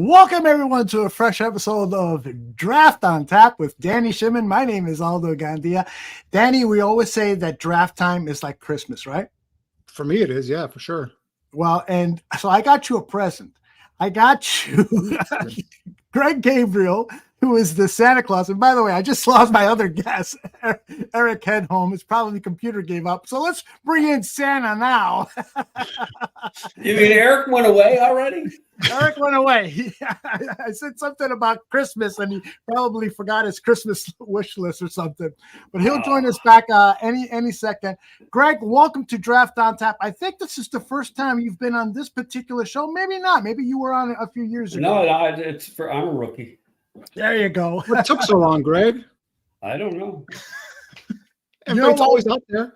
Welcome everyone to a fresh episode of Draft on Tap with Danny Shimon. My name is Aldo Gandia. Danny, we always say that draft time is like Christmas, right? For me, it is, yeah, for sure. Well, and so I got you a present. I got you Greg Gabriel, who is the Santa Claus. And by the way, I just lost my other guest, Eric Edholm. His probably computer gave up. So let's bring in Santa now. You mean Eric went away already? Eric went away. I said something about Christmas, and he probably forgot his Christmas wish list or something. But he'll join us back any second. Greg, welcome to Draft on Tap. I think this is the first time you've been on this particular show. Maybe not. Maybe you were on it a few years ago. No, I'm a rookie. There you go. What took so long, Greg? I don't know. It's always out there.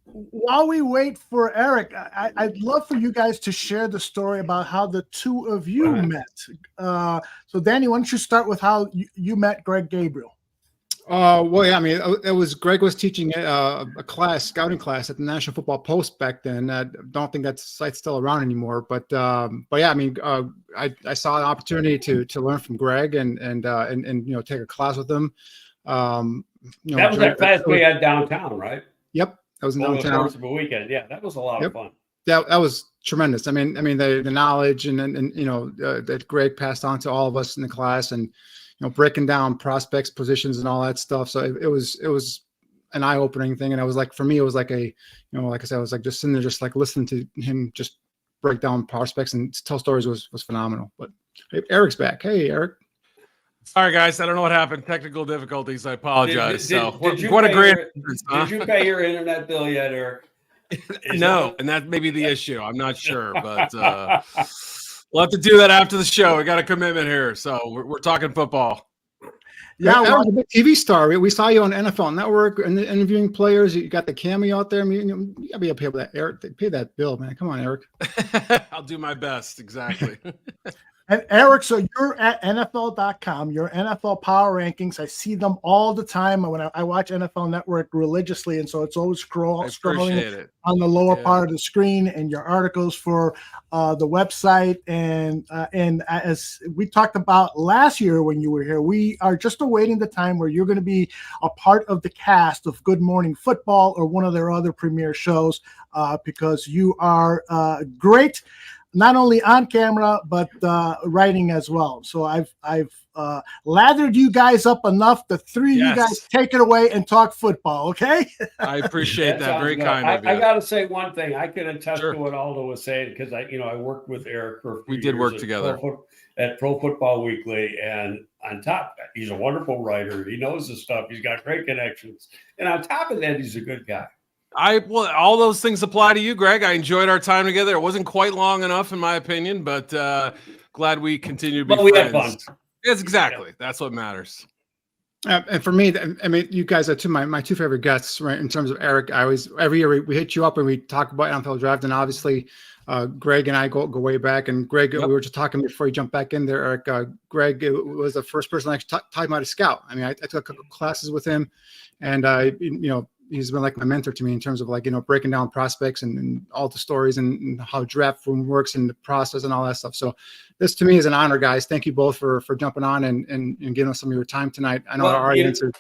While we wait for Eric, I'd love for you guys to share the story about how the two of you met. So, Danny, why don't you start with how you met Greg Gabriel? Well, yeah, I mean, it was Greg was teaching a scouting class at the National Football Post back then. I don't think that site's still around anymore, but yeah, I mean, I saw an opportunity to learn from Greg and take a class with him. That was that class we had downtown, right? Yep. That was in downtown. Over the course of a weekend. Yeah, that was a lot of fun. That was tremendous. I mean, the knowledge and that Greg passed on to all of us in the class, and breaking down prospects, positions, and all that stuff. So it was an eye-opening thing, and it was like, for me, it was like like I said, I was like just sitting there, just like listening to him just break down prospects and tell stories was phenomenal. But hey, Eric's back. Hey, Eric. Sorry, guys. I don't know what happened. Technical difficulties. I apologize. Did you pay your internet bill yet, Eric? No, and that may be the issue. I'm not sure, but we'll have to do that after the show. We got a commitment here, so we're talking football. Yeah, well, a big TV star. We saw you on NFL Network and interviewing players. You got the cameo out there. I mean, you gotta be able to pay that, Eric. Pay that bill, man. Come on, Eric. I'll do my best. Exactly. And Eric, so you're at NFL.com, your NFL power rankings. I see them all the time when I watch NFL Network religiously, and so it's always scrolling on the lower part of the screen, and your articles for the website. And as we talked about last year when you were here, we are just awaiting the time where you're going to be a part of the cast of Good Morning Football or one of their other premiere shows, because you are great. Not only on camera, but writing as well. So I've lathered you guys up enough. The three of you guys take it away and talk football, okay? I appreciate that. Very kind of you. I got to say one thing. I can attest to what Aldo was saying, because I worked with Eric for a few years. We did work together at Pro Football Weekly, and on top, he's a wonderful writer. He knows his stuff. He's got great connections, and on top of that, he's a good guy. All those things apply to you, Greg. I enjoyed our time together. It wasn't quite long enough, in my opinion, but glad we continue to be friends. We had fun. Yes, exactly. That's what matters. And for me, I mean, you guys are my two favorite guests, right? In terms of Eric, every year we hit you up and we talk about NFL draft, and obviously Greg and I go way back. And Greg, we were just talking before you jump back in there, Eric. Greg was the first person I taught about a scout. I mean, I took a couple classes with him, and he's been like my mentor to me in terms of breaking down prospects and all the stories and how draft room works and the process and all that stuff. So this to me is an honor, guys. Thank you both for jumping on and giving us some of your time tonight. I know our audience is.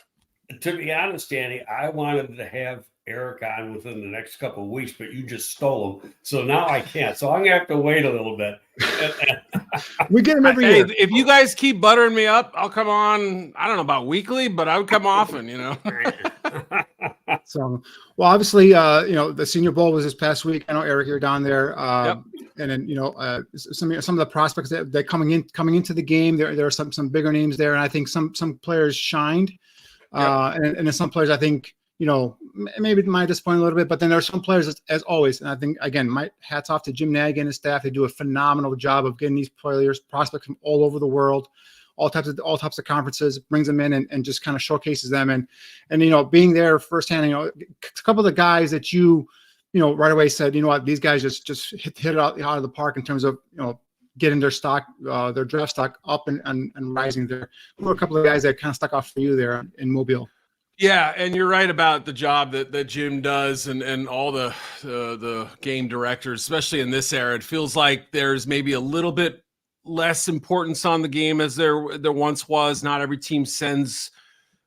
To be honest, Danny, I wanted to have Eric on within the next couple of weeks, but you just stole him. So now I can't. So I'm going to have to wait a little bit. We get him every year. If you guys keep buttering me up, I'll come on, I don't know about weekly, but I would come often, So, well, obviously, the Senior Bowl was this past week. I know, Eric, you're down there. And then, some of the prospects that coming into the game, there are some bigger names there. And I think some players shined. And then some players, I think, maybe might disappoint a little bit, but then there are some players as always. And I think, again, my hats off to Jim Nagy and his staff. They do a phenomenal job of getting these players, prospects from all over the world, all types of conferences, brings them in and just kind of showcases them. And being there firsthand, a couple of the guys that right away said, these guys just hit it out of the park in terms of, getting their stock, their draft stock up and rising there. Who are a couple of guys that kind of stuck off for you there in Mobile? Yeah, and you're right about the job that Jim does and all the game directors, especially in this era. It feels like there's maybe a little bit less importance on the game as there once was. Not every team sends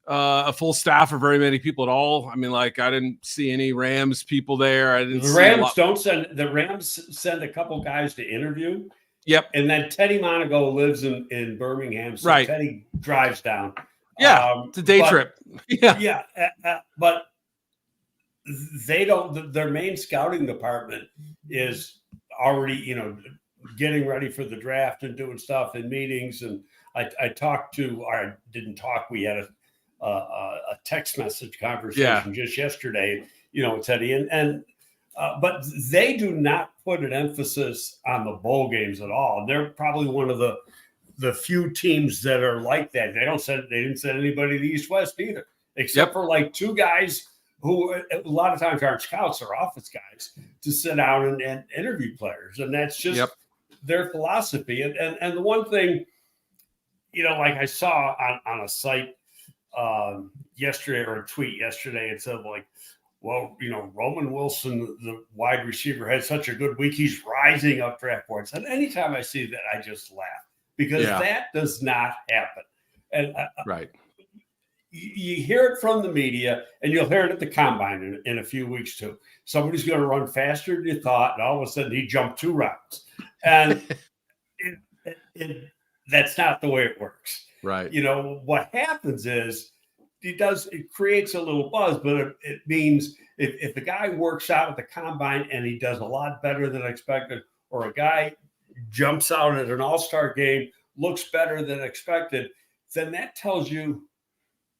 a full staff or very many people at all. I mean, like, I didn't see any Rams people there. I didn't. The Rams send a couple guys to interview. Yep. And then Teddy Monaco lives in Birmingham, so right. Teddy drives down. Yeah, it's a day trip. Yeah, but they don't. Their main scouting department is already, getting ready for the draft and doing stuff in meetings. And I talked to, or I didn't talk. We had a text message conversation just yesterday. Teddy and but they do not put an emphasis on the bowl games at all. They're probably one of the few teams that are like that. They didn't send anybody to the East-West either, except for like two guys who a lot of times aren't scouts or office guys to sit down and interview players. And that's just their philosophy. And the one thing, like I saw on a site yesterday, or a tweet yesterday, it said like, well, Roman Wilson, the wide receiver, had such a good week. He's rising up draft boards. And anytime I see that, I just laugh, because that does not happen. And right. You hear it from the media, and you'll hear it at the combine in a few weeks too. Somebody's going to run faster than you thought, and all of a sudden he jumped 2 rounds. And that's not the way it works. Right. What happens is, it creates a little buzz, but it means if the guy works out at the combine and he does a lot better than expected, or a guy jumps out at an all-star game, looks better than expected, then that tells you,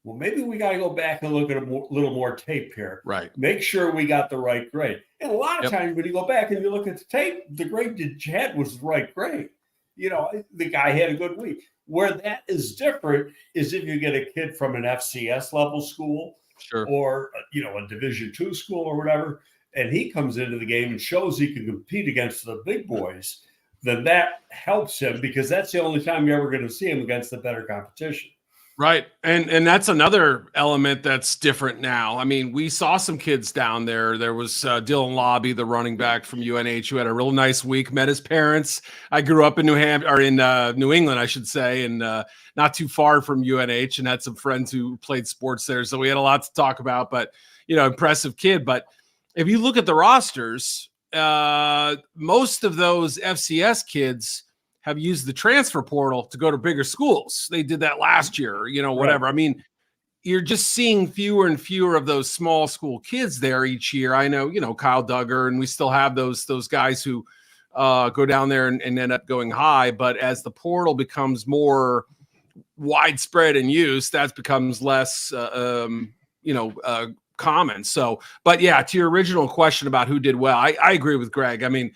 well, maybe we got to go back and look at a little more tape here. Right. Make sure we got the right grade. And a lot of times when you go back and you look at the tape, the grade that you had was the right grade. The guy had a good week. Where that is different is if you get a kid from an FCS level school, or a Division II school or whatever, and he comes into the game and shows he can compete against the big boys, then that helps him, because that's the only time you're ever going to see him against the better competition. Right. And that's another element that's different now. I mean, we saw some kids down there. There was Dylan Lobby, the running back from UNH, who had a real nice week, met his parents. I grew up in New England, I should say, and not too far from UNH, and had some friends who played sports there. So we had a lot to talk about, but, impressive kid. But if you look at the rosters, most of those FCS kids have used the transfer portal to go to bigger schools. They did that last year, whatever. Right. I mean, you're just seeing fewer and fewer of those small school kids there each year. I know, Kyle Duggar, and we still have those guys who go down there and end up going high. But as the portal becomes more widespread in use, that becomes less, common. So, but yeah, to your original question about who did well, I agree with Greg. I mean,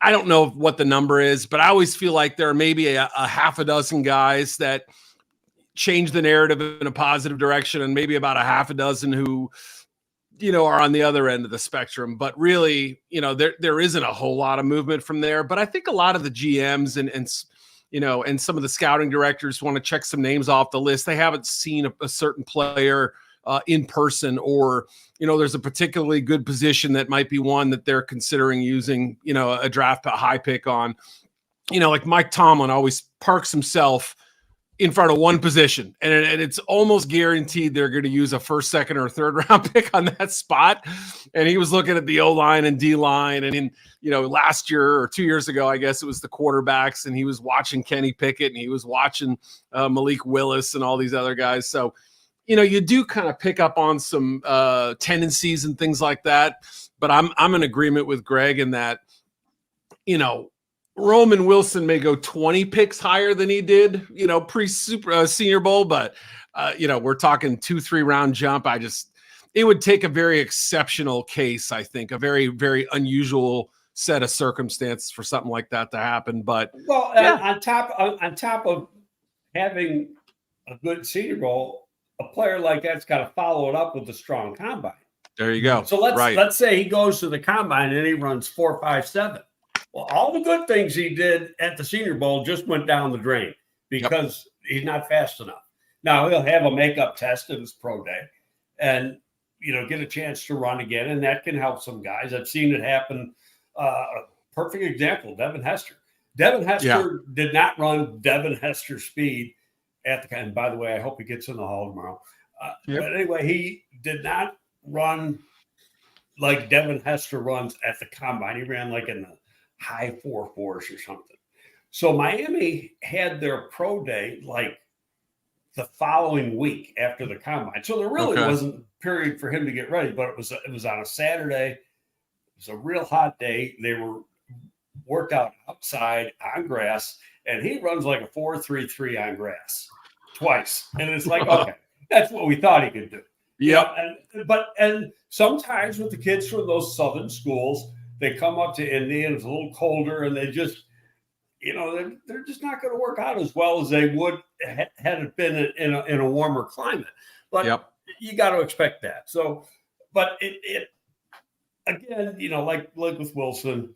I don't know what the number is, but I always feel like there are maybe a half a dozen guys that change the narrative in a positive direction, and maybe about a half a dozen who, are on the other end of the spectrum. But really, there isn't a whole lot of movement from there. But I think a lot of the GMs and some of the scouting directors want to check some names off the list. They haven't seen a certain player in person, or there's a particularly good position that might be one that they're considering using a draft high pick on. Like Mike Tomlin always parks himself in front of one position, and it's almost guaranteed they're going to use a first, second, or third round pick on that spot. And he was looking at the O-line and D-line, and in last year or 2 years ago, I guess it was the quarterbacks, and he was watching Kenny Pickett, and he was watching Malik Willis and all these other guys. So you do kind of pick up on some tendencies and things like that. But I'm in agreement with Greg in that, Roman Wilson may go 20 picks higher than he did, pre-super Senior Bowl. But, we're talking 2-3 round jump. It would take a very exceptional case, I think, a very, very unusual set of circumstances for something like that to happen. But on top of having a good Senior Bowl, a player like that's got to follow it up with a strong combine. There you go. So let's say he goes to the combine and he runs 4.57. Well, all the good things he did at the Senior Bowl just went down the drain because he's not fast enough. Now he'll have a makeup test at his pro day and get a chance to run again, and that can help some guys. I've seen it happen. A perfect example, Devin Hester. Devin Hester did not run Devin Hester speed at the, and by the way, I hope he gets in the hall tomorrow. But anyway, he did not run like Devin Hester runs at the combine. He ran like in the high 4.4s or something. So Miami had their pro day like the following week after the combine. So there really wasn't a period for him to get ready, but it was on a Saturday. It was a real hot day. They were worked out outside on grass, and he runs like a 4.33 on grass twice. And it's like, okay, that's what we thought he could do. Yeah. And sometimes with the kids from those southern schools, they come up to Indy and it's a little colder, and they just, they're just not going to work out as well as they would had it been in a warmer climate. But you got to expect that. So, but it again, like with Wilson,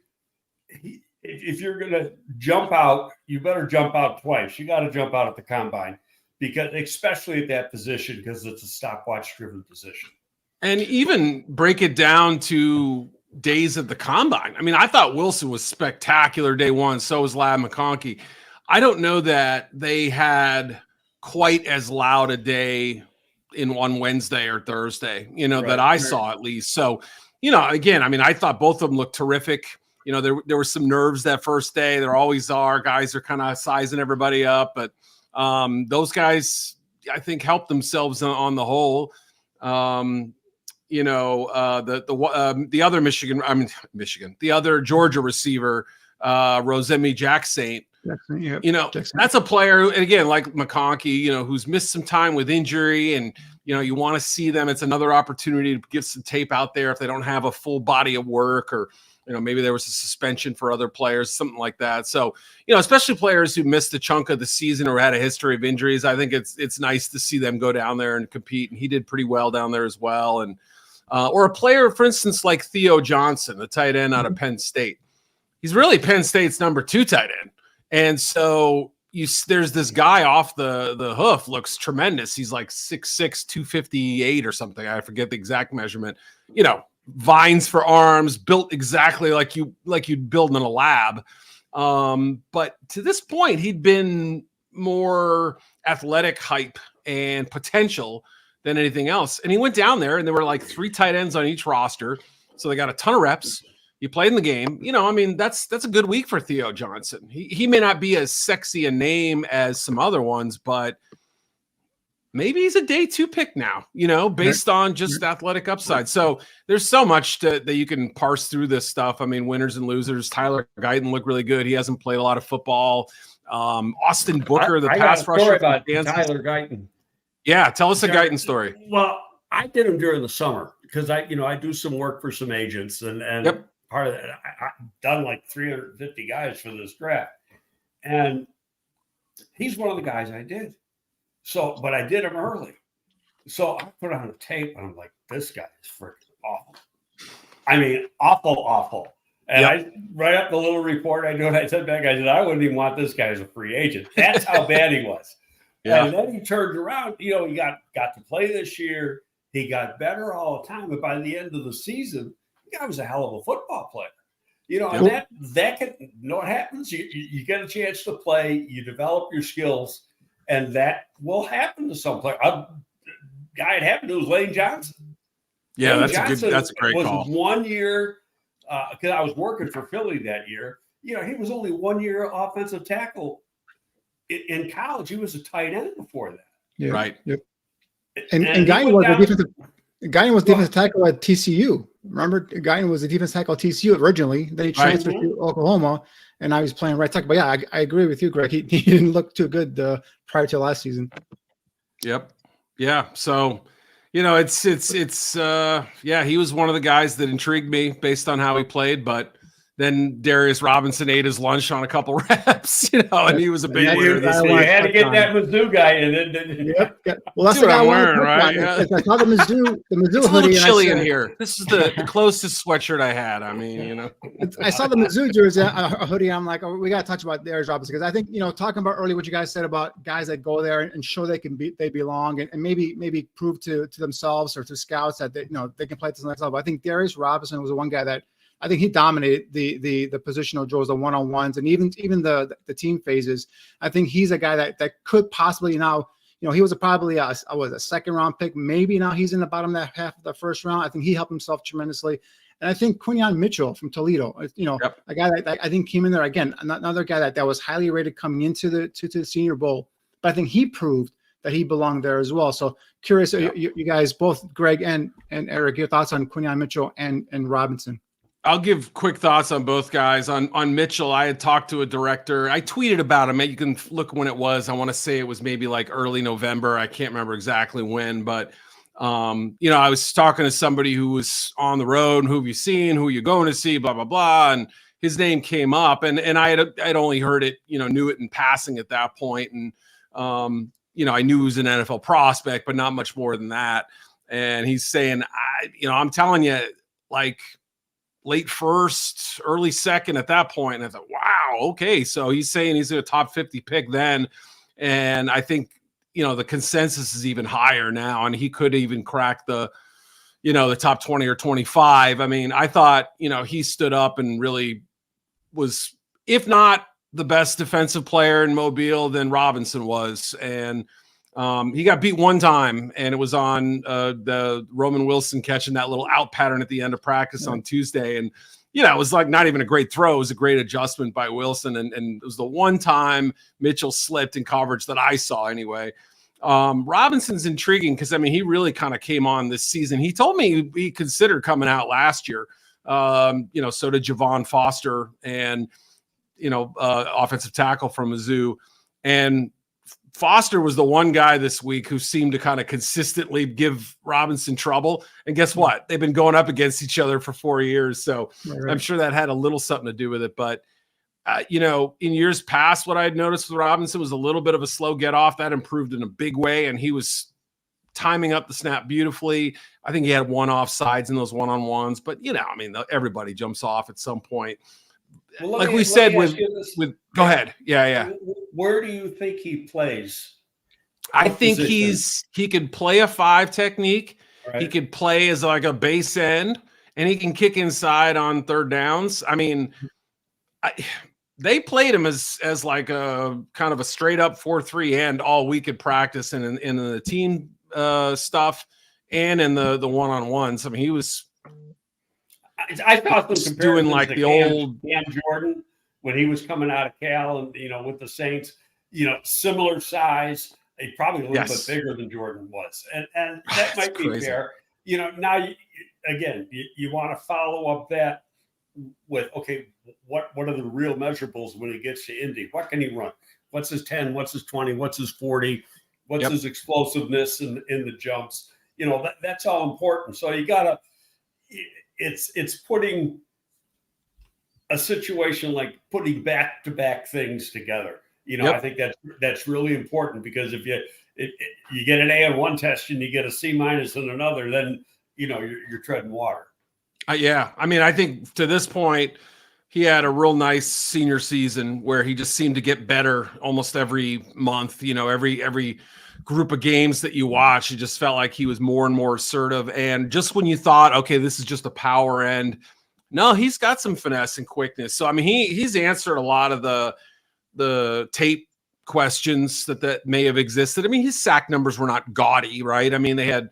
if you're going to jump out, you better jump out twice. You got to jump out at the combine, because especially at that position, because it's a stopwatch driven position. And even break it down to days at the combine. I mean, I thought Wilson was spectacular day one. So was Lab McConkey. I don't know that they had quite as loud a day on Wednesday or Thursday, that I saw at least. So, again, I mean, I thought both of them looked terrific. There were some nerves that first day. There always are. Guys are kind of sizing everybody up, but those guys, I think, helped themselves on the whole. The other the other Georgia receiver, Rosemi Jackson. That's a player, and again, like McConkey, who's missed some time with injury, and you want to see them. It's another opportunity to get some tape out there if they don't have a full body of work, or maybe there was a suspension for other players, something like that. So, especially players who missed a chunk of the season or had a history of injuries, I think it's nice to see them go down there and compete. And he did pretty well down there as well. And or a player, for instance, like Theo Johnson, the tight end out of Penn State. He's really Penn State's number 2 tight end. And so there's this guy off the hoof, looks tremendous. He's like 6'6", 258 or something. I forget the exact measurement. Vines for arms, built exactly like you'd build in a lab. But to this point, he'd been more athletic hype and potential than anything else. And he went down there, and there were like 3 tight ends on each roster. So they got a ton of reps. He played in the game. That's a good week for Theo Johnson. He may not be as sexy a name as some other ones, but maybe he's a day 2 pick now, based on just athletic upside. So there's so much that you can parse through this stuff. I mean, winners and losers. Tyler Guyton looked really good. He hasn't played a lot of football. Austin Booker, the pass rusher. About Tyler Guyton. Yeah, tell us a Guyton story. Well, I did him during the summer because I do some work for some agents, and part of that, I've done like 350 guys for this draft, and he's one of the guys I did. So, but I did him early. So I put on a tape, and I'm like, this guy is freaking awful. I mean, awful. And I write up the little report I do, and I said back, I said, I wouldn't even want this guy as a free agent. That's how bad he was. And then he turned around. He got to play this year. He got better all the time. But by the end of the season, the guy was a hell of a football player. And that can, what happens? You get a chance to play, you develop your skills, and that will happen to some player. A guy it happened to was Lane Johnson. Yeah, Lane that's a great call. 1 year, because I was working for Philly that year. He was only 1 year offensive tackle in college. He was a tight end before that. Yeah. Right. Yep. And Guyton was defensive tackle at TCU. Remember, Guyton was a defensive tackle at TCU originally. Then he transferred to Oklahoma, and now he's playing right tackle. But yeah, I agree with you, Greg. He didn't look too good prior to last season. Yep. Yeah. So, he was one of the guys that intrigued me based on how he played, but then Darius Robinson ate his lunch on a couple reps, and he was a big winner this week. You had to get that Mizzou guy in. Yep. Well, that's what I'm wearing, right? Yeah. I saw the Mizzou it's a little chilly in here. This is the closest sweatshirt I had. I mean, I saw the Mizzou jersey, a hoodie. I'm like, we got to touch about Darius Robinson, because I think, talking about earlier what you guys said about guys that go there and show they belong, and maybe prove to themselves or to scouts that they can play at this next level. I think Darius Robinson was the one guy that I think he dominated the positional drills, the one-on-ones, and even the team phases. I think he's a guy that could possibly now, he was probably a second round pick. Maybe now he's in the bottom of that half of the first round. I think he helped himself tremendously. And I think Quinyon Mitchell from Toledo, a guy that I think came in there again, another guy that was highly rated coming into the Senior Bowl. But I think he proved that he belonged there as well. So curious, you guys, both Greg and Eric, your thoughts on Quinyon Mitchell and Robinson. I'll give quick thoughts on both guys. On Mitchell, I had talked to a director. I tweeted about him. You can look when it was. I want to say it was maybe like early November. I can't remember exactly when, but I was talking to somebody who was on the road, who have you seen, who you going to see, blah, blah, blah. And his name came up, and I'd only heard it, knew it in passing at that point. And, I knew he was an NFL prospect, but not much more than that. And he's saying, I'm telling you, like late first, early second at that point. And I thought, wow, okay. So he's saying he's a top 50 pick then. And I think, the consensus is even higher now, and he could even crack the top 20 or 25. I mean, I thought, he stood up and really was, if not the best defensive player in Mobile, then Robinson was. And he got beat one time, and it was on the Roman Wilson catching that little out pattern at the end of practice on Tuesday. And, it was like not even a great throw. It was a great adjustment by Wilson. And it was the one time Mitchell slipped in coverage that I saw anyway. Robinson's intriguing because, he really kind of came on this season. He told me he considered coming out last year. So did Javon Foster and, offensive tackle from Mizzou. And Foster was the one guy this week who seemed to kind of consistently give Robinson trouble. And guess what? They've been going up against each other for 4 years. So I'm sure that had a little something to do with it. But, in years past, what I had noticed with Robinson was a little bit of a slow get off. That improved in a big way. And he was timing up the snap beautifully. I think he had one offsides in those one-on-ones. But, everybody jumps off at some point. Well, like we said with go ahead. Yeah. Where do you think he plays? I think he could play a 5 technique. Right. He could play as like a base end, and he can kick inside on third downs. They played him as like a kind of a straight up 4-3 end all week at practice and in the team stuff and in the one-on-ones. He was. I thought some doing like the old Cam Jordan when he was coming out of Cal and with the Saints, similar size. He probably a little bit bigger than Jordan was, and that might be crazy. Fair. Now you want to follow up that with what are the real measurables when he gets to Indy? What can he run? What's his 10? What's his 20? What's his 40? What's his explosiveness in the jumps? That's all important. So you gotta. It's putting a situation like putting back-to-back things together. I think that's really important because if you get an A on one test and you get a C- in another, then you're treading water. I think to this point he had a real nice senior season where he just seemed to get better almost every month. Every group of games that you watch, it just felt like he was more and more assertive. And just when you thought, okay, this is just a power end, no, he's got some finesse and quickness. So he's answered a lot of the tape questions that may have existed. His sack numbers were not gaudy, right? They had,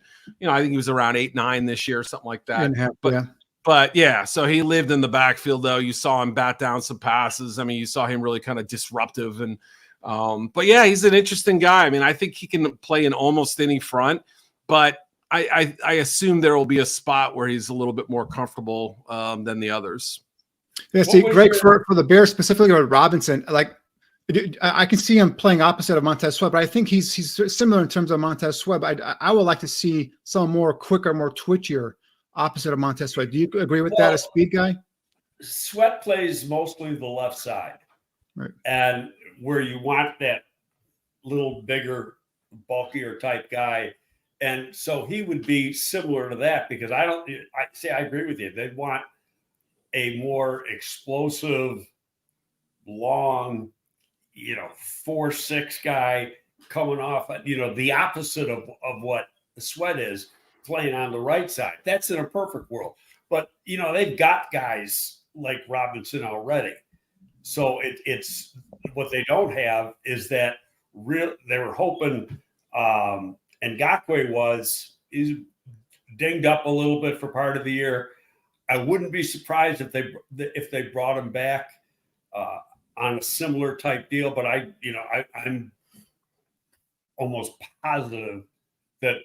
I think he was around 8-9 this year, something like that. But so he lived in the backfield though. You saw him bat down some passes. You saw him really kind of disruptive and. But he's an interesting guy. I think he can play in almost any front, but I assume there will be a spot where he's a little bit more comfortable than the others. Yeah, see, Greg, for the Bears specifically with Robinson, like I can see him playing opposite of Montez Sweat, but I think he's similar in terms of Montez Sweat. I would like to see some more quicker, more twitchier opposite of Montez Sweat. Do you agree with that, a speed guy? Sweat plays mostly the left side. Right. And where you want that little bigger, bulkier type guy. And so he would be similar to that because I agree with you. They'd want a more explosive, long, 4-6 guy coming off, the opposite of what the Sweat is playing on the right side. That's in a perfect world. but they've got guys like Robinson already. So it's what they don't have is that they were hoping, Ngakwe is dinged up a little bit for part of the year. I wouldn't be surprised if they brought him back on a similar type deal, but I'm almost positive that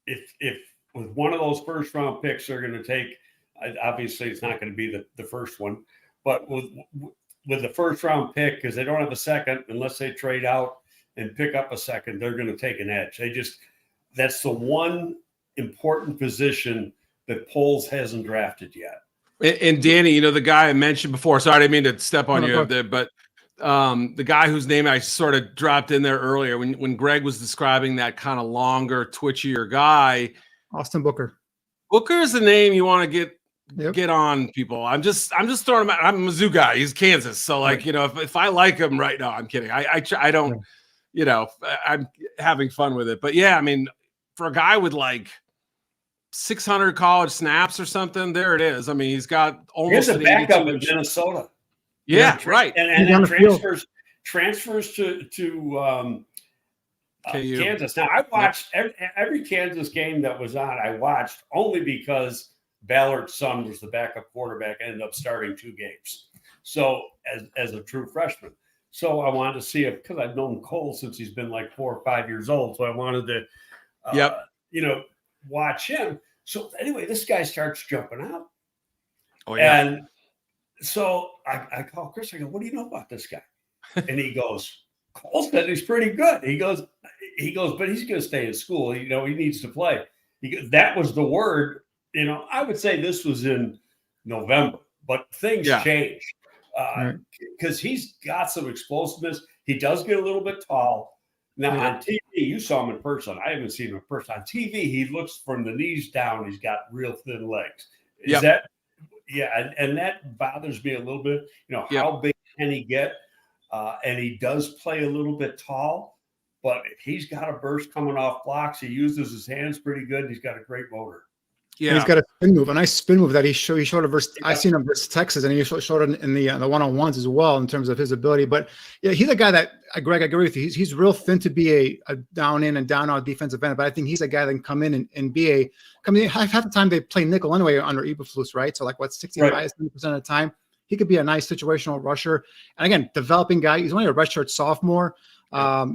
if with one of those first round picks they're going to take, obviously it's not going to be the first one, but with the first round pick, because they don't have a second unless they trade out and pick up a second, they're going to take an edge. That's the one important position that Poles hasn't drafted yet. And Danny, the guy I mentioned before, sorry, I didn't mean to step on you there, but the guy whose name I sort of dropped in there earlier when Greg was describing that kind of longer, twitchier guy. Austin Booker. Booker is the name you want to get on people. I'm just throwing him out. I'm a Mizzou guy. He's Kansas. So like, if I like him right now, I'm kidding. I don't, I'm having fun with it. But yeah, I mean, for a guy with like 600 college snaps or something, there it is. I mean, he's got almost a backup in Minnesota. Yeah, right. And then transfers to Kansas. Now, I watched every Kansas game that was on. I watched only because Ballard's son was the backup quarterback, ended up starting 2 games. So as a true freshman. So I wanted to see if, because I've known Cole since he's been like 4 or 5 years old. So I wanted to, watch him. So anyway, this guy starts jumping out. Oh, yeah. And so I call Chris. I go, what do you know about this guy? And he goes, Cole said he's pretty good. He goes, but he's going to stay in school. He needs to play. That was the word. I would say this was in November, but things changed because he's got some explosiveness. He does get a little bit tall. Now, on TV, you saw him in person. I haven't seen him in person. On TV, he looks from the knees down. He's got real thin legs. Is that – yeah, and that bothers me a little bit. How big can he get? And he does play a little bit tall, but he's got a burst coming off blocks. He uses his hands pretty good. And he's got a great motor. Yeah, and he's got a nice spin move that he showed it versus. I seen him versus Texas, and he showed it in the one-on-ones as well in terms of his ability. But yeah, he's a guy that Greg, I agree with you. He's real thin to be a down in and down out defensive end. But I think he's a guy that can come in and be half the time they play nickel anyway under Eberflus, right? So like 65-70% of the time, he could be a nice situational rusher. And again, developing guy. He's only a redshirt sophomore. I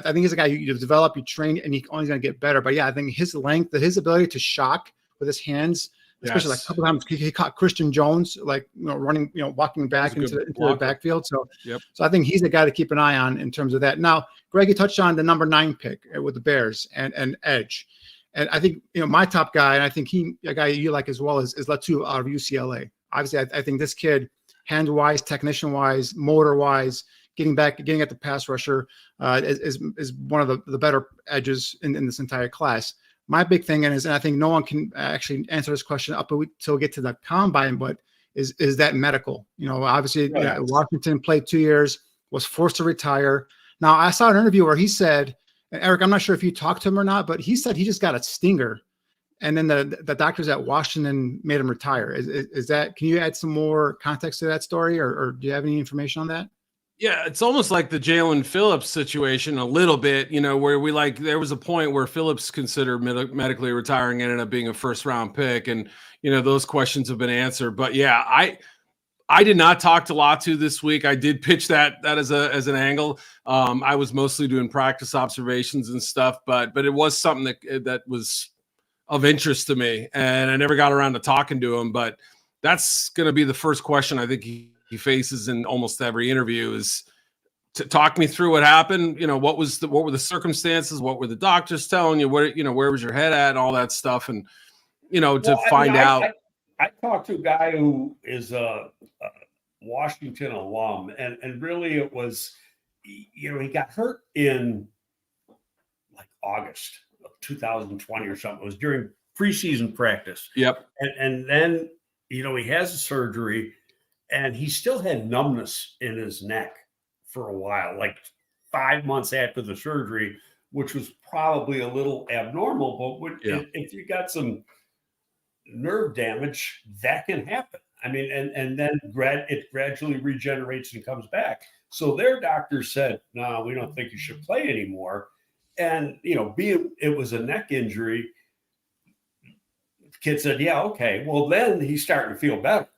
think he's a guy you develop, you train, and he's only going to get better. But yeah, I think his length, his ability to shock with his hands, especially like a couple times he caught Christian Jones, running, walking back into the backfield. So, so I think he's the guy to keep an eye on in terms of that. Now, Greg, you touched on the number 9 pick with the Bears and edge. And I think, my top guy, and I think a guy you like as well is Latu out of UCLA. Obviously, I think this kid, hand-wise, technician-wise, motor-wise, getting at the pass rusher is one of the better edges in this entire class. My big thing and I think no one can actually answer this question up until we get to the combine, but is that medical? Obviously Washington played 2 years, was forced to retire. Now I saw an interview where he said, and Eric, I'm not sure if you talked to him or not, but he said he just got a stinger, and then the doctors at Washington made him retire. Is that? Can you add some more context to that story, or do you have any information on that? Yeah, it's almost like the Jalen Phillips situation a little bit, where there was a point where Phillips considered medically retiring, ended up being a first-round pick, and those questions have been answered. But yeah, I did not talk to Latu this week. I did pitch that as an angle. I was mostly doing practice observations and stuff, but it was something that was of interest to me, and I never got around to talking to him. But that's going to be the first question I think he faces in almost every interview is to talk me through what happened. What were the circumstances? What were the doctors telling you? Where was your head at and all that stuff? And, find out. I talked to a guy who is a Washington alum, and really it was, he got hurt in like August of 2020 or something. It was during preseason practice. Yep. And then, he has a surgery, and he still had numbness in his neck for a while, like 5 months after the surgery, which was probably a little abnormal. But if you got some nerve damage, that can happen. I mean, and then it gradually regenerates and comes back. So their doctor said, no, we don't think you should play anymore. And, being it was a neck injury, the kid said, yeah, okay. Well, then he's starting to feel better.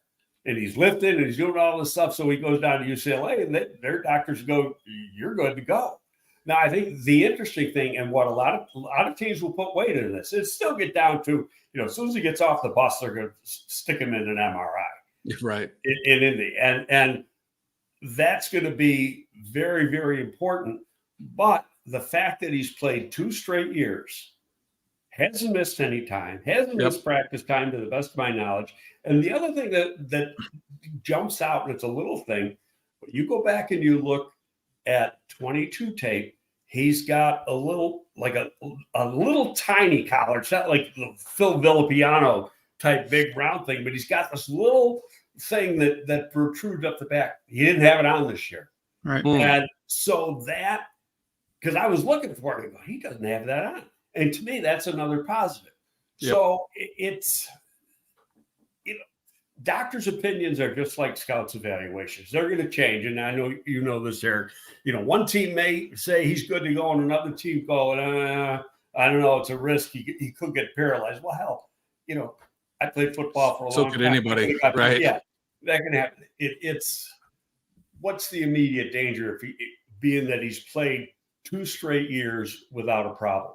And he's lifting and he's doing all this stuff. So he goes down to UCLA and their doctors go, you're good to go. Now, I think the interesting thing, and what a lot of teams will put weight into this, is still get down to, as soon as he gets off the bus, they're going to stick him in an MRI. Right. And that's going to be very, very important. But the fact that he's played 2 straight years, hasn't missed any time, hasn't missed practice time to the best of my knowledge. And the other thing that jumps out, and it's a little thing, but you go back and you look at 22 tape, he's got a little, like a little tiny collar. It's not like the Phil Villapiano type big round thing, but he's got this little thing that protrudes up the back. He didn't have it on this year. Right. And so that, because I was looking for it, he doesn't have that on. And to me, that's another positive. Yep. So it's, doctors' opinions are just like scouts' evaluations. They're going to change. And I know you know this, Eric. One team may say he's good to go, and another team go, I don't know, it's a risk. He could get paralyzed. Well, hell, I played football for a long time. So could anybody, right? Yeah, that can happen. It's what's the immediate danger if being that he's played 2 straight years without a problem?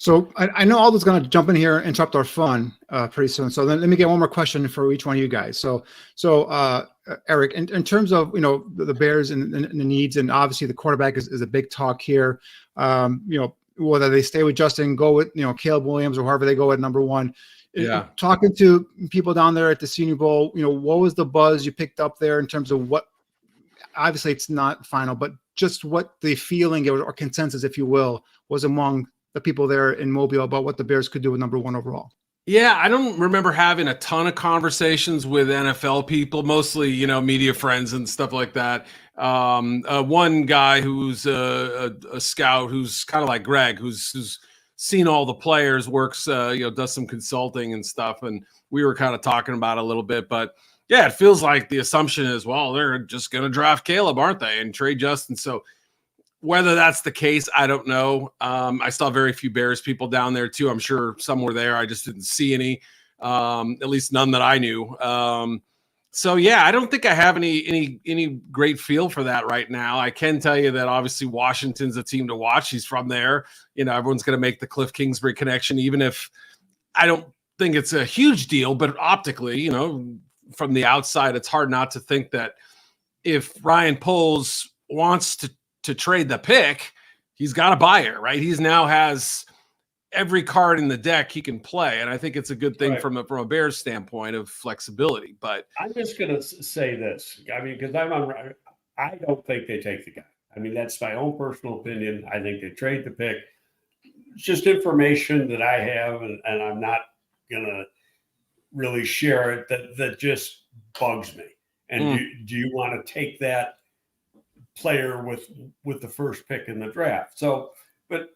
So I know Aldo's going to jump in here and interrupt our fun pretty soon. So then let me get one more question for each one of you guys. So Eric, in terms of, the Bears and the needs, and obviously the quarterback is a big talk here. Whether they stay with Justin, go with, Caleb Williams, or however they go at number 1. Yeah. Talking to people down there at the Senior Bowl, what was the buzz you picked up there in terms of what, obviously it's not final, but just what the feeling or consensus, if you will, was among the people there in Mobile about what the Bears could do with number 1 overall? Yeah, I don't remember having a ton of conversations with NFL people, mostly, media friends and stuff like that. One guy who's a scout, who's kind of like Greg, who's seen all the players, works, does some consulting and stuff. And we were kind of talking about it a little bit, but yeah, it feels like the assumption is, well, they're just going to draft Caleb, aren't they? And trade Justin. So whether that's the case, I don't know. I saw very few Bears people down there too. I'm sure some were there. I just didn't see any, at least none that I knew. So yeah, I don't think I have any great feel for that right now. I can tell you that obviously Washington's a team to watch. He's from there. Everyone's going to make the Cliff Kingsbury connection, even if I don't think it's a huge deal, but optically, from the outside, it's hard not to think that if Ryan Poles wants to trade the pick, he's got a buyer, right? He's now has every card in the deck he can play. And I think it's a good thing from a Bears standpoint of flexibility. But I'm just going to say this. I mean, because I don't think they take the guy. I mean, that's my own personal opinion. I think they trade the pick. It's just information that I have, and I'm not going to really share it, that just bugs me. And do you want to take that player with the first pick in the draft? So, but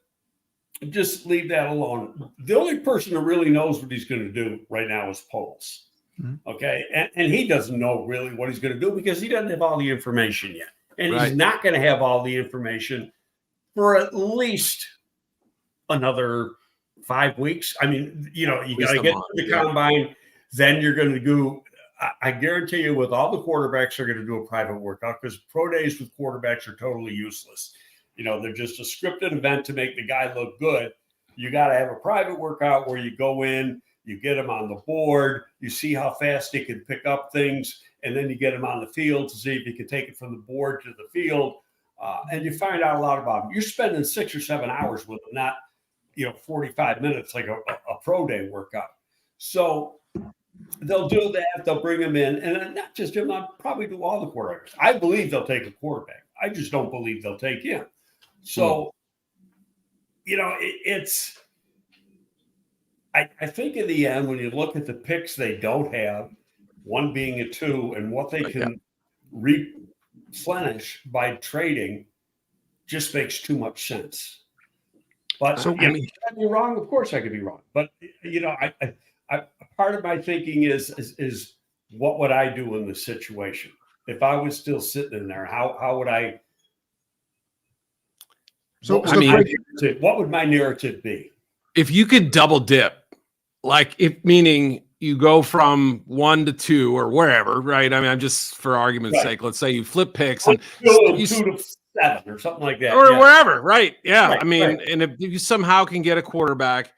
just leave that alone. The only person who really knows what he's going to do right now is Poles. Okay. And he doesn't know really what he's going to do because he doesn't have all the information yet. And he's not going to have all the information for at least another 5 weeks. I mean, you got to get to the combine. Then you're going to do, I guarantee you, with all the quarterbacks are going to do a private workout, because pro days with quarterbacks are totally useless. They're just a scripted event to make the guy look good. You got to have a private workout where you go in, you get him on the board, you see how fast he can pick up things, and then you get him on the field to see if he can take it from the board to the field. And you find out a lot about him. You're spending 6 or 7 hours with him, not 45 minutes like a pro day workout. So they'll do that. They'll bring him in, and not just him. I'll probably do all the quarterbacks. I believe they'll take a quarterback. I just don't believe they'll take him. So, it's. I think in the end, when you look at the picks they don't have, one being a 2, and what they can replenish by trading, just makes too much sense. But I could be wrong. Of course, I could be wrong. But part of my thinking is what would I do in this situation if I was still sitting in there? How would I? So, what would my narrative be? If you could double dip, like meaning you go from 1 to 2 or wherever, right? I mean, I'm just for argument's sake, let's say you flip picks and 2 to 7 or something like that, or wherever, right? Yeah, right, I mean, and if you somehow can get a quarterback,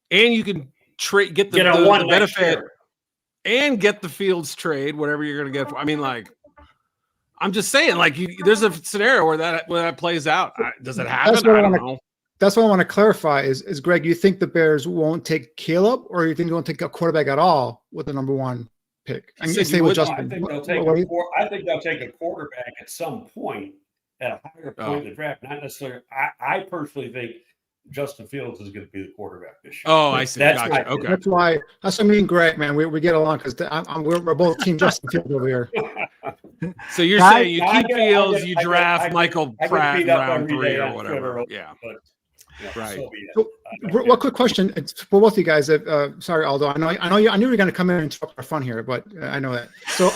and you can get the benefit and get the Fields trade, whatever you're going to get. I mean, like, I'm just saying, like, there's a scenario where that plays out. Does it happen? I don't know. That's what I want to clarify is Greg, you think the Bears won't take Caleb, or you think they won't take a quarterback at all with the number 1 pick? And stay with Justin. I think they'll take a quarterback at some point at a higher point in the draft. Not necessarily. I personally think Justin Fields is going to be the quarterback this year. Oh, I see. Gotcha. Okay. That's why. That's what I mean, Greg, man. We get along because we're both team Justin Fields over here. So you're saying you keep Fields, you draft Michael Pratt in round 3 or whatever. Yeah. Right. So, one quick question for both of you guys. Sorry, Aldo. I knew you were going to come in and interrupt our fun here, but I know that. So,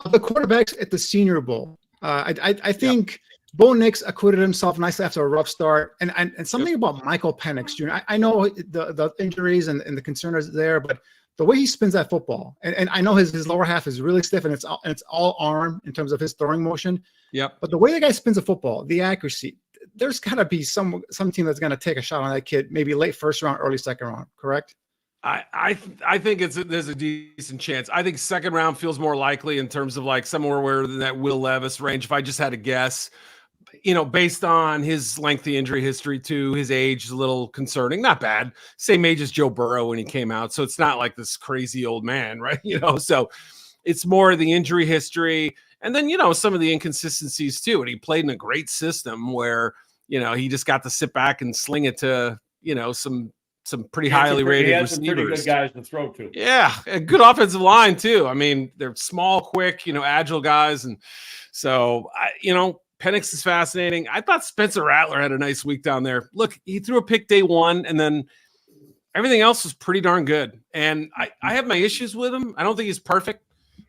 the quarterbacks at the Senior Bowl, I think Bo Nix acquitted himself nicely after a rough start, and something about Michael Penix Jr. I know the injuries and the concern is there, but the way he spins that football, and I know his lower half is really stiff, and it's all arm in terms of his throwing motion. Yep. But the way the guy spins the football, the accuracy. There's got to be some team that's going to take a shot on that kid, maybe late first round, early second round. Correct? I think there's a decent chance. I think second round feels more likely in terms of like somewhere where in that Will Levis range. If I just had to guess, based on his lengthy injury history too, his age is a little concerning. Not bad, same age as Joe Burrow when he came out, so it's not like this crazy old man, right? So it's more the injury history. And then, some of the inconsistencies too. And he played in a great system where, he just got to sit back and sling it to, some pretty highly rated receivers. Some pretty good guys to throw to. Yeah, a good offensive line too. I mean, they're small, quick, agile guys. And so, Penix is fascinating. I thought Spencer Rattler had a nice week down there. Look, he threw a pick day 1, and then everything else was pretty darn good. And I have my issues with him. I don't think he's perfect.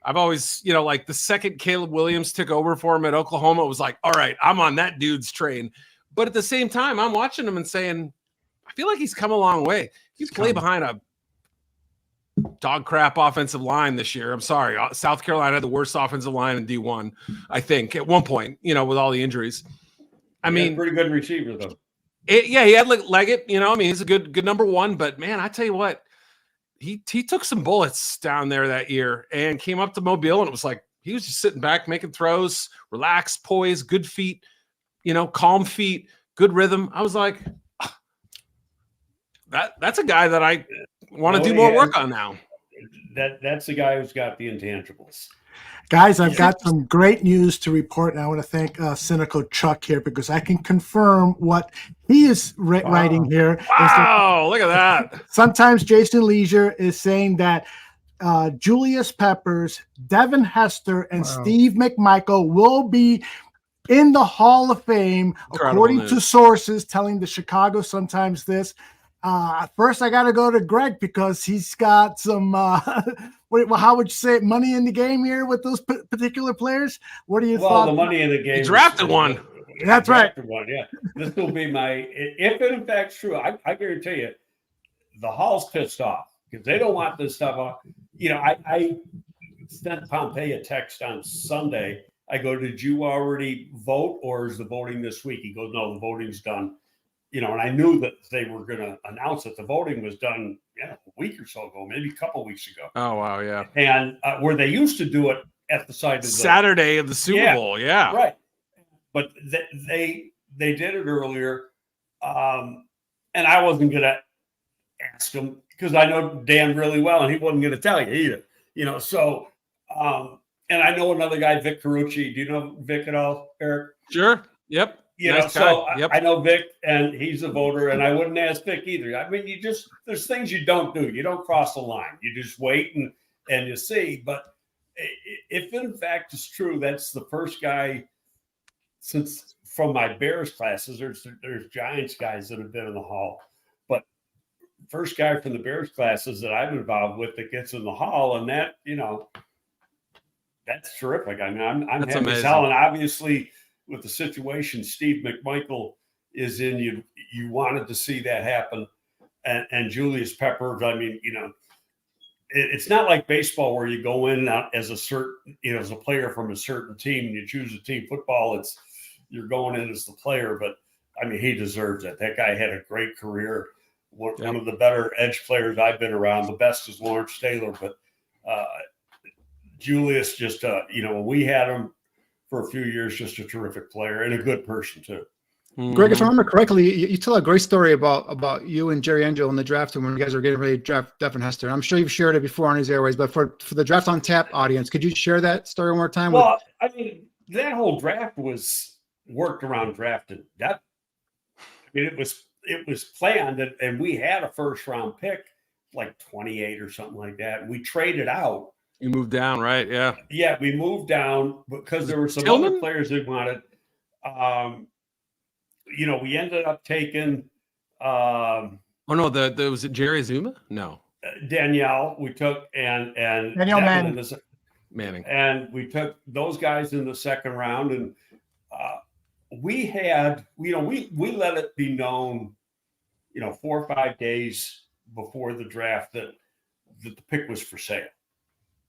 I've always, like the second Caleb Williams took over for him at Oklahoma, it was like, all right, I'm on that dude's train. But at the same time, I'm watching him and saying, I feel like he's come a long way. You play behind a dog crap offensive line this year. I'm sorry. South Carolina had the worst offensive line in D1, I think, at one point, with all the injuries. I mean, pretty good receiver, though. He had Leggett, he's a good number 1. But, man, I tell you what. He took some bullets down there that year and came up to Mobile, and it was like he was just sitting back, making throws, relaxed, poised, good feet, calm feet, good rhythm. I was like, that's a guy that I want to do more work on now. That's the guy who's got the intangibles. Guys, I've got some great news to report, and I want to thank Cynical Chuck here because I can confirm what he is writing here. Wow, look at that. Sometimes Jason Leisure is saying that Julius Peppers, Devin Hester, and Steve McMichael will be in the Hall of Fame, according to sources telling the Chicago Sun-Times this. First, I got to go to Greg because he's got some, how would you say it, money in the game here with those particular players? What do you think? Well, the money in the game. He drafted one. That's right. Yeah. This will be if it in fact true, I guarantee you, the Hall's pissed off because they don't want this stuff off. I sent Pompey a text on Sunday. I go, did you already vote or is the voting this week? He goes, no, the voting's done. And I knew that they were going to announce that the voting was done a week or so ago, maybe a couple of weeks ago. Oh, wow, yeah. And where they used to do it at the side of the Saturday of the Super Bowl, yeah. Right. But they did it earlier. And I wasn't going to ask him because I know Dan really well, and he wasn't going to tell you either. So, and I know another guy, Vic Carucci. Do you know Vic at all, Eric? Sure. Yep. I know Vic, and he's a voter, and I wouldn't ask Vic either. I mean, there's things you don't do. You don't cross the line. You just wait and you see. But if in fact it's true, that's the first guy since from my Bears classes. There's Giants guys that have been in the Hall, but first guy from the Bears classes that I'm involved with that gets in the hall, and that, that's terrific. I mean, I'm happy as hell. And obviously, with the situation Steve McMichael is in, you wanted to see that happen. And Julius Peppers, I mean, it's not like baseball where you go in as a certain, as a player from a certain team and you choose a team. Football, you're going in as the player, but I mean, he deserves it. That guy had a great career. One of the better edge players I've been around. The best is Lawrence Taylor, but Julius just, when we had him for a few years, just a terrific player and a good person too. Greg, if I remember correctly, you tell a great story about you and Jerry Angel in the draft when you guys were getting ready to draft Devin Hester. I'm sure you've shared it before on these airways, but for the Draft on Tap audience, could you share that story one more time? Well, I mean, that whole draft was worked around drafting depth. I mean, it was planned, and we had a first round pick, like 28 or something like that. We traded out. You moved down, right? Yeah. Yeah, we moved down because there were some other players that wanted. We ended up taking. Was it Jerry Azuma? No. Danielle, we took and Danielle Manning, and we took those guys in the second round, and we had, we let it be known, 4 or 5 days before the draft that the pick was for sale.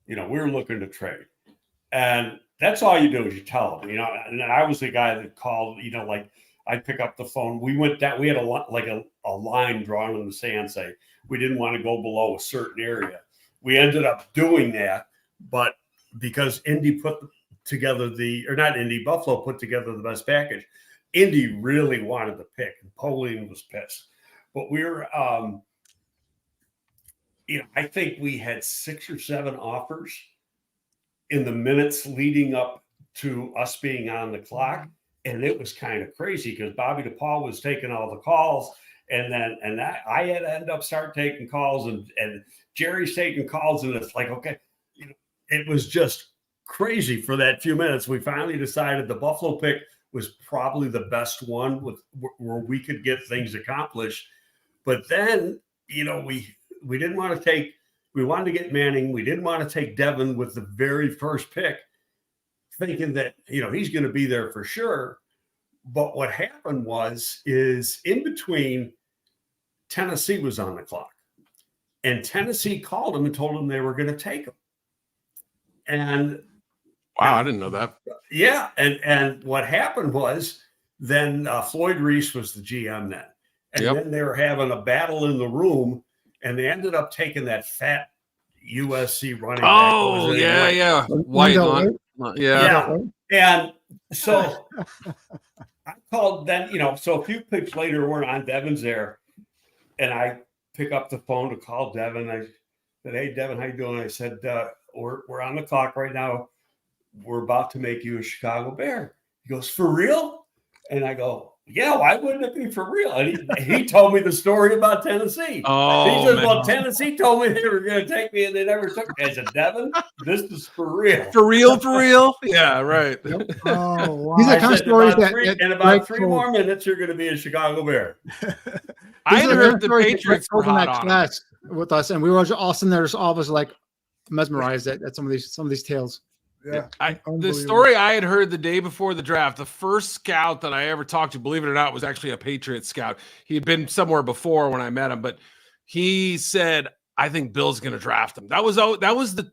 We were looking to trade, and that's all you do is you tell them. And I was the guy that called. Like I'd pick up the phone. We went down. We had a line drawn in the sand, say we didn't want to go below a certain area. We ended up doing that, but because Buffalo put together the best package. Indy really wanted the pick, and Pauline was pissed. But I think we had 6 or 7 offers in the minutes leading up to us being on the clock. And it was kind of crazy because Bobby DePaul was taking all the calls. And I had to end up start taking calls, and Jerry's taking calls. And it's like, okay, it was just crazy for that few minutes. We finally decided the Buffalo pick was probably the best one where we could get things accomplished. But then, we didn't want to take, we wanted to get Manning. We didn't want to take Devin with the very first pick, thinking that, he's going to be there for sure. But what happened is in between, Tennessee was on the clock, and Tennessee called him and told him they were going to take him. And wow, I didn't know that. Yeah. And what happened was then Floyd Reese was the GM then. And then they were having a battle in the room, and they ended up taking that fat USC running back. Oh, yeah. White on. Yeah. And so I called then, so a few picks later, we're on, Devin's there, and I pick up the phone to call Devin. I said, "Hey, Devin, how you doing?" I said, we're on the clock right now. We're about to make you a Chicago Bear. He goes, "For real?" And I go, "Yeah, why wouldn't it be for real?" And he told me the story about Tennessee. Oh, he said, "Well, Tennessee told me they were going to take me, and they never took me." I said, "Devin, this is for real." For real? Yeah, right. Yep. Oh, wow. These are kind of stories in about 3 more minutes, you're going to be a Chicago Bear. I had heard the Patriots were hot on class with us, and we were all sitting there, all of us like mesmerized at some of these tales. Yeah. The story I had heard the day before the draft, the first scout that I ever talked to, believe it or not, was actually a Patriots scout. He had been somewhere before when I met him, but he said, "I think Bill's going to draft him." That was the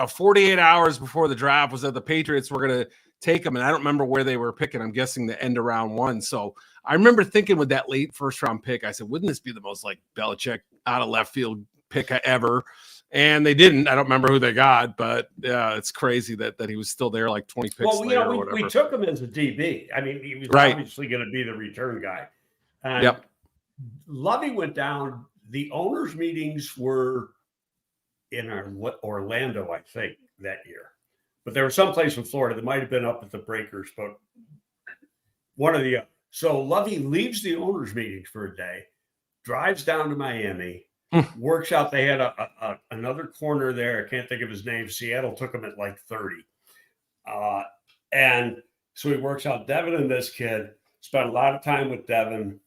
48 hours before the draft was that the Patriots were going to take him, and I don't remember where they were picking. I'm guessing the end of round 1. So I remember thinking with that late first round pick, I said, wouldn't this be the most like Belichick out of left field pick ever? And they didn't. I don't remember who they got, but yeah, it's crazy that he was still there like 20 picks later or whatever. We took him as a DB. I mean, he was obviously going to be the return guy. And Lovey went down. The owners' meetings were in Orlando, I think, that year. But there was someplace in Florida that might have been up at the Breakers, but one of the other. So Lovey leaves the owners' meetings for a day, drives down to Miami, works out. They had another corner there. I can't think of his name. Seattle took him at like 30. And so he works out Devin and this kid, spent a lot of time with Devin,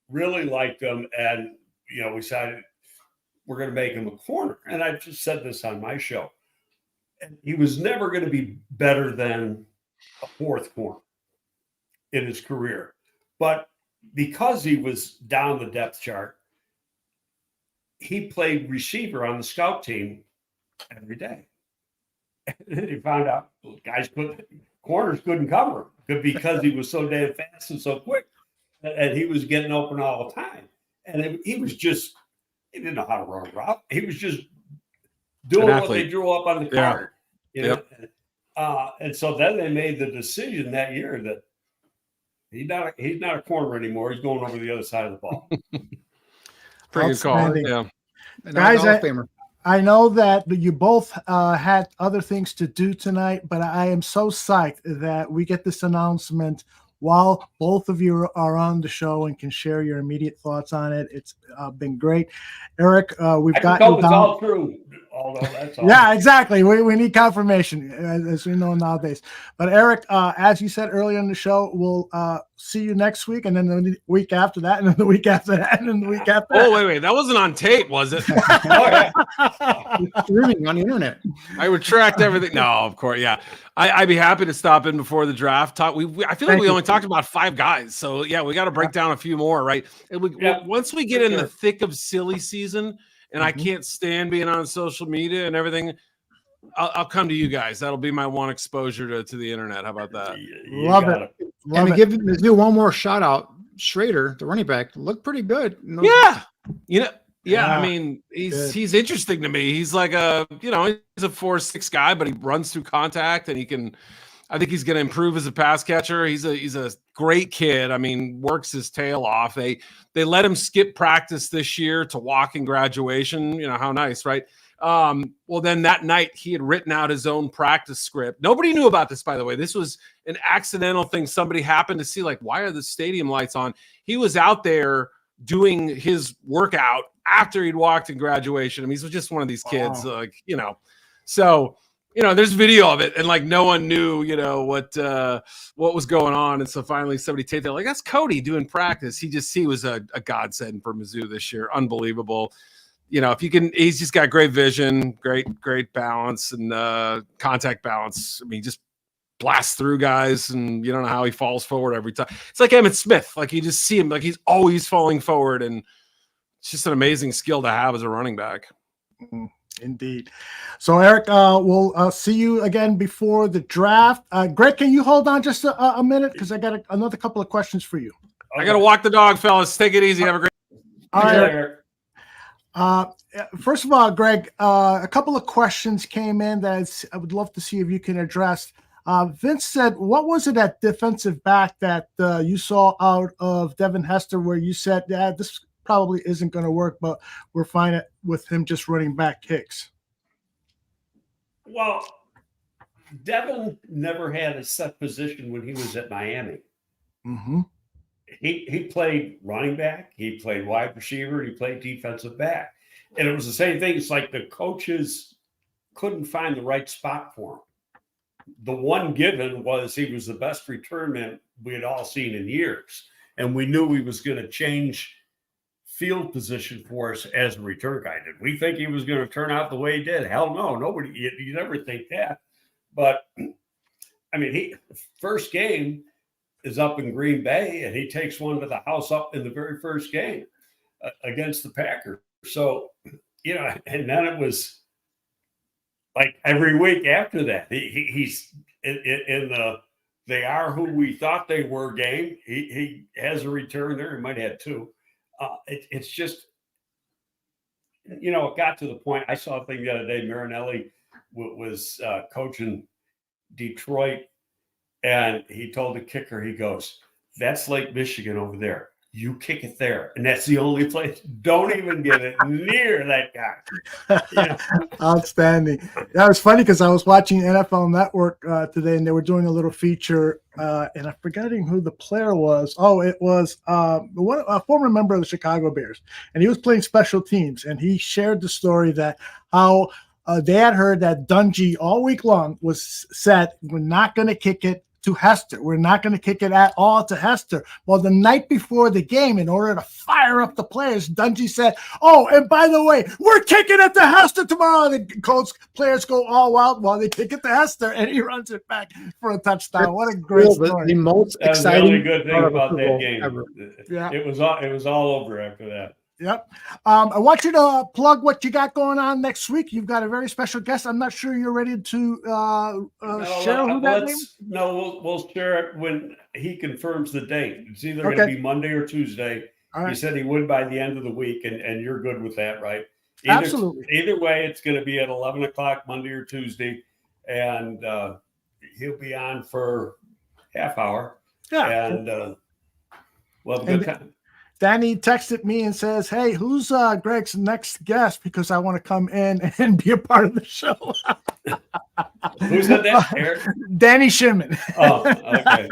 really liked him. And we decided we're going to make him a corner. And I've just said this on my show. And he was never going to be better than a fourth corner in his career. But because he was down the depth chart, he played receiver on the scout team every day. And then he found out corners couldn't cover him because he was so damn fast and so quick. And he was getting open all the time. And he didn't know how to run a route. He was just doing what they drew up on the card. And so then they made the decision that year that he's not a corner anymore. He's going over the other side of the ball. Pretty good call. Yeah. Guys, I know that you both had other things to do tonight, but I am so psyched that we get this announcement while both of you are on the show and can share your immediate thoughts on it. It's been great. Eric, we've got you down. All true. Although that's all. Yeah, exactly. We need confirmation, as we know nowadays. But Eric, as you said earlier in the show, we'll see you next week, and then the week after that, and then the week after that, and then the week after that. Oh, wait. That wasn't on tape, was it? Streaming on the internet. I retract everything. No, of course. Yeah. I'd be happy to stop in before the draft. I feel like we only talked about 5 guys. So, yeah, we got to break down a few more, right? And once we get in the thick of silly season, and I can't stand being on social media and everything, I'll come to you guys. That'll be my one exposure to the internet. How about that? Love it. And let's do one more shout out. Schrader, the running back, looked pretty good. Yeah. I mean, he's interesting to me. He's like he's a 4'6" guy, but he runs through contact, and I think he's going to improve as a pass catcher. He's a great kid. I mean, works his tail off. They let him skip practice this year to walk in graduation. How nice, right? Well, then that night he had written out his own practice script. Nobody knew about this, by the way. This was an accidental thing. Somebody happened to see, like, why are the stadium lights on? He was out there doing his workout after he'd walked in graduation. I mean, he's just one of these kids, So, there's video of it, and like no one knew, what was going on. And so finally somebody taped it, like, that's Cody doing practice. He was a godsend for Mizzou this year. Unbelievable. If you can, he's just got great vision, great balance and contact balance. I mean, just blasts through guys, and you don't know how he falls forward every time. It's like Emmitt Smith. Like, you just see him, like he's always falling forward, and it's just an amazing skill to have as a running back. Indeed. So, Eric, we'll see you again before the draft. Greg, can you hold on just a minute? Because I got another couple of questions for you. Okay. I got to walk the dog, fellas. Take it easy. Have a great All right. First of all, Greg, a couple of questions came in that I would love to see if you can address. Vince said, what was it at defensive back that you saw out of Devin Hester where you said, this probably isn't going to work, but we're fine with him just running back kicks? Well, Devin never had a set position when he was at Miami. Mm-hmm. He played running back, he played wide receiver, he played defensive back. And it was the same thing. It's like the coaches couldn't find the right spot for him. The one given was he was the best return man we had all seen in years. And we knew he was going to change field position for us as a return guy. Did we think he was going to turn out the way he did? Hell no. Nobody, you never think that. But, I mean, first game is up in Green Bay, and he takes one to the house up in the very first game against the Packers. So, and then it was like every week after that, he's in the they are who we thought they were game. He has a return there. He might have 2. It's just, it got to the point. I saw a thing the other day. Marinelli was coaching Detroit, and he told the kicker, he goes, that's Lake Michigan over there. You kick it there. And that's the only place. Don't even get it near that guy. Outstanding. That was funny because I was watching NFL Network today, and they were doing a little feature, and I'm forgetting who the player was. Oh, it was a former member of the Chicago Bears, and he was playing special teams, and he shared the story that how they had heard that Dungy all week long was said, we're not going to kick it to Hester. We're not going to kick it at all to Hester. Well, the night before the game, in order to fire up the players, Dungy said, oh, and by the way, we're kicking it to Hester tomorrow. And the players go all wild while they kick it to Hester, and he runs it back for a touchdown. What a great story. The most That's exciting the only good thing about that game. Ever. Yeah. It was all over after that. Yep. I want you to plug what you got going on next week. You've got a very special guest. I'm not sure you're ready to share who that name. No, we'll share it when he confirms the date. It's either going to be Monday or Tuesday. Right. He said he would by the end of the week, and you're good with that, right? Absolutely. Either way, it's going to be at 11 o'clock Monday or Tuesday, and he'll be on for half hour. Yeah. And we'll have a good time. Danny texted me and says, hey, who's Greg's next guest? Because I want to come in and be a part of the show. Who said that? Eric? Danny Shimon. Oh, okay.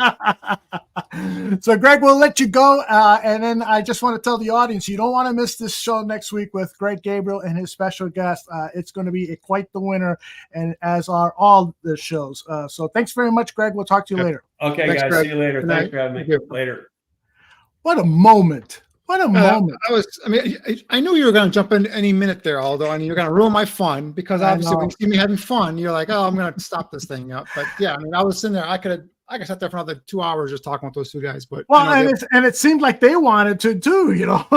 So, Greg, we'll let you go. And then I just want to tell the audience, you don't want to miss this show next week with Greg Gabriel and his special guest. It's going to be quite the winner, and as are all the shows. So thanks very much, Greg. We'll talk to you later. Okay, thanks, guys. Greg. See you later. Thanks for having me. Later. What a moment. What a moment. I knew you were going to jump in any minute there, Aldo. I mean, you're going to ruin my fun because obviously when you see me having fun, you're like, oh, I'm going to stop this thing up. But yeah, I mean, I was sitting there. I could have sat there for another 2 hours just talking with those two guys. But and it seemed like they wanted to too, you know.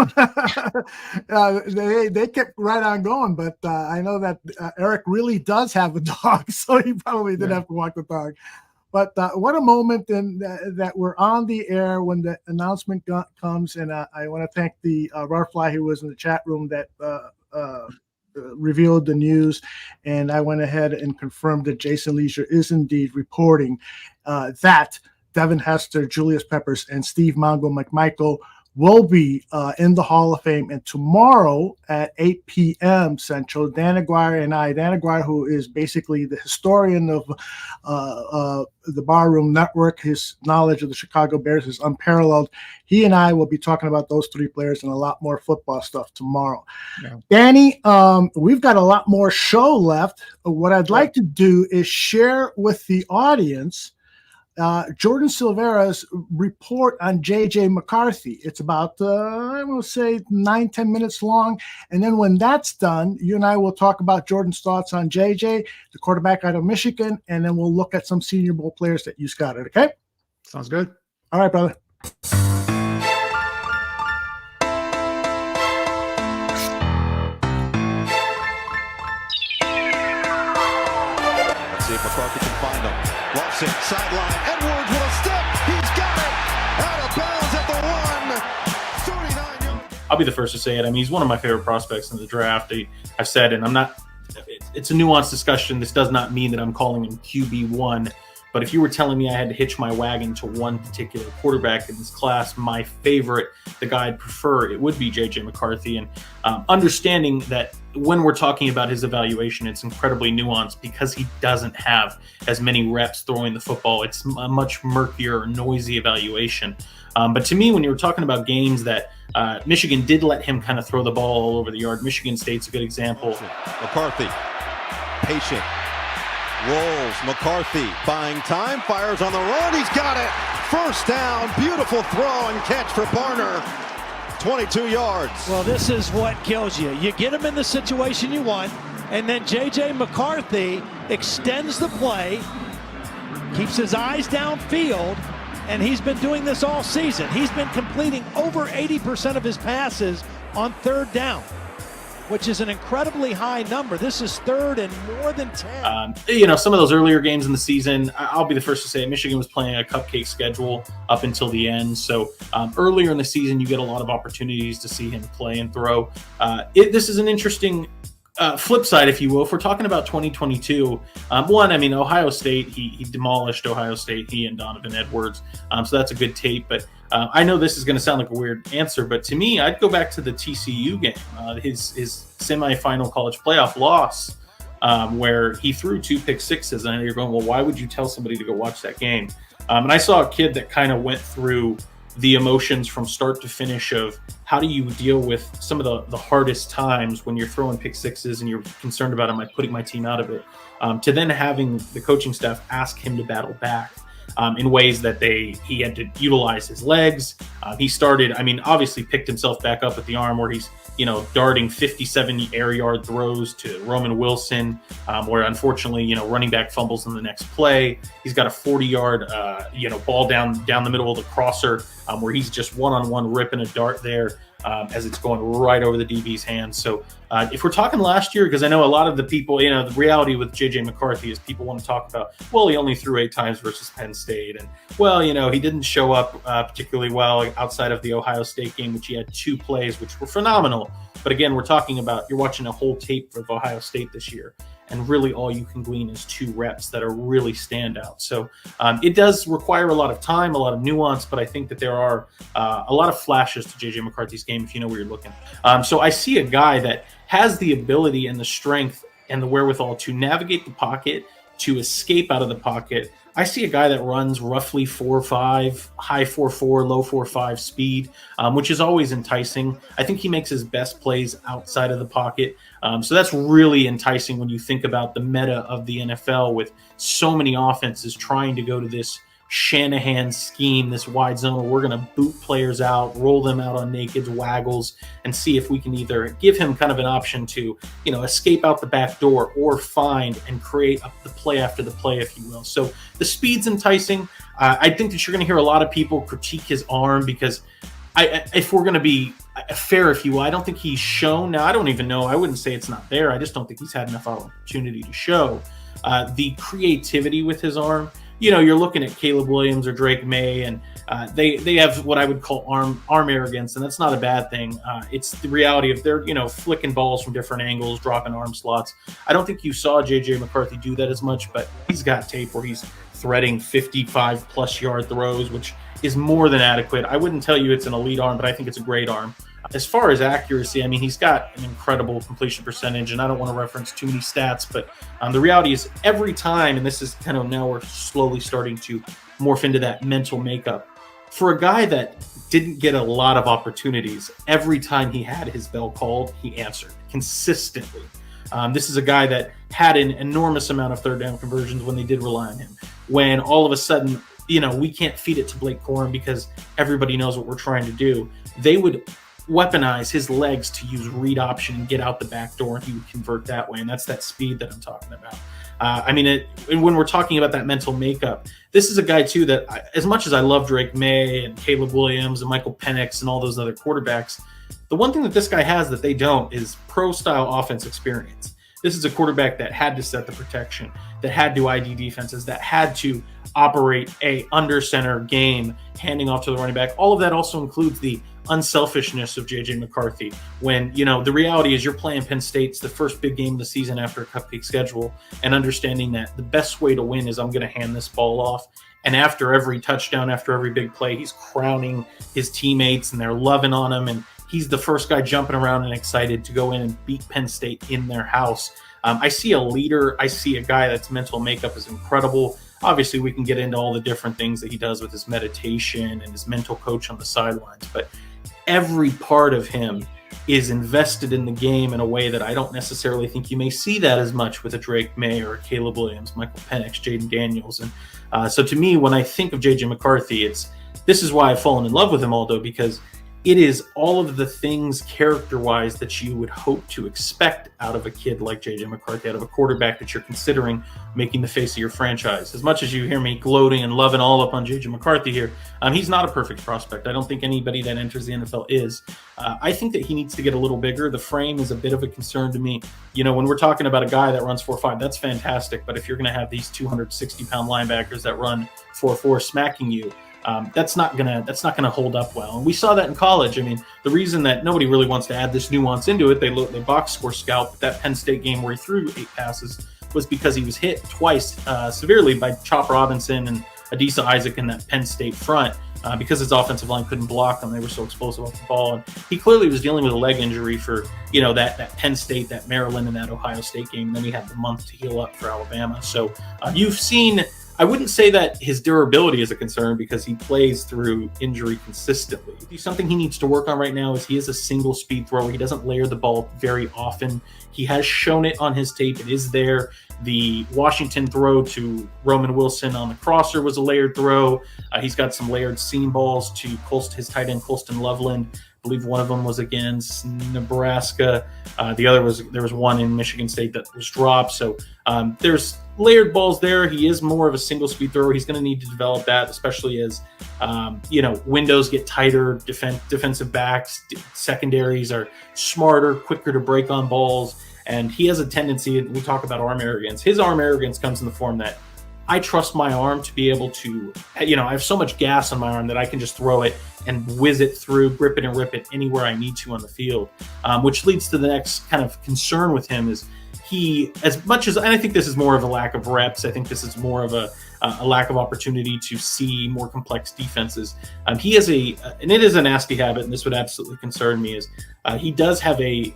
They kept right on going. But I know that Eric really does have a dog, so he probably didn't have to walk the dog. But what a moment that we're on the air when the announcement comes. And I want to thank the Rarfly who was in the chat room that revealed the news. And I went ahead and confirmed that Jason Leisure is indeed reporting that Devin Hester, Julius Peppers, and Steve Mongo McMichael will be in the Hall of Fame. And tomorrow at 8 p.m. Central, Dan Aguirre and I, Dan Aguirre, who is basically the historian of the Barroom Network, his knowledge of the Chicago Bears is unparalleled. He and I will be talking about those three players and a lot more football stuff tomorrow. Yeah. Danny, we've got a lot more show left. What I'd like to do is share with the audience Jordan Silveira's report on JJ McCarthy. It's about, I will say 9-10 minutes long. And then when that's done, you and I will talk about Jordan's thoughts on JJ, the quarterback out of Michigan, and then we'll look at some Senior Bowl players that you scouted. Okay? Sounds good. All right, brother. Let's see if McCarthy can find him. Lawson, sideline. Edwards with a step. He's got it. Out of bounds at the 1. 39 yards. I'll be the first to say it. I mean, he's one of my favorite prospects in the draft. I've said, and I'm not – it's a nuanced discussion. This does not mean that I'm calling him QB1. But if you were telling me I had to hitch my wagon to one particular quarterback in this class, my favorite, the guy I'd prefer, it would be JJ McCarthy. And understanding that when we're talking about his evaluation, it's incredibly nuanced because he doesn't have as many reps throwing the football. It's a much murkier, noisy evaluation. But to me, when you were talking about games that Michigan did let him kind of throw the ball all over the yard, Michigan State's a good example. McCarthy, patient. Rolls, McCarthy buying time, fires on the run, he's got it, first down, beautiful throw and catch for Barner, 22 yards. Well, this is what kills you. You get him in the situation you want, and then JJ McCarthy extends the play, keeps his eyes downfield, and he's been doing this all season. He's been completing over 80% of his passes on third down, which is an incredibly high number. This is third and more than 10. Some of those earlier games in the season, I'll be the first to say Michigan was playing a cupcake schedule up until the end. So earlier in the season, you get a lot of opportunities to see him play and throw. This is an interesting flip side, if you will. If we're talking about 2022, Ohio State, he demolished Ohio State, he and Donovan Edwards. So that's a good tape. But I know this is going to sound like a weird answer, but to me, I'd go back to the TCU game, his semifinal college playoff loss, where he threw 2 pick sixes. And you're going, well, why would you tell somebody to go watch that game? And I saw a kid that kind of went through the emotions from start to finish of how do you deal with some of the hardest times when you're throwing pick sixes and you're concerned about, am I putting my team out of it? To then having the coaching staff ask him to battle back. in ways that he had to utilize his legs. He started, obviously picked himself back up at the arm where he's, darting 57 air yard throws to Roman Wilson, where unfortunately, running back fumbles in the next play. He's got a 40-yard, ball down the middle of the crosser, where he's just one-on-one ripping a dart there as it's going right over the DB's hands. So if we're talking last year, because I know a lot of the people, the reality with JJ McCarthy is people want to talk about, well, he only threw 8 times versus Penn State. And, well, he didn't show up particularly well outside of the Ohio State game, which he had 2 plays, which were phenomenal. But again, we're talking about, you're watching a whole tape of Ohio State this year. And really all you can glean is 2 reps that are really standout. So it does require a lot of time, a lot of nuance, but I think that there are a lot of flashes to JJ McCarthy's game if you know where you're looking. So I see a guy that has the ability and the strength and the wherewithal to navigate the pocket, to escape out of the pocket. I see a guy that runs roughly 4.5, high 4.4, low 4.5 speed, which is always enticing. I think he makes his best plays outside of the pocket. So that's really enticing when you think about the meta of the NFL with so many offenses trying to go to this Shanahan scheme, this wide zone where we're going to boot players out, roll them out on nakeds, waggles, and see if we can either give him kind of an option to, escape out the back door or find and create the play after the play, if you will. So the speed's enticing. I think that you're going to hear a lot of people critique his arm because if we're going to be fair, if you will, I don't think he's shown. Now, I don't even know. I wouldn't say it's not there. I just don't think he's had enough opportunity to show the creativity with his arm. You're looking at Caleb Williams or Drake May, and they have what I would call arm arrogance, and that's not a bad thing. It's the reality of they're, flicking balls from different angles, dropping arm slots. I don't think you saw JJ McCarthy do that as much, but he's got tape where he's threading 55-plus yard throws, which is more than adequate. I wouldn't tell you it's an elite arm, but I think it's a great arm. As far as accuracy, he's got an incredible completion percentage, and I don't want to reference too many stats, but the reality is every time, and this is kind of now we're slowly starting to morph into that mental makeup. For a guy that didn't get a lot of opportunities, every time he had his bell called, he answered consistently. This is a guy that had an enormous amount of third down conversions when they did rely on him. When all of a sudden, we can't feed it to Blake Corum because everybody knows what we're trying to do. They would weaponize his legs to use read option and get out the back door, and he would convert that way. And that's that speed that I'm talking about. And when we're talking about that mental makeup, this is a guy too that, as much as I love Drake May and Caleb Williams and Michael Penix and all those other quarterbacks, the one thing that this guy has that they don't is pro-style offense experience. This is a quarterback that had to set the protection, that had to ID defenses, that had to operate a under center game, handing off to the running back. All of that also includes the unselfishness of JJ McCarthy. When, the reality is you're playing Penn State, it's the first big game of the season after a cupcake schedule, and understanding that the best way to win is I'm going to hand this ball off. And after every touchdown, after every big play, he's crowning his teammates and they're loving on him. And he's the first guy jumping around and excited to go in and beat Penn State in their house. I see a leader. I see a guy that's mental makeup is incredible. Obviously, we can get into all the different things that he does with his meditation and his mental coach on the sidelines, but every part of him is invested in the game in a way that I don't necessarily think you may see that as much with a Drake May or a Caleb Williams, Michael Penix, Jaden Daniels. And so to me, when I think of JJ McCarthy, this is why I've fallen in love with him, Aldo, because it is all of the things character-wise that you would hope to expect out of a kid like JJ McCarthy, out of a quarterback that you're considering making the face of your franchise. As much as you hear me gloating and loving all up on JJ McCarthy here, he's not a perfect prospect. I don't think anybody that enters the NFL is. I think that he needs to get a little bigger. The frame is a bit of a concern to me. When we're talking about a guy that runs 4.5, that's fantastic. But if you're going to have these 260-pound linebackers that run 4.4 smacking you, that's not gonna hold up well. And we saw that in college. The reason that nobody really wants to add this nuance into it, they box score scout, but that Penn State game where he threw 8 passes was because he was hit twice severely by Chop Robinson and Adisa Isaac in that Penn State front because his offensive line couldn't block them. They were so explosive off the ball. And he clearly was dealing with a leg injury for, that Penn State, that Maryland, and that Ohio State game. And then he had the month to heal up for Alabama. So you've seen I wouldn't say that his durability is a concern because he plays through injury consistently. Something he needs to work on right now is he is a single speed thrower. He doesn't layer the ball very often. He has shown it on his tape. It is there. The Washington throw to Roman Wilson on the crosser was a layered throw. He's got some layered seam balls to his tight end, Colston Loveland. I believe one of them was against Nebraska. There was one in Michigan State that was dropped. So there's layered balls there. He is more of a single speed thrower. He's going to need to develop that, especially as windows get tighter. Defensive backs, secondaries are smarter, quicker to break on balls. And he has a tendency, we talk about arm arrogance. His arm arrogance comes in the form that I trust my arm to be able to, I have so much gas on my arm that I can just throw it and whiz it through, grip it and rip it anywhere I need to on the field, which leads to the next kind of concern with him is he, as much as, and I think this is more of a lack of reps, I think this is more of a lack of opportunity to see more complex defenses. He has and it is a nasty habit, and this would absolutely concern me, is he does have an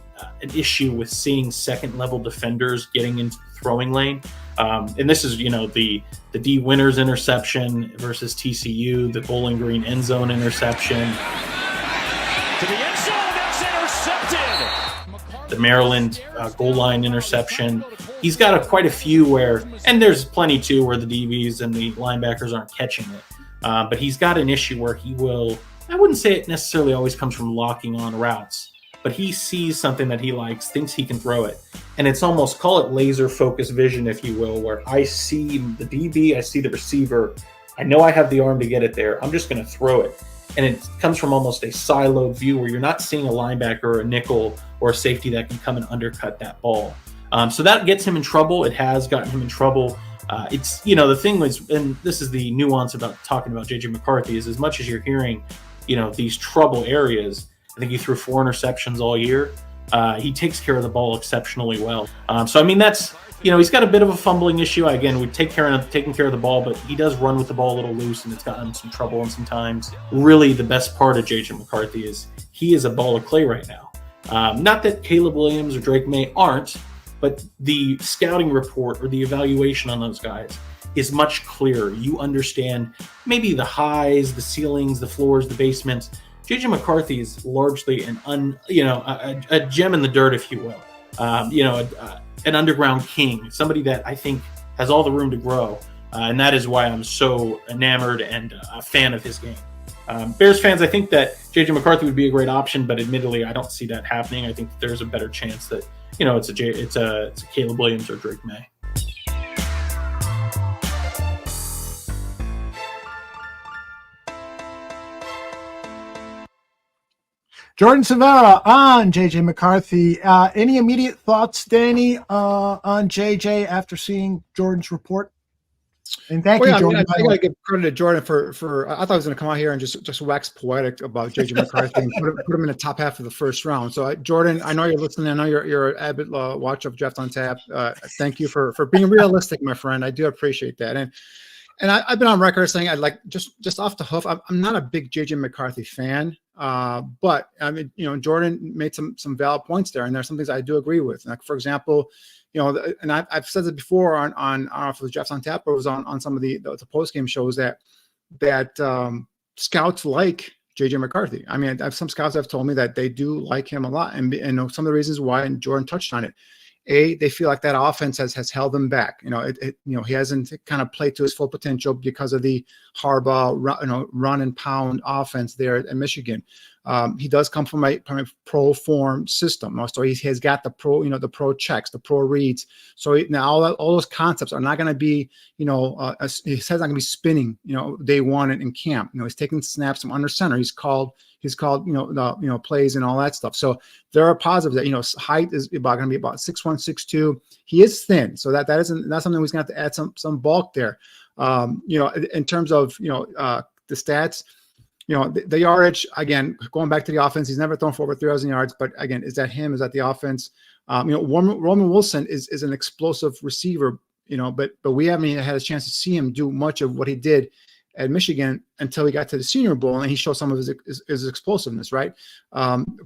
issue with seeing second level defenders getting into the throwing lane. And this is, the D Winners interception versus TCU, the Bowling Green end zone interception. To the end zone, that's intercepted. The Maryland goal line interception. He's got quite a few where, and there's plenty too, where the DBs and the linebackers aren't catching it. But he's got an issue where he will, I wouldn't say it necessarily always comes from locking on routes, but he sees something that he likes, thinks he can throw it. And it's almost, call it laser focused vision, if you will, where I see the DB, I see the receiver. I know I have the arm to get it there. I'm just going to throw it. And it comes from almost a siloed view where you're not seeing a linebacker or a nickel or a safety that can come and undercut that ball. So that gets him in trouble. It has gotten him in trouble. It's, the thing was, and this is the nuance about talking about JJ McCarthy, is as much as you're hearing, these trouble areas, I think he threw 4 interceptions all year. He takes care of the ball exceptionally well. That's, he's got a bit of a fumbling issue. Again, we taking care of the ball, but he does run with the ball a little loose, and it's gotten him some trouble. And sometimes, really, the best part of JJ McCarthy is he is a ball of clay right now. Not that Caleb Williams or Drake May aren't, but the scouting report or the evaluation on those guys is much clearer. You understand maybe the highs, the ceilings, the floors, the basements. JJ McCarthy is largely a gem in the dirt, if you will. An underground king, somebody that I think has all the room to grow, and that is why I'm so enamored and a fan of his game. Bears fans, I think that JJ McCarthy would be a great option, but admittedly, I don't see that happening. I think that there's a better chance that it's a Caleb Williams or Drake May. Jordan Silveira on JJ McCarthy. Any immediate thoughts, Danny, on JJ after seeing Jordan's report? And thank you, Jordan. I gotta give credit to Jordan for I thought I was going to come out here and just wax poetic about JJ McCarthy and put him in the top half of the first round. So, Jordan, I know you're listening. I know you're an avid watcher of Draft on Tap. Thank you for being realistic, my friend. I do appreciate that. And I've been on record saying I'd like just off the hoof. I'm not a big JJ McCarthy fan, but I mean, Jordan made some valid points there, and there's some things I do agree with. Like, for example, and I've said it before on for the Drafts on Tap, or it was on some of the post game shows that scouts like JJ McCarthy. I mean, I have some scouts have told me that they do like him a lot, and some of the reasons why, and Jordan touched on it. They feel like that offense has held them back. He hasn't kind of played to his full potential because of the Harbaugh run and pound offense there at Michigan. He does come from a pro form system, so he has got the pro, the pro checks, the pro reads. So now all those concepts are not going to be, he says not going to be spinning, day one in camp. He's taking snaps from under center. He's called plays and all that stuff. So there are positives that, height is going to be about 6'1", 6'2". He is thin. So that's something he's going to have to add some bulk there. In terms of, the stats, the yardage, again, going back to the offense, he's never thrown for over 3,000 yards, but again, is that him? Is that the offense? Roman Wilson is an explosive receiver, but we haven't even had a chance to see him do much of what he did at Michigan until he got to the Senior Bowl, and he showed some of his explosiveness, right?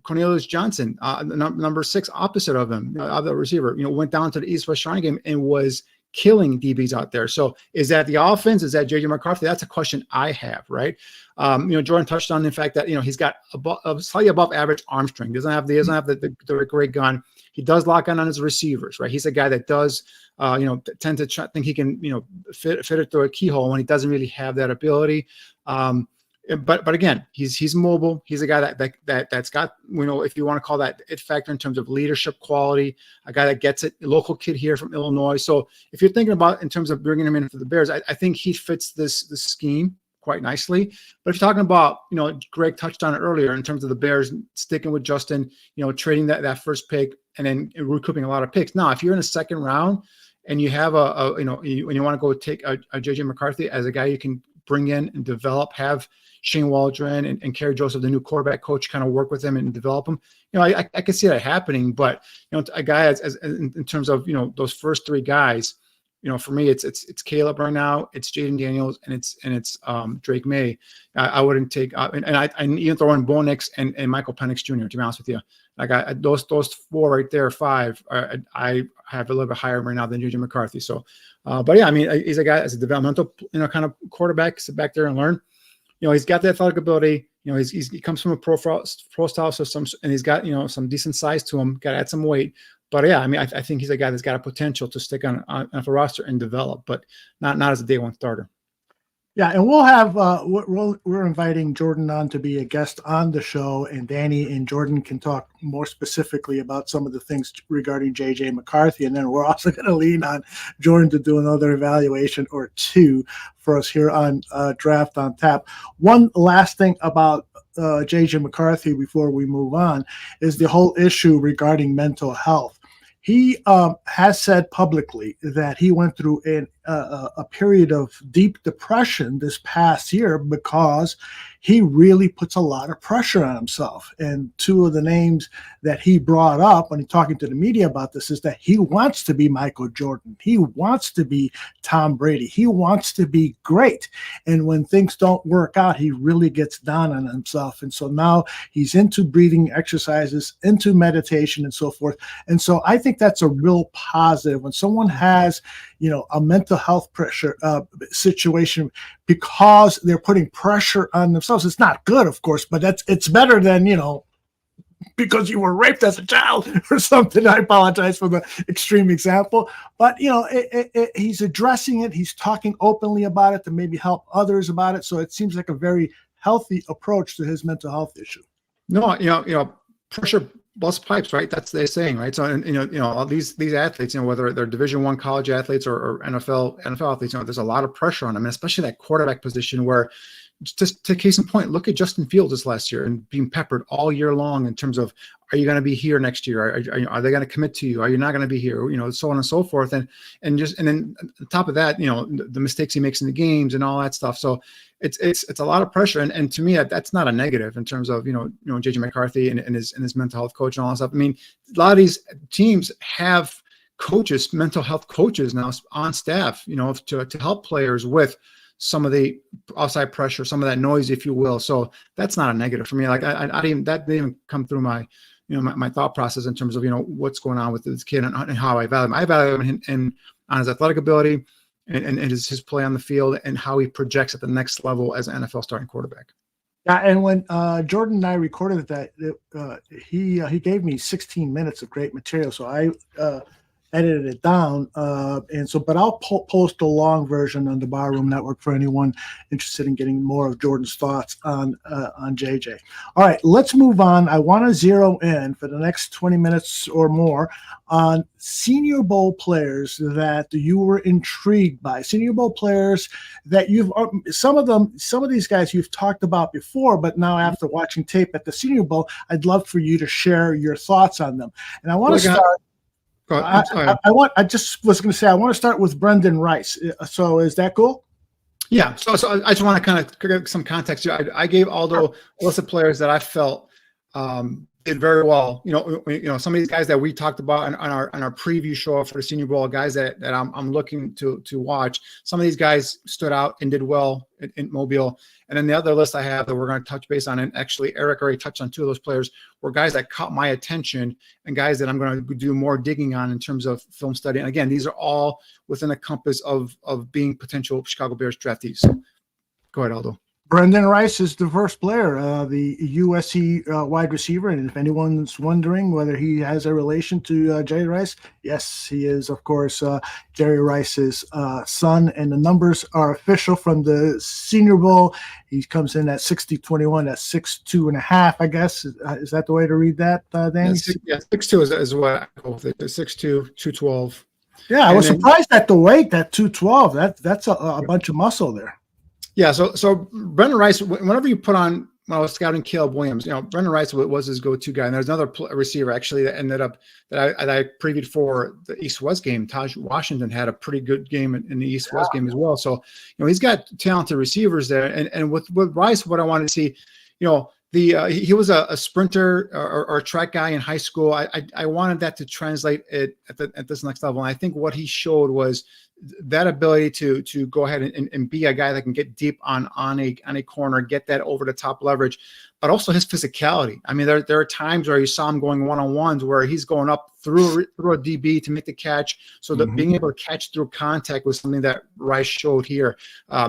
Cornelius Johnson, number 6, opposite of him, other receiver, went down to the East-West Shrine game and was killing DBs out there. So is that the offense? Is that JJ McCarthy? That's a question I have, right? Jordan touched on the fact that, he's got a slightly above average arm strength. He doesn't have the great gun. He does lock on his receivers, right? He's a guy that does, tend to think he can, fit it through a keyhole when he doesn't really have that ability. But again, he's mobile. He's a guy that's got, if you want to call that it factor in terms of leadership quality, a guy that gets it, a local kid here from Illinois. So if you're thinking about in terms of bringing him in for the Bears, I think he fits this scheme quite nicely. But if you're talking about, Greg touched on it earlier in terms of the Bears sticking with Justin, trading that first pick and then recouping a lot of picks. Now, if you're in the second round and you have and you want to go take a JJ McCarthy as a guy you can bring in and develop, have Shane Waldron and Kerry Joseph, the new quarterback coach, kind of work with him and develop him. I can see that happening, but a guy as in terms of those first three guys, for me it's Caleb right now, it's Jaden Daniels, and it's Drake May. I wouldn't take and I even throw in Bo Nix and Michael Penix Jr. To be honest with you, like those four right there, five, I have a little bit higher right now than JJ McCarthy. So, but yeah, I mean, he's a guy as a developmental kind of quarterback, sit back there and learn. He's got the athletic ability. He comes from a pro style system, and he's got some decent size to him. Got to add some weight, but yeah, I mean, I think he's a guy that's got a potential to stick on a roster and develop, but not as a day one starter. Yeah, and we'll have we're inviting Jordan on to be a guest on the show, and Danny and Jordan can talk more specifically about some of the things regarding JJ McCarthy, and then we're also going to lean on Jordan to do another evaluation or two for us here on Draft on Tap. One last thing about JJ McCarthy before we move on is the whole issue regarding mental health. He has said publicly that he went through a period of deep depression this past year because he really puts a lot of pressure on himself. And two of the names that he brought up when he's talking to the media about this is that he wants to be Michael Jordan. He wants to be Tom Brady. He wants to be great. And when things don't work out, he really gets down on himself. And so now he's into breathing exercises, into meditation and so forth. And so I think that's a real positive when someone has, a mental health pressure situation because they're putting pressure on themselves. It's not good, of course, but it's better than, because you were raped as a child or something. I apologize for the extreme example, but he's addressing it. He's talking openly about it to maybe help others about it. So it seems like a very healthy approach to his mental health issue. No, pressure bust pipes, right? That's they're saying, right? So, all these athletes, whether they're Division I college athletes or NFL athletes, there's a lot of pressure on them, and especially that quarterback position where, just to case in point, look at Justin Fields this last year and being peppered all year long in terms of, are you going to be here next year? Are they going to commit to you? Are you not going to be here? So on and so forth. And then on top of that, the mistakes he makes in the games and all that stuff. So it's a lot of pressure. And to me, that's not a negative in terms of, JJ McCarthy and his mental health coach and all that stuff. I mean, a lot of these teams have coaches, mental health coaches now on staff, to help players with some of the outside pressure, some of that noise, if you will. So that's not a negative for me. Like that didn't even come through my, my thought process in terms of, what's going on with this kid and how I value him. I value him on his athletic ability and his play on the field and how he projects at the next level as an NFL starting quarterback. Yeah, and when Jordan and I recorded that, he gave me 16 minutes of great material. So I edited it down, but I'll post a long version on the Barroom Network for anyone interested in getting more of Jordan's thoughts on JJ. All right, let's move on. I want to zero in for the next 20 minutes or more on Senior Bowl players that you were intrigued by. Senior Bowl players that some of these guys you've talked about before, but now after watching tape at the Senior Bowl, I'd love for you to share your thoughts on them. And I want to start. I just was going to say I want to start with Brendan Rice. So is that cool? Yeah. So I just want to kind of give some context here. I gave Aldo a list of players that I felt did very well. Some of these guys that we talked about on our preview show for the Senior Bowl, guys that I'm looking to watch. Some of these guys stood out and did well in Mobile. And then the other list I have that we're going to touch base on, and actually Eric already touched on two of those players, were guys that caught my attention and guys that I'm going to do more digging on in terms of film study. And again, these are all within the compass of being potential Chicago Bears draftees. So go ahead, Aldo. Brendan Rice is the first player, the USC wide receiver. And if anyone's wondering whether he has a relation to Jerry Rice, yes, he is, of course, Jerry Rice's son. And the numbers are official from the Senior Bowl. He comes in at 60-21, at 6'2.5", I guess. Is that the way to read that, Danny? Yeah, 6'2" is what I go with it. 6'2", 212. Yeah, I was surprised at the weight, that 212. That's a bunch of muscle there. Yeah, so Brendan Rice, whenever you put on, when I was scouting Caleb Williams, Brendan Rice was his go-to guy. And there's another receiver actually that ended up that I previewed for the East-West game. Taj Washington had a pretty good game in the East-West game as well. So, he's got talented receivers there. And with Rice, what I wanted to see, he was a sprinter or a track guy in high school. I wanted that to translate it at this next level. And I think what he showed was that ability to go ahead and be a guy that can get deep on a corner, get that over the top leverage, but also his physicality. I mean, there are times where you saw him going one-on-ones where he's going up through a DB to make the catch. So that being able to catch through contact was something that Rice showed here.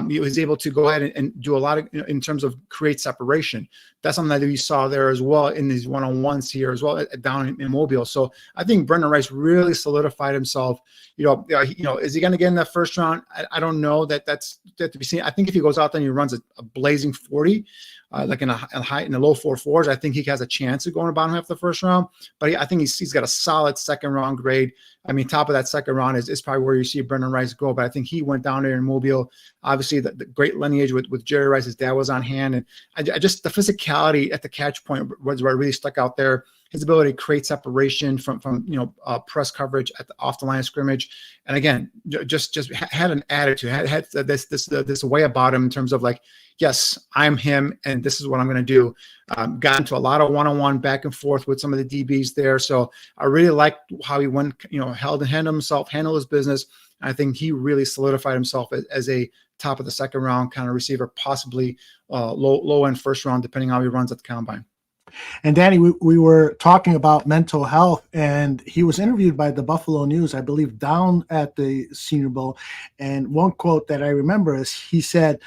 He was able to go ahead and do a lot of, in terms of create separation. That's something that we saw there as well in these one-on-ones here as well down in Mobile. So I think Brendan Rice really solidified himself. Is he going to get in that first round? I don't know. That's to be seen. I think if he goes out there and he runs a blazing 40, like in the low 4.4s, I think he has a chance of going to bottom half of the first round. But I think he's got a solid second round grade. I mean, top of that second round is probably where you see Brendan Rice go. But I think he went down there in Mobile. Obviously, the great lineage with Jerry Rice, his dad was on hand, and I just the physicality at the catch point was where it really stuck out there. His ability to create separation from press coverage off the line of scrimmage, and again, just had an attitude, had this way about him in terms of like, yes, I'm him, and this is what I'm going to do. Got into a lot of one-on-one back and forth with some of the DBs there, so I really liked how he went, handled his business. I think he really solidified himself as a top of the second round kind of receiver, possibly low end first round, depending on how he runs at the combine. And Danny, we were talking about mental health, and he was interviewed by the Buffalo News, I believe, down at the Senior Bowl. And one quote that I remember is he said,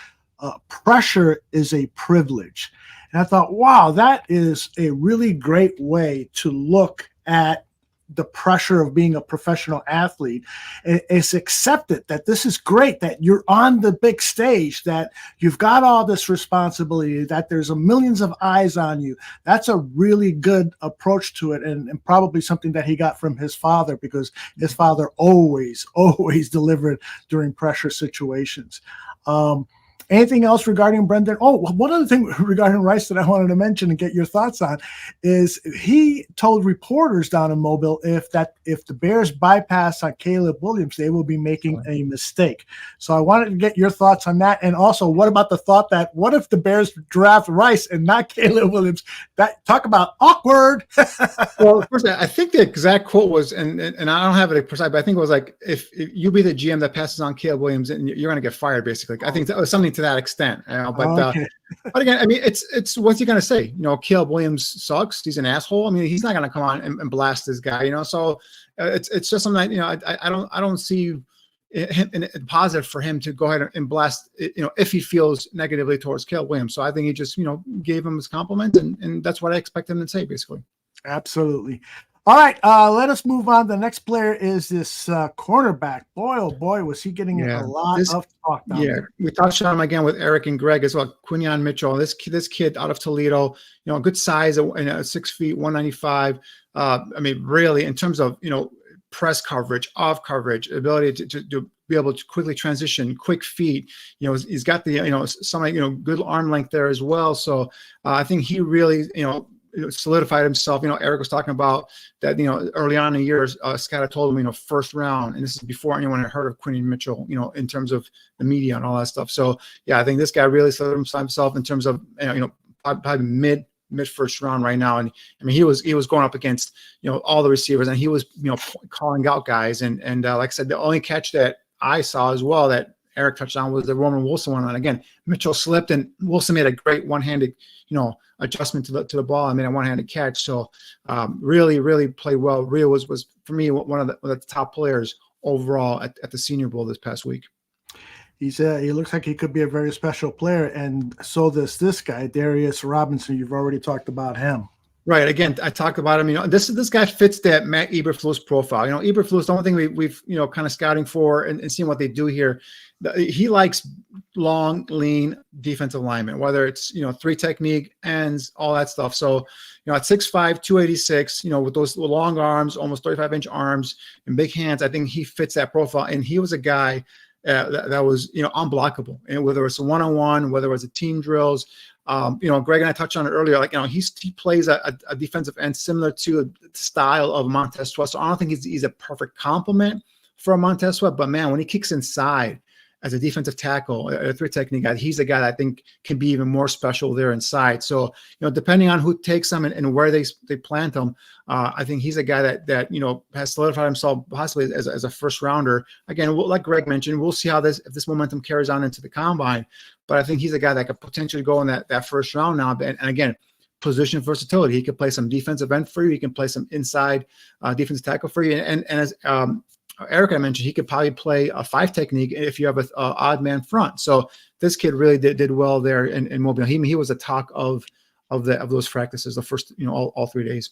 pressure is a privilege. And I thought, wow, that is a really great way to look at the pressure of being a professional athlete. It's accepted that this is great, that you're on the big stage, that you've got all this responsibility, that there's millions of eyes on you. That's a really good approach to it, and probably something that he got from his father, because his father always delivered during pressure situations. Anything else regarding Brendan? Oh, one other thing regarding Rice that I wanted to mention and get your thoughts on is he told reporters down in Mobile if the Bears bypass on Caleb Williams, they will be making a mistake. So I wanted to get your thoughts on that. And also, what about the thought that what if the Bears draft Rice and not Caleb Williams? That talk about awkward. Well, first, I think the exact quote was, and I don't have it precise, but I think it was like, if you be the GM that passes on Caleb Williams, and you're going to get fired, basically. I think that was something to that extent, but again, I mean, it's what's he gonna say? Caleb Williams sucks. He's an asshole. I mean, he's not gonna come on and blast this guy. So it's just something that I don't see it positive for him to go ahead and blast. If he feels negatively towards Caleb Williams. So I think he just gave him his compliment, and that's what I expect him to say, basically. Absolutely. All right, let us move on. The next player is this cornerback. Boy, oh boy, was he getting a lot of talk down there. We touched on him again with Eric and Greg as well. Quinyon Mitchell, this kid out of Toledo, good size, 6 feet, 195. I mean, really, in terms of press coverage, off coverage, ability to be able to quickly transition, quick feet. He's got the some good arm length there as well. So I think he really solidified himself. Eric was talking about that, early on in the years, Scott had told him, first round, and this is before anyone had heard of Quinyon Mitchell, in terms of the media and all that stuff. So yeah, I think this guy really solidified himself in terms of, probably mid mid first round right now. And I mean, he was going up against, all the receivers, and he was, calling out guys. And like I said, the only catch that I saw as well that Eric touched on was the Roman Wilson one. And again, Mitchell slipped and Wilson made a great one-handed, adjustment to the ball. I mean, a one-handed catch. So really, really played well. Rio was for me one of the top players overall at the Senior Bowl this past week. He looks like he could be a very special player, and so does this guy, Darius Robinson. You've already talked about him. Right. Again, I talked about him. This guy fits that Matt Eberflus profile. Eberflus, the only thing we've kind of scouting for and seeing what they do here. He likes long, lean defensive linemen, whether it's 3 technique, ends, all that stuff. So at 6'5", 286, with those long arms, almost 35-inch arms and big hands, I think he fits that profile. And he was a guy that was unblockable, and whether it's a one-on-one, whether it's a team drills. Greg and I touched on it earlier. Like he plays a defensive end similar to the style of Montez Sweat. So I don't think he's a perfect complement for Montez Sweat. But man, when he kicks inside as a defensive tackle, a 3 technique guy, he's a guy that I think can be even more special there inside. So depending on who takes him and where they plant him, I think he's a guy that has solidified himself possibly as a first rounder. Again, like Greg mentioned, we'll see how if this momentum carries on into the combine. But I think he's a guy that could potentially go in that first round now. And again, position versatility. He could play some defensive end for you. He can play some inside defensive tackle for you. And as Eric, I mentioned, he could probably play a 5 technique if you have an odd man front. So this kid really did well there in Mobile. He was a talk of those practices the first all 3 days.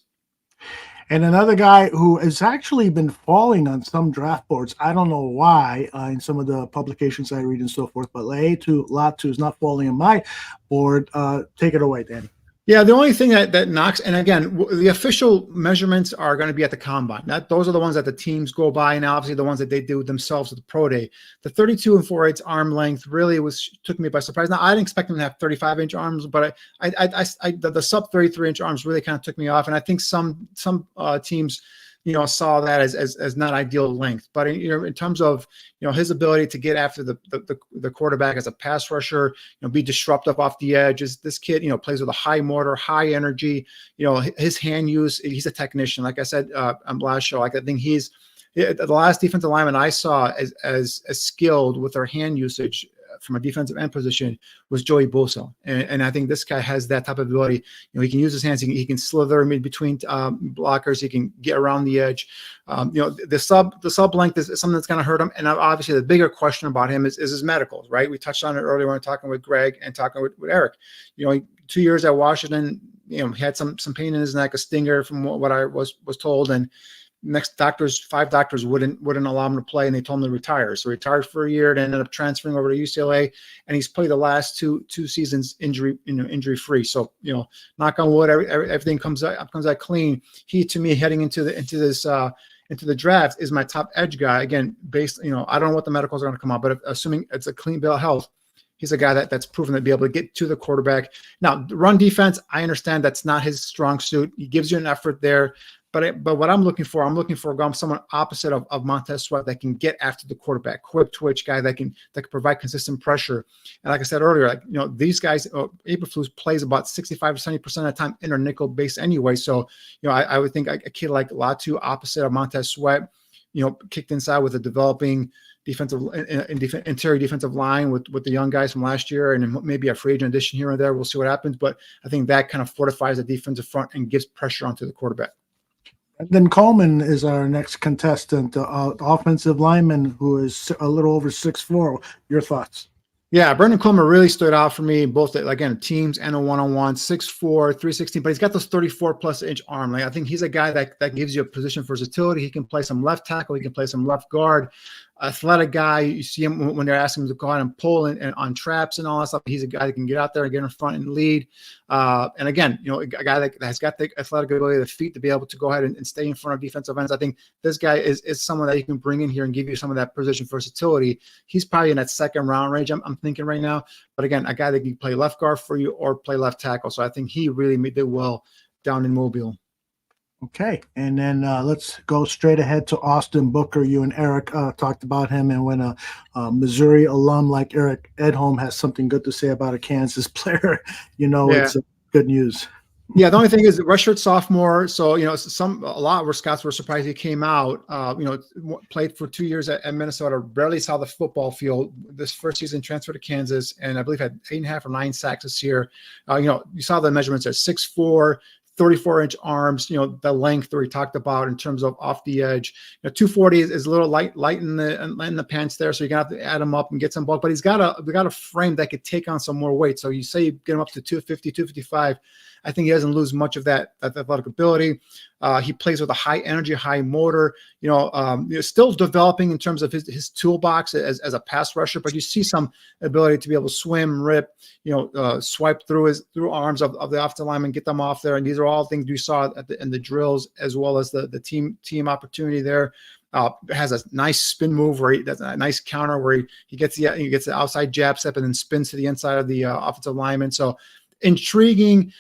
And another guy who has actually been falling on some draft boards. I don't know why in some of the publications I read and so forth, but Latu is not falling on my board. Take it away, Danny. Yeah, the only thing that knocks, and again, the official measurements are going to be at the combine. Those are the ones that the teams go by, and obviously the ones that they do themselves at the pro day. The 32 and 4/8 arm length really took me by surprise. Now I didn't expect them to have 35-inch arms, but the sub 33-inch arms really kind of took me off, and I think some teams saw that as not ideal length. But in terms of his ability to get after the quarterback as a pass rusher, be disruptive off the edges. This kid plays with a high motor, high energy. His hand use. He's a technician. Like I said on last show, I think he's the last defensive lineman I saw as skilled with their hand usage from a defensive end position was Joey Bosa. And I think this guy has that type of ability. He can use his hands. He can slither in between blockers. He can get around the edge. The sub length is something that's going to hurt him. And obviously the bigger question about him is his medicals, right? We touched on it earlier when talking with Greg and talking with Eric. 2 years at Washington, he had some pain in his neck, a stinger from what I was told. And next 5 doctors wouldn't allow him to play, and they told him to retire. So he retired for a year and ended up transferring over to UCLA, and he's played the last two seasons injury free. So knock on wood, everything comes out clean. He, to me, heading into the draft is my top edge guy. Again, based I don't know what the medicals are going to come out, but assuming it's a clean bill of health, he's a guy that's proven to be able to get to the quarterback. Now, run defense, I understand that's not his strong suit. He gives you an effort there. But what I'm looking for someone opposite of Montez Sweat that can get after the quarterback, quick twitch guy that can provide consistent pressure. And like I said earlier, these guys, Eberflus plays about 65 to 70% of the time in their nickel base anyway. So I would think a kid like Latu opposite of Montez Sweat, kicked inside with a developing interior defensive line with the young guys from last year, and maybe a free agent addition here and there. We'll see what happens, but I think that kind of fortifies the defensive front and gives pressure onto the quarterback. And then Coleman is our next contestant, offensive lineman who is a little over 6'4". Your thoughts? Yeah, Brendan Coleman really stood out for me, both again teams and a one-on-one. 6'4", 316, but he's got those 34+ inch arm. I think he's a guy that gives you a position versatility. He can play some left tackle. He can play some left guard. Athletic guy. You see him when they're asking him to go out and pull and on traps and all that stuff. He's a guy that can get out there and get in front and lead. And again, a guy that has got the athletic ability, the feet to be able to go ahead and stay in front of defensive ends. I think this guy is someone that you can bring in here and give you some of that position versatility. He's probably in that second round range, I'm thinking right now. But again, a guy that can play left guard for you or play left tackle. So I think he really did well down in Mobile. Okay, and then let's go straight ahead to Austin Booker. You and Eric talked about him, and when a Missouri alum like Eric Edholm has something good to say about a Kansas player, it's good news. Yeah, the only thing is redshirt sophomore. So, a lot where scouts were surprised he came out. Played for 2 years at Minnesota, barely saw the football field. This first season transferred to Kansas, and I believe had 8.5 or 9 sacks this year. You saw the measurements at 6'4", 34-inch arms, the length that we talked about in terms of off the edge. 240 is a little light in the pants there, so you're gonna have to add him up and get some bulk. But we got a frame that could take on some more weight. So you say you get him up to 250, 255. I think he doesn't lose much of that athletic ability. He plays with a high energy, high motor. Still developing in terms of his toolbox as a pass rusher, but you see some ability to be able to swim, rip, swipe through arms of the offensive lineman, get them off there. And these are all things we saw in the drills, as well as the team opportunity there. Has a nice spin move where that's a nice counter where he gets the outside jab step and then spins to the inside of the offensive lineman. So intriguing.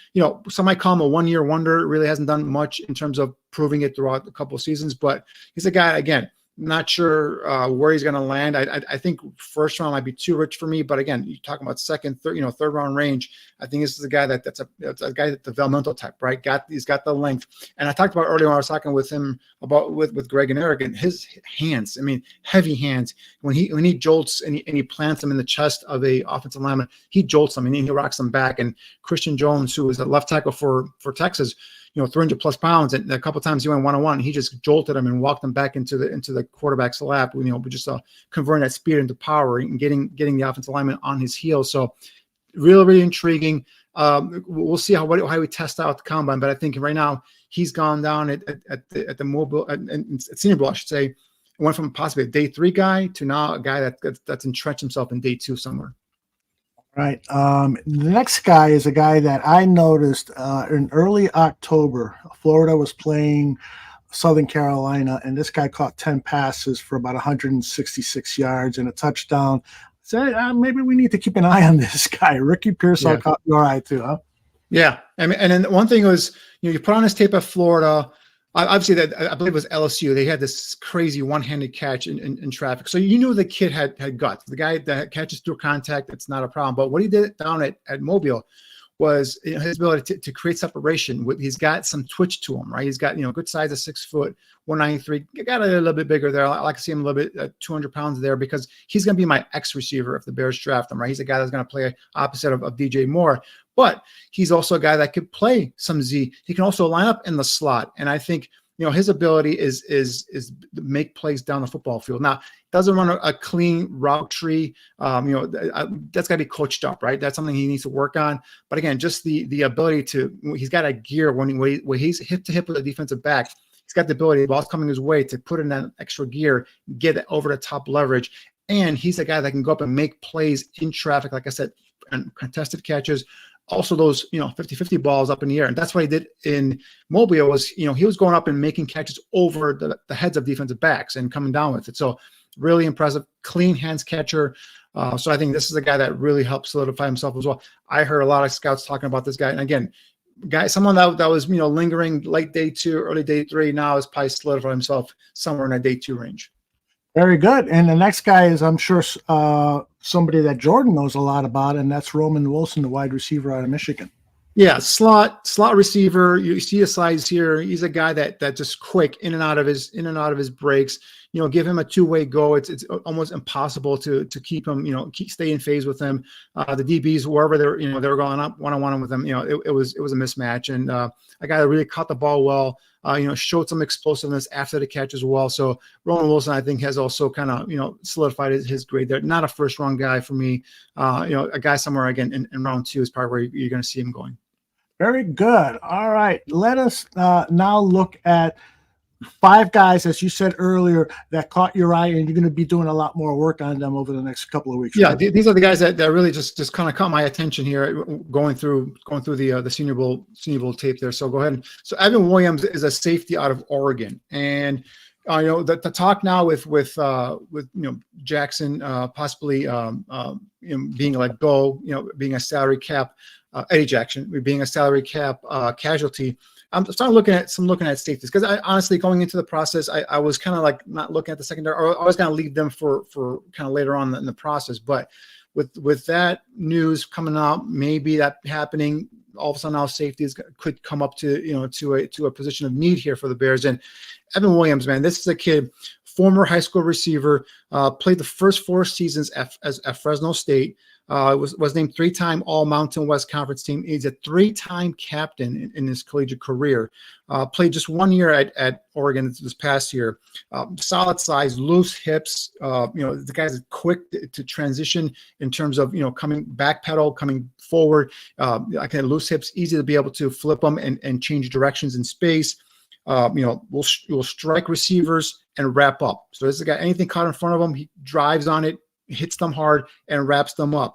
Some might call him a one-year wonder. Really hasn't done much in terms of proving it throughout a couple of seasons, but he's a guy, again, not sure where he's going to land. I think first round might be too rich for me, but again, you're talking about second, third round range. I think this is a guy that's a guy that developmental type, right? He's got the length. And I talked about earlier when I was talking with him about with Greg and Eric, and his hands. I mean, heavy hands. When he jolts and he plants them in the chest of a offensive lineman, he jolts them and he rocks them back. And Christian Jones, who is a left tackle for Texas, 300 plus pounds, and a couple of times he went one-on-one. He just jolted him and walked him back into the quarterback's lap. Just converting that speed into power and getting the offensive lineman on his heels. So really, really intriguing. We'll see how we test out the combine, but I think right now he's gone down at the mobile at Senior Bowl, I should say. Went from possibly a day 3 guy to now a guy that's entrenched himself in day 2 somewhere. Right. The next guy is a guy that I noticed in early October. Florida was playing Southern Carolina, and this guy caught 10 passes for about 166 yards and a touchdown. So maybe we need to keep an eye on this guy. Ricky Pearsall caught your eye too, huh? Yeah. I mean, and then one thing was, you put on his tape at Florida. Obviously, that I believe it was LSU. They had this crazy one-handed catch in traffic. So you knew the kid had guts. The guy that catches through contact, it's not a problem. But what he did down at Mobile was his ability to create separation. He's got some twitch to him, right? He's got good size of 6 foot, 193. Got a little bit bigger there. I like to see him a little bit 200 pounds there, because he's going to be my X receiver if the Bears draft him, right? He's a guy that's going to play opposite of DJ Moore. But he's also a guy that could play some Z. He can also line up in the slot. And I think, his ability is to make plays down the football field. Now, doesn't run a clean route tree. That's got to be coached up, right? That's something he needs to work on. But again, just the ability he's got a gear when he's hip to hip with a defensive back. He's got the ability, the ball's coming his way, to put in that extra gear, get it over the top leverage. And he's a guy that can go up and make plays in traffic, like I said, and contested catches. Also those, 50-50 balls up in the air. And that's what he did in Mobile was, he was going up and making catches over the heads of defensive backs and coming down with it. So really impressive, clean hands catcher. So I think this is a guy that really helps solidify himself as well. I heard a lot of scouts talking about this guy. And again, someone that was, lingering late day 2, early day 3, now has probably solidified himself somewhere in that day 2 range. Very good. And the next guy is, I'm sure, somebody that Jordan knows a lot about, and that's Roman Wilson, the wide receiver out of Michigan. Yeah, slot receiver. You see his size here. He's a guy that just quick in and out of his breaks. Give him a 2-way go. It's almost impossible to keep him. Stay in phase with him. The DBs, wherever they were going up one-on-one with him. It was a mismatch, and a guy that really caught the ball well. Showed some explosiveness after the catch as well. So Roman Wilson, I think, has also kind of solidified his grade there. Not a first-round guy for me. A guy somewhere again in round 2 is probably where you're going to see him going. Very good. All right. Let us now look at 5 guys, as you said earlier, that caught your eye, and you're going to be doing a lot more work on them over the next couple of weeks. Yeah, right? These are the guys that really just kind of caught my attention here, going through the Senior Bowl tape there. So go ahead. So Evan Williams is a safety out of Oregon, and the talk now with Jackson possibly being let go, being a salary cap. Eddie Jackson being a salary cap casualty. I'm starting looking at safeties, because I honestly, going into the process, I was kind of like not looking at the secondary, or I was going to leave them for kind of later on in the process. But with that news coming out, maybe that happening, all of a sudden now safeties could come up to a position of need here for the Bears. And Evan Williams, man, this is a kid, former high school receiver, played the first 4 seasons at Fresno State. Was named 3-time All-Mountain West Conference team. He's a 3-time captain in his collegiate career. Played just 1 year at Oregon this past year. Solid size, loose hips. The guy's quick to transition in terms of coming backpedal, coming forward. Loose hips, easy to be able to flip them and change directions in space. Will strike receivers and wrap up. So this is a guy, anything caught in front of him, he drives on it, hits them hard, and wraps them up.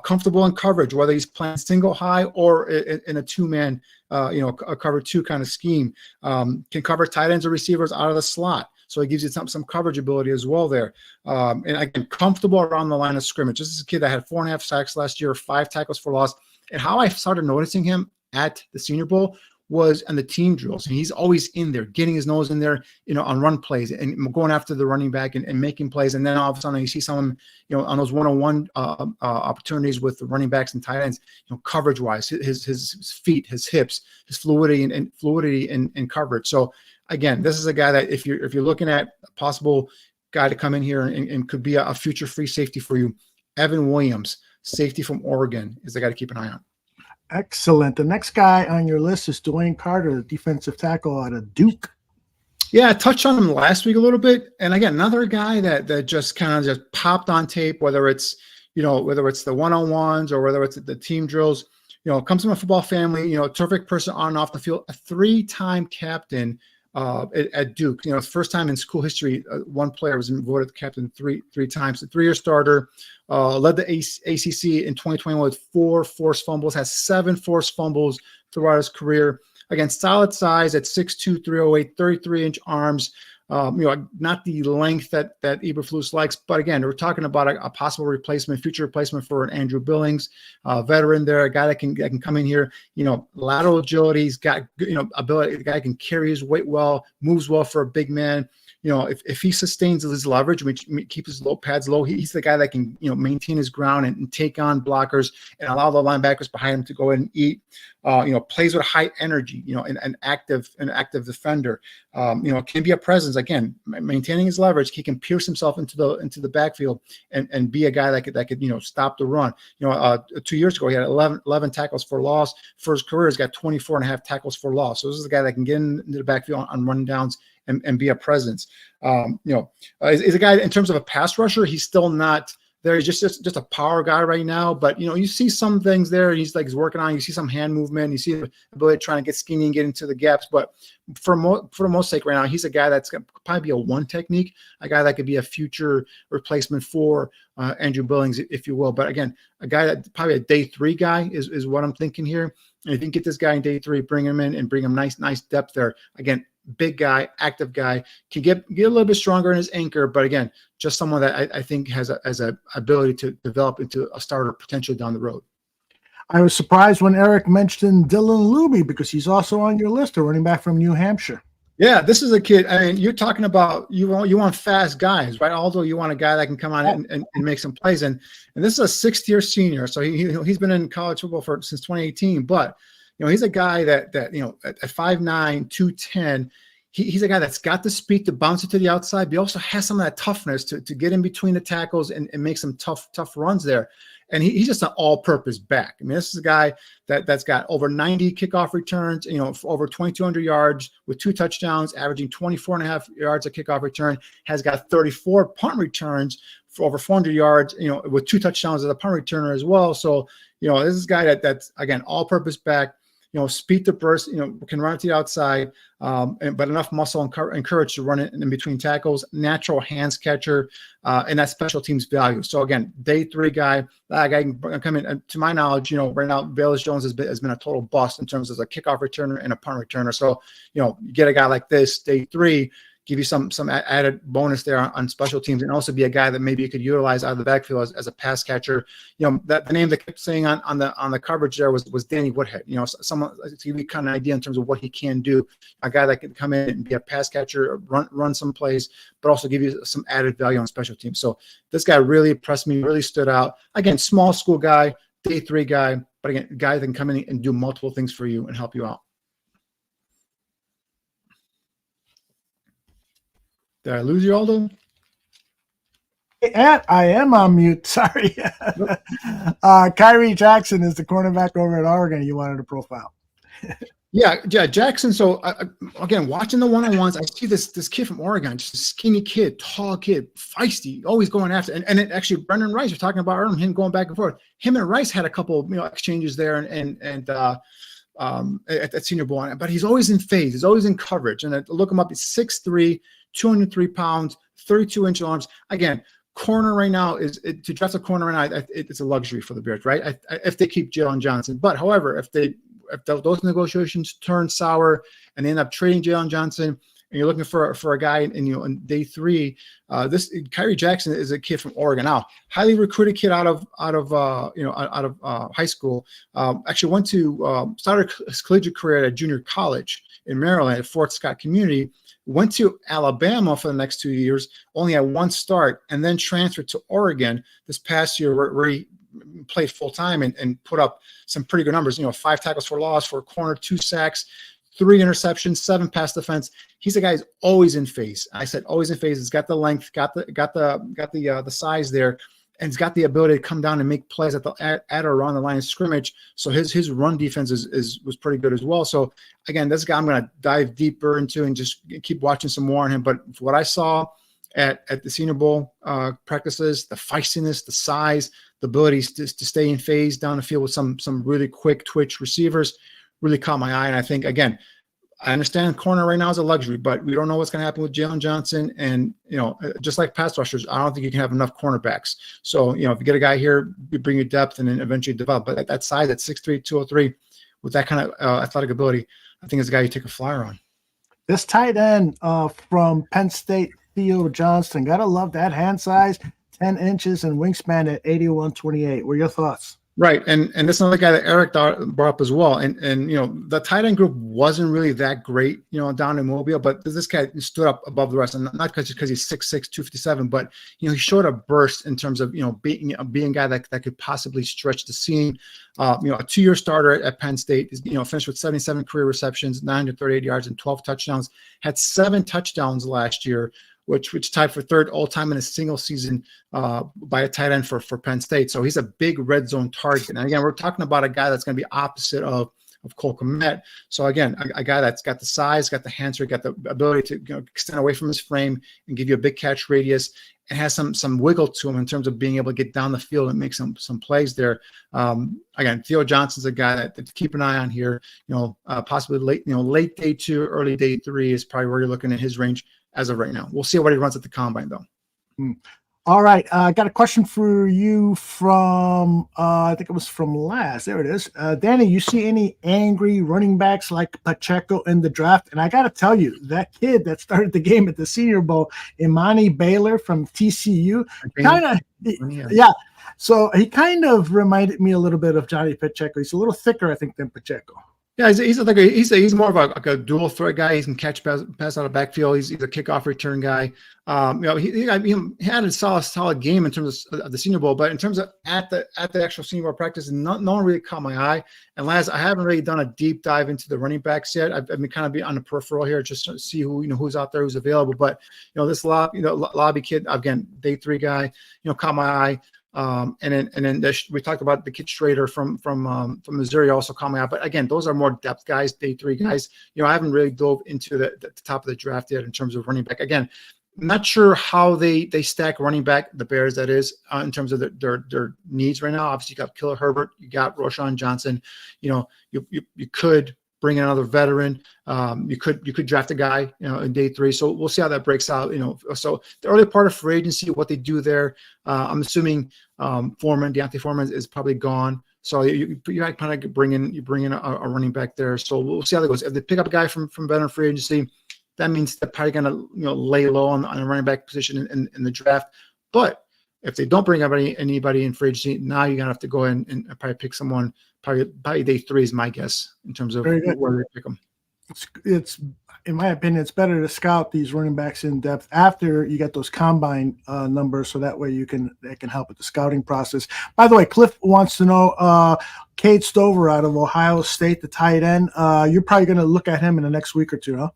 Comfortable in coverage, whether he's playing single high or in a 2-man, a cover 2 kind of scheme. Can cover tight ends or receivers out of the slot. So it gives you some coverage ability as well there. And again, comfortable around the line of scrimmage. This is a kid that had 4.5 sacks last year, 5 tackles for loss. And how I started noticing him at the Senior Bowl was on the team drills, and he's always in there, getting his nose in there, on run plays and going after the running back and making plays. And then all of a sudden you see someone, on those one-on-one opportunities with the running backs and tight ends, coverage wise, his feet, his hips, his fluidity and coverage. So again, this is a guy that if you're looking at a possible guy to come in here and could be a future free safety for you, Evan Williams, safety from Oregon, is the guy to keep an eye on. Excellent. The next guy on your list is Dwayne Carter, the defensive tackle out of Duke. Yeah, I touched on him last week a little bit. And again, another guy that just kind of just popped on tape, whether it's the one-on-ones or whether it's the team drills, comes from a football family, terrific person on and off the field, a 3-time captain at Duke. First time in school history, one player was voted captain three times. A 3-year starter, led the ACC in 2021 with 4 forced fumbles, has 7 forced fumbles throughout his career. Again, solid size at 6'2", 308, 33-inch arms. Not the length that Eberflus likes, but again, we're talking about a possible future replacement for an Andrew Billings, veteran there, a guy that can come in here, lateral agility, he's got, ability, the guy can carry his weight well, moves well for a big man. If he sustains his leverage, which keeps his low pads low, he's the guy that can, maintain his ground and take on blockers and allow the linebackers behind him to go in and eat. Plays with high energy, an active defender. Can be a presence. Again, maintaining his leverage, he can pierce himself into the backfield and be a guy that could stop the run. 2 years ago he had 11 tackles for loss. For his career, he's got 24.5 tackles for loss. So this is a guy that can get into the backfield on run downs and be a presence. Is a guy in terms of a pass rusher, he's still not there. He's just a power guy right now, but you see some things there. He's working on. You see some hand movement. You see the ability trying to get skinny and get into the gaps. But for the most sake right now, he's a guy that's going to probably be a 1 technique, a guy that could be a future replacement for Andrew Billings, if you will. But again, a guy that probably a day 3 guy is what I'm thinking here. And if you can get this guy in day 3, bring him in and bring him nice depth there. Again, big guy, active guy, can get a little bit stronger in his anchor, but again, just someone that I think has a ability to develop into a starter potentially down the road. I was surprised when Eric mentioned Dylan Luby because he's also on your list, a running back from New Hampshire. Yeah, this is a kid. I mean, you're talking about you want fast guys, right? Although you want a guy that can come on and make some plays. And this is a 6th-year senior, so he's been in college football since 2018. But he's a guy that at 5'9", 210. He's a guy that's got the speed to bounce it to the outside, but he also has some of that toughness to get in between the tackles and make some tough runs there. And he's just an all-purpose back. I mean, this is a guy that's got over 90 kickoff returns, for over 2,200 yards with 2 touchdowns, averaging 24.5 yards a kickoff return, has got 34 punt returns for over 400 yards, with 2 touchdowns as a punt returner as well. So, this is a guy that's, again, all-purpose back. Speed to burst, can run it to the outside, but enough muscle and courage to run it in between tackles, natural hands catcher, and that special teams value. So again, day 3 guy, that guy can come in. To my knowledge, right now, Bayless Jones has been a total bust in terms of a kickoff returner and a punt returner. So, you get a guy like this, day 3, give you some added bonus there on special teams, and also be a guy that maybe you could utilize out of the backfield as a pass catcher. That the name that kept saying on the coverage there was Danny Woodhead. Someone to give you kind of an idea in terms of what he can do. A guy that can come in and be a pass catcher, run some plays, but also give you some added value on special teams. So this guy really impressed me, really stood out. Again, small school guy, day 3 guy, but again, a guy that can come in and do multiple things for you and help you out. Did I lose you, Aldo? I am on mute. Sorry. Kyrie Jackson is the cornerback over at Oregon you wanted to profile. Yeah, Jackson. So again, watching the one-on-ones, I see this kid from Oregon, just a skinny kid, tall kid, feisty, always going after. And it actually, Brendan Rice, you're talking about him going back and forth. Him and Rice had a couple, exchanges there, and at Senior Bowl, but he's always in phase. He's always in coverage. And I look him up. He's 6'3", 203 pounds, 32-inch arms. Again, corner right now to draft a corner right now, it's a luxury for the Bears, right? If they keep Jalen Johnson, but however, if those negotiations turn sour and they end up trading Jalen Johnson, and you're looking for a guy in day 3, this Kyrie Jackson is a kid from Oregon. Now, highly recruited kid out of high school. Actually went to started his collegiate career at a junior college in Maryland at Fort Scott Community. Went to Alabama for the next 2 years, only had one start, and then transferred to Oregon this past year where he played full time and put up some pretty good numbers. 5 tackles for loss, for a corner, 2 sacks, 3 interceptions, 7 pass defense. He's a guy who's always in phase. I said always in phase. He's got the length, got the size there, and he's got the ability to come down and make plays at or around the line of scrimmage. So his run defense was pretty good as well. So again, this guy I'm going to dive deeper into and just keep watching some more on him. But what I saw at the Senior Bowl practices, the feistiness, the size, the ability to stay in phase down the field with some really quick twitch receivers really caught my eye. And I think, again, I understand corner right now is a luxury, but we don't know what's going to happen with Jalen Johnson. And, just like pass rushers, I don't think you can have enough cornerbacks. So, if you get a guy here, you bring your depth and then eventually develop. But at that size, at 6'3", 203, with that kind of athletic ability, I think it's a guy you take a flyer on. This tight end from Penn State, Theo Johnston, got to love that hand size, 10 inches and wingspan at 81-28. What are your thoughts? Right, and this is another guy that Eric brought up as well. And the tight end group wasn't really that great, down in Mobile, but this guy stood up above the rest, and not because he's 6'6", 257, but he showed a burst in terms of being a guy that could possibly stretch the seam. A 2-year starter at Penn State, finished with 77 career receptions, 938 yards, and 12 touchdowns. Had 7 touchdowns last year, which tied for 3rd all-time in a single season by a tight end for Penn State. So he's a big red zone target. And again, we're talking about a guy that's going to be opposite of Cole Kmet. So again, a guy that's got the size, got the hands, got the ability to extend away from his frame and give you a big catch radius, and has some wiggle to him in terms of being able to get down the field and make some plays there. Again, Theo Johnson's a guy that to keep an eye on here. Possibly late day 2, early day 3 is probably where you're looking at his range as of right now. We'll see what he runs at the combine, though. All right. I got a question for you from, I think it was from last. There it is. Danny, you see any angry running backs like Pacheco in the draft? And I got to tell you, that kid that started the game at the Senior Bowl, Imani Baylor from TCU, So he kind of reminded me a little bit of Johnny Pacheco. He's a little thicker, I think, than Pacheco. Yeah, he's more of a dual threat guy. He can catch pass out of backfield. He's a kickoff return guy. He had a solid game in terms of the Senior Bowl, but in terms of at the actual Senior Bowl practice, no one really caught my eye. And last, I haven't really done a deep dive into the running backs yet. I've been kind of on the peripheral here just to see who's out there, who's available. But this lobby kid, again, day 3 guy, caught my eye. And then we talked about the kid Schrader from Missouri also coming out. But again, those are more depth guys, day 3 guys. I haven't really dove into the top of the draft yet in terms of running back. Again, not sure how they stack running back, the Bears, that is, in terms of their needs right now. Obviously, you got Killer Herbert, you got Roshan Johnson. You could bring in another veteran. You could draft a guy, in day 3. So we'll see how that breaks out. So the early part of free agency, what they do there, I'm assuming Deontay Foreman is probably gone. So you kind of bring in a running back there. So we'll see how that goes. If they pick up a guy from veteran free agency, that means they're probably going to lay low on a running back position in the draft. But if they don't bring up anybody in free agency, now you're going to have to go in and probably pick someone. Probably day 3 is my guess in terms of where they pick them. in my opinion, it's better to scout these running backs in depth after you get those combine numbers, so that way it can help with the scouting process. By the way, Cliff wants to know Cade Stover out of Ohio State, the tight end. You're probably going to look at him in the next week or two, huh?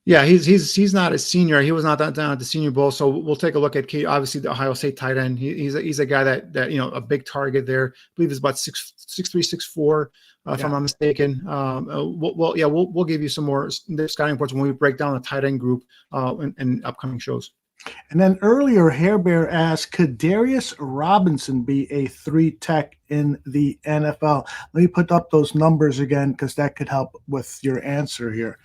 Yeah, he's not a senior. He was not down at the Senior Bowl, so we'll take a look at Cade. Obviously, the Ohio State tight end. He's a guy that a big target there. I believe it's about 6'3", 6'4", if I'm not mistaken. We'll give you some more scouting reports when we break down the tight end group in upcoming shows. And then earlier, Hair Bear asked, could Darius Robinson be a 3 tech in the NFL? Let me put up those numbers again, because that could help with your answer here.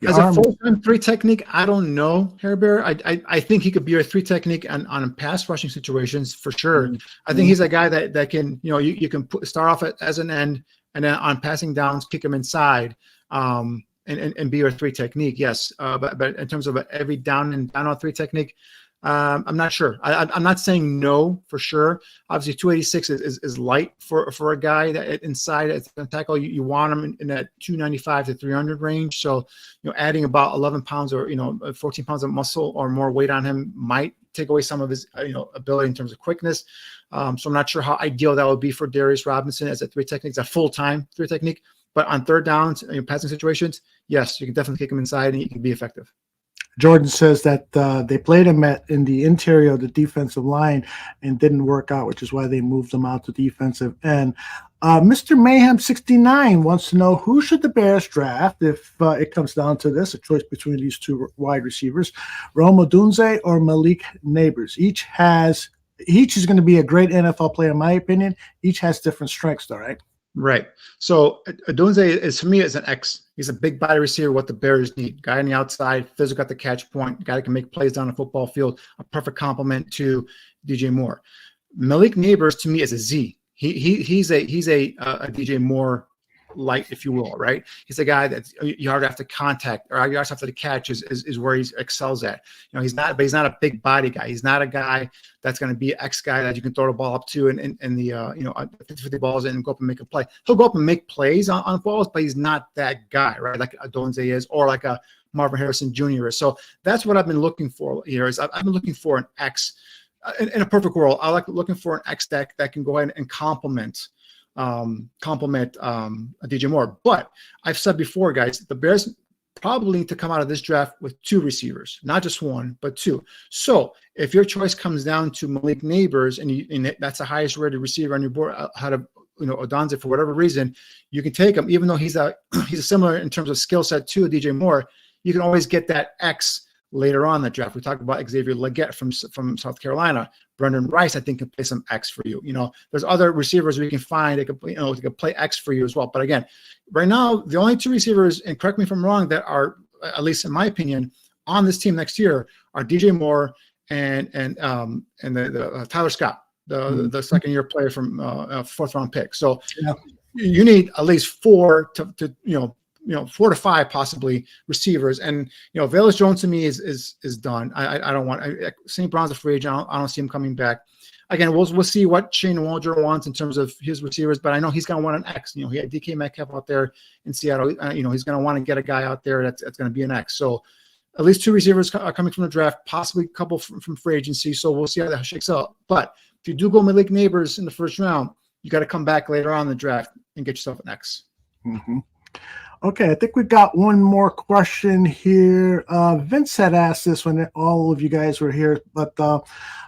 As a full-time 3 technique, I don't know, Hair Bear. I think he could be a 3 technique on pass rushing situations for sure. Mm-hmm. I think he's a guy that can, you can start off as an end, and then on passing downs, kick him inside, and be your 3 technique. Yes, but in terms of every down and down on 3 technique, I'm not sure. I'm not saying no for sure. Obviously, 286 is light for a guy that inside at the tackle. You want him in that 295 to 300 range. So, adding about 11 pounds or 14 pounds of muscle or more weight on him might take away some of his ability in terms of quickness. So I'm not sure how ideal that would be for Darius Robinson as a 3 technique. It's a full-time 3 technique. But on third downs, passing situations, yes, you can definitely kick him inside and he can be effective. Jordan says that they played him in the interior of the defensive line and didn't work out, which is why they moved him out to defensive end. Mr. Mayhem 69 wants to know, who should the Bears draft if it comes down to this, a choice between these 2 wide receivers, Rome Odunze or Malik Neighbors? Each is going to be a great NFL player, in my opinion. Each has different strengths, though, right? Right. So Odunze is, for me, is an X. He's a big body receiver, what the Bears need. Guy on the outside, physical at the catch point, guy that can make plays down the football field, a perfect complement to DJ Moore. Malik Neighbors, to me, is a Z. He's a DJ Moore light, if you will, right? He's a guy that yard after contact or yards after the catch is where he excels at. He's not a big body guy. He's not a guy that's going to be an X guy that you can throw the ball up to and the 50 balls and go up and make a play. He'll go up and make plays on balls, but he's not that guy, right? Like Odunze is, or like a Marvin Harrison Jr. is. So that's what I've been looking for here. Is I've been looking for an X. In a perfect world, I like looking for an X that can go ahead and complement DJ Moore. But I've said before, guys, the Bears probably need to come out of this draft with 2 receivers, not just 1, but 2. So if your choice comes down to Malik Neighbors and that's the highest rated receiver on your board out of Odunze for whatever reason, you can take him, even though he's a similar in terms of skill set to DJ Moore. You can always get that X later on in the draft. We talked about Xavier Legette from South Carolina. Brendan Rice, I think, can play some X for you. There's other receivers we can find that could play X for you as well. But again, right now, the only 2 receivers, and correct me if I'm wrong, that are, at least in my opinion, on this team next year are DJ Moore and the Tyler Scott, the second year player from 4th round pick. So you need at least 4 to 4 to 5 possibly receivers. And Velus Jones to me is done. I don't want St. Brown's a free agent. I don't see him coming back. Again, we'll see what Shane Waldron wants in terms of his receivers, but I know he's going to want an X. He had DK Metcalf out there in Seattle. He's going to want to get a guy out there that's going to be an X. So at least 2 receivers are coming from the draft, possibly a couple from free agency. So we'll see how that shakes out. But if you do go Malik Neighbors in the first round, you got to come back later on in the draft and get yourself an X. Mm-hmm. Okay, I think we've got one more question here. Vince had asked this when all of you guys were here, but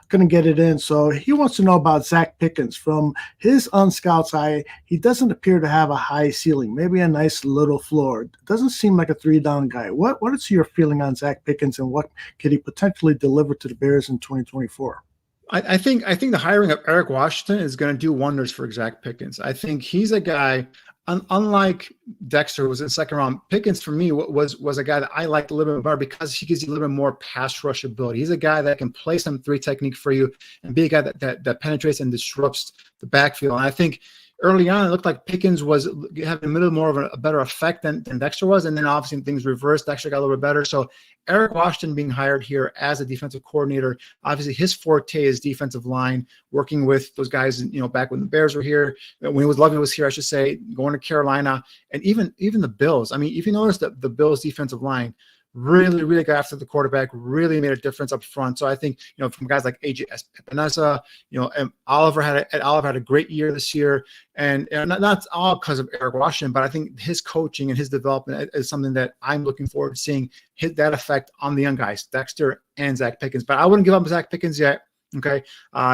couldn't get it in. So he wants to know about Zach Pickens. From his unscout's eye, he doesn't appear to have a high ceiling, maybe a nice little floor. Doesn't seem like a 3-down guy. What is your feeling on Zach Pickens, and what could he potentially deliver to the Bears in 2024? I think the hiring of Eric Washington is going to do wonders for Zach Pickens. I think he's a guy, unlike Dexter, who was in the 2nd round. Pickens for me was a guy that I liked a little bit better because he gives you a little bit more pass rush ability. He's a guy that can play some 3 technique for you and be a guy that penetrates and disrupts the backfield. And I think early on, it looked like Pickens was having a little more of a better effect than Dexter was. And then obviously things reversed. Dexter got a little bit better. So Eric Washington being hired here as a defensive coordinator, obviously his forte is defensive line, working with those guys, back when the Bears were here, when Lovie was here, I should say, going to Carolina, and even the Bills. I mean, if you notice that the Bills defensive line really, really got after the quarterback, really made a difference up front. So I think, from guys like AJ Epinesa, and Oliver had a great year this year, and not all because of Eric Washington, but I think his coaching and his development is something that I'm looking forward to seeing hit that effect on the young guys, Dexter and Zach Pickens. But I wouldn't give up Zach Pickens yet. Okay.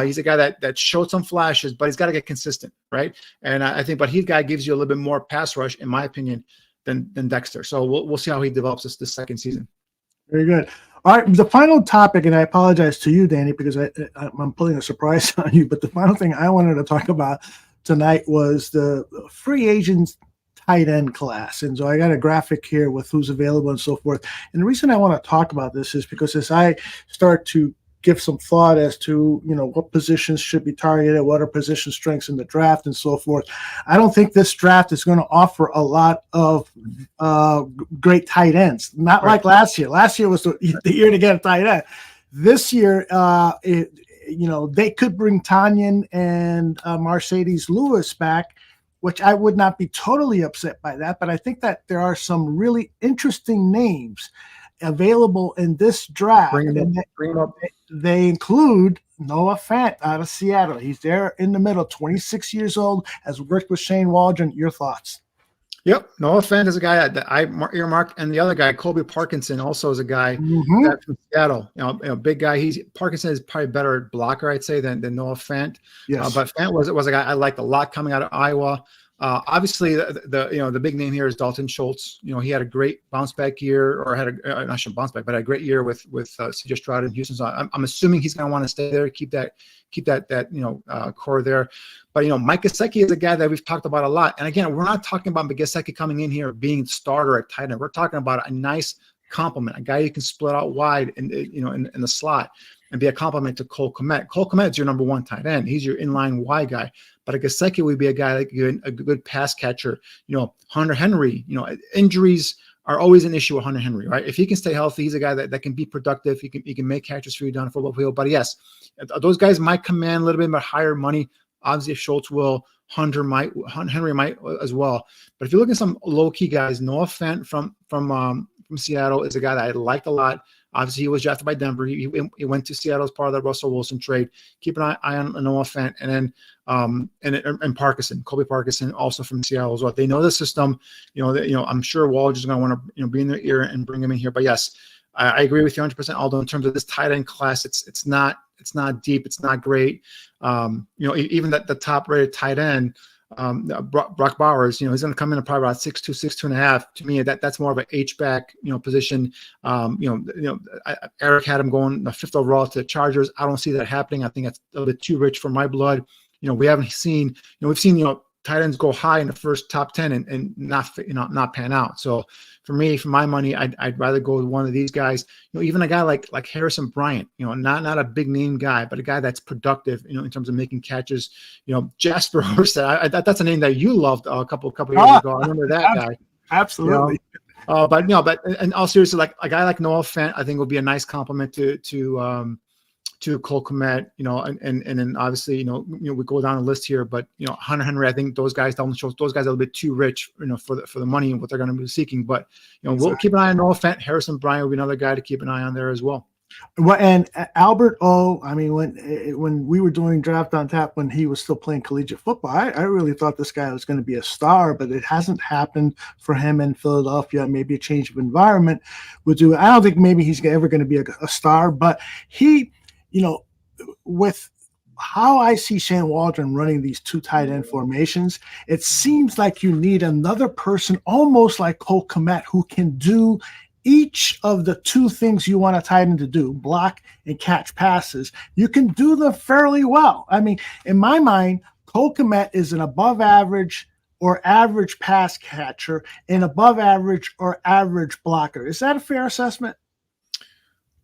He's a guy that showed some flashes, but he's got to get consistent. Right. And I think, but he guy gives you a little bit more pass rush, in my opinion, than Dexter. So we'll see how he develops this second season. Very good. All right. The final topic, and I apologize to you, Danny, because I'm pulling a surprise on you, but the final thing I wanted to talk about tonight was the free agents tight end class. And so I got a graphic here with who's available and so forth. And the reason I want to talk about this is because as I start to give some thought as to, what positions should be targeted, what are position strengths in the draft and so forth. I don't think this draft is going to offer a lot of great tight ends. Not like last year. Last year was the year to get a tight end. This year, they could bring Tanyan and Mercedes Lewis back, which I would not be totally upset by that. But I think that there are some really interesting names available in this draft. Bring them up. They include Noah Fant out of Seattle. He's there in the middle, 26 years old, has worked with Shane Waldron. Your thoughts? Yep. Noah Fant is a guy that I earmarked, and the other guy, Colby Parkinson, also is a guy that's from Seattle. Big guy. Parkinson is probably better blocker, I'd say, than Noah Fant. Yes. But Fant was a guy I liked a lot coming out of Iowa. Obviously, the big name here is Dalton Schultz. He had a great bounce back year, or had not sure bounce back, but had a great year with CJ Stroud in Houston. So I'm assuming he's going to want to stay there, keep that core there. But Mike Gesicki is a guy that we've talked about a lot. And again, we're not talking about Gesicki coming in here being starter at tight end. We're talking about a nice complement, a guy you can split out wide in the slot and be a complement to Cole Kmet. Cole Kmet is your number one tight end. He's your inline Y guy. But a Gesicki would be a guy like a good pass catcher. Hunter Henry, injuries are always an issue with Hunter Henry, right? If he can stay healthy, he's a guy that can be productive. He can make catches for you down the football field. But yes, those guys might command a little bit more higher money. Obviously, if Schultz will, Henry might as well. But if you look at some low-key guys, Noah Fant from Seattle is a guy that I liked a lot. Obviously, he was drafted by Denver. He went to Seattle as part of that Russell Wilson trade. Keep an eye on Noah Fant, and then and Parkinson, Colby Parkinson, also from Seattle as well. They know the system. I'm sure Waldron is going to want to be in their ear and bring him in here. But yes, I agree with you 100%. Although in terms of this tight end class, it's not deep. It's not great. Even the top rated tight end. Brock Bowers, he's going to come in at probably about 6'2", 6'2.5". To me, that's more of an H-back, position. Eric had him going the 5th overall to the Chargers. I don't see that happening. I think that's a little bit too rich for my blood. We haven't seen, we've seen, tight ends go high in the first top 10 and not pan out. So for me, for my money, I'd rather go with one of these guys. Even a guy like Harrison Bryant, not a big name guy, but a guy that's productive, in terms of making catches. Jasper Horsted, that's a name that you loved a couple years ago. I remember that guy. Absolutely. But in all seriousness, like a guy like Noah Fant, I think would be a nice compliment to Cole Kmet, and then obviously, we go down the list here, but Hunter Henry, I think those guys, those guys are a little bit too rich, for the money and what they're going to be seeking. But we'll keep an eye on Noah Fant. Harrison Bryant will be another guy to keep an eye on there as well. Well, and Albert O, I mean, when we were doing Draft on Tap, when he was still playing collegiate football, I really thought this guy was going to be a star, but it hasn't happened for him in Philadelphia. Maybe a change of environment would do it. I don't think maybe he's ever going to be a star, but he, with how I see Shane Waldron running these two tight end formations, it seems like you need another person almost like Cole Kmet who can do each of the two things you want a tight end to do, block and catch passes. You can do them fairly well. I mean, in my mind, Cole Kmet is an above average or average pass catcher and above average or average blocker. Is that a fair assessment?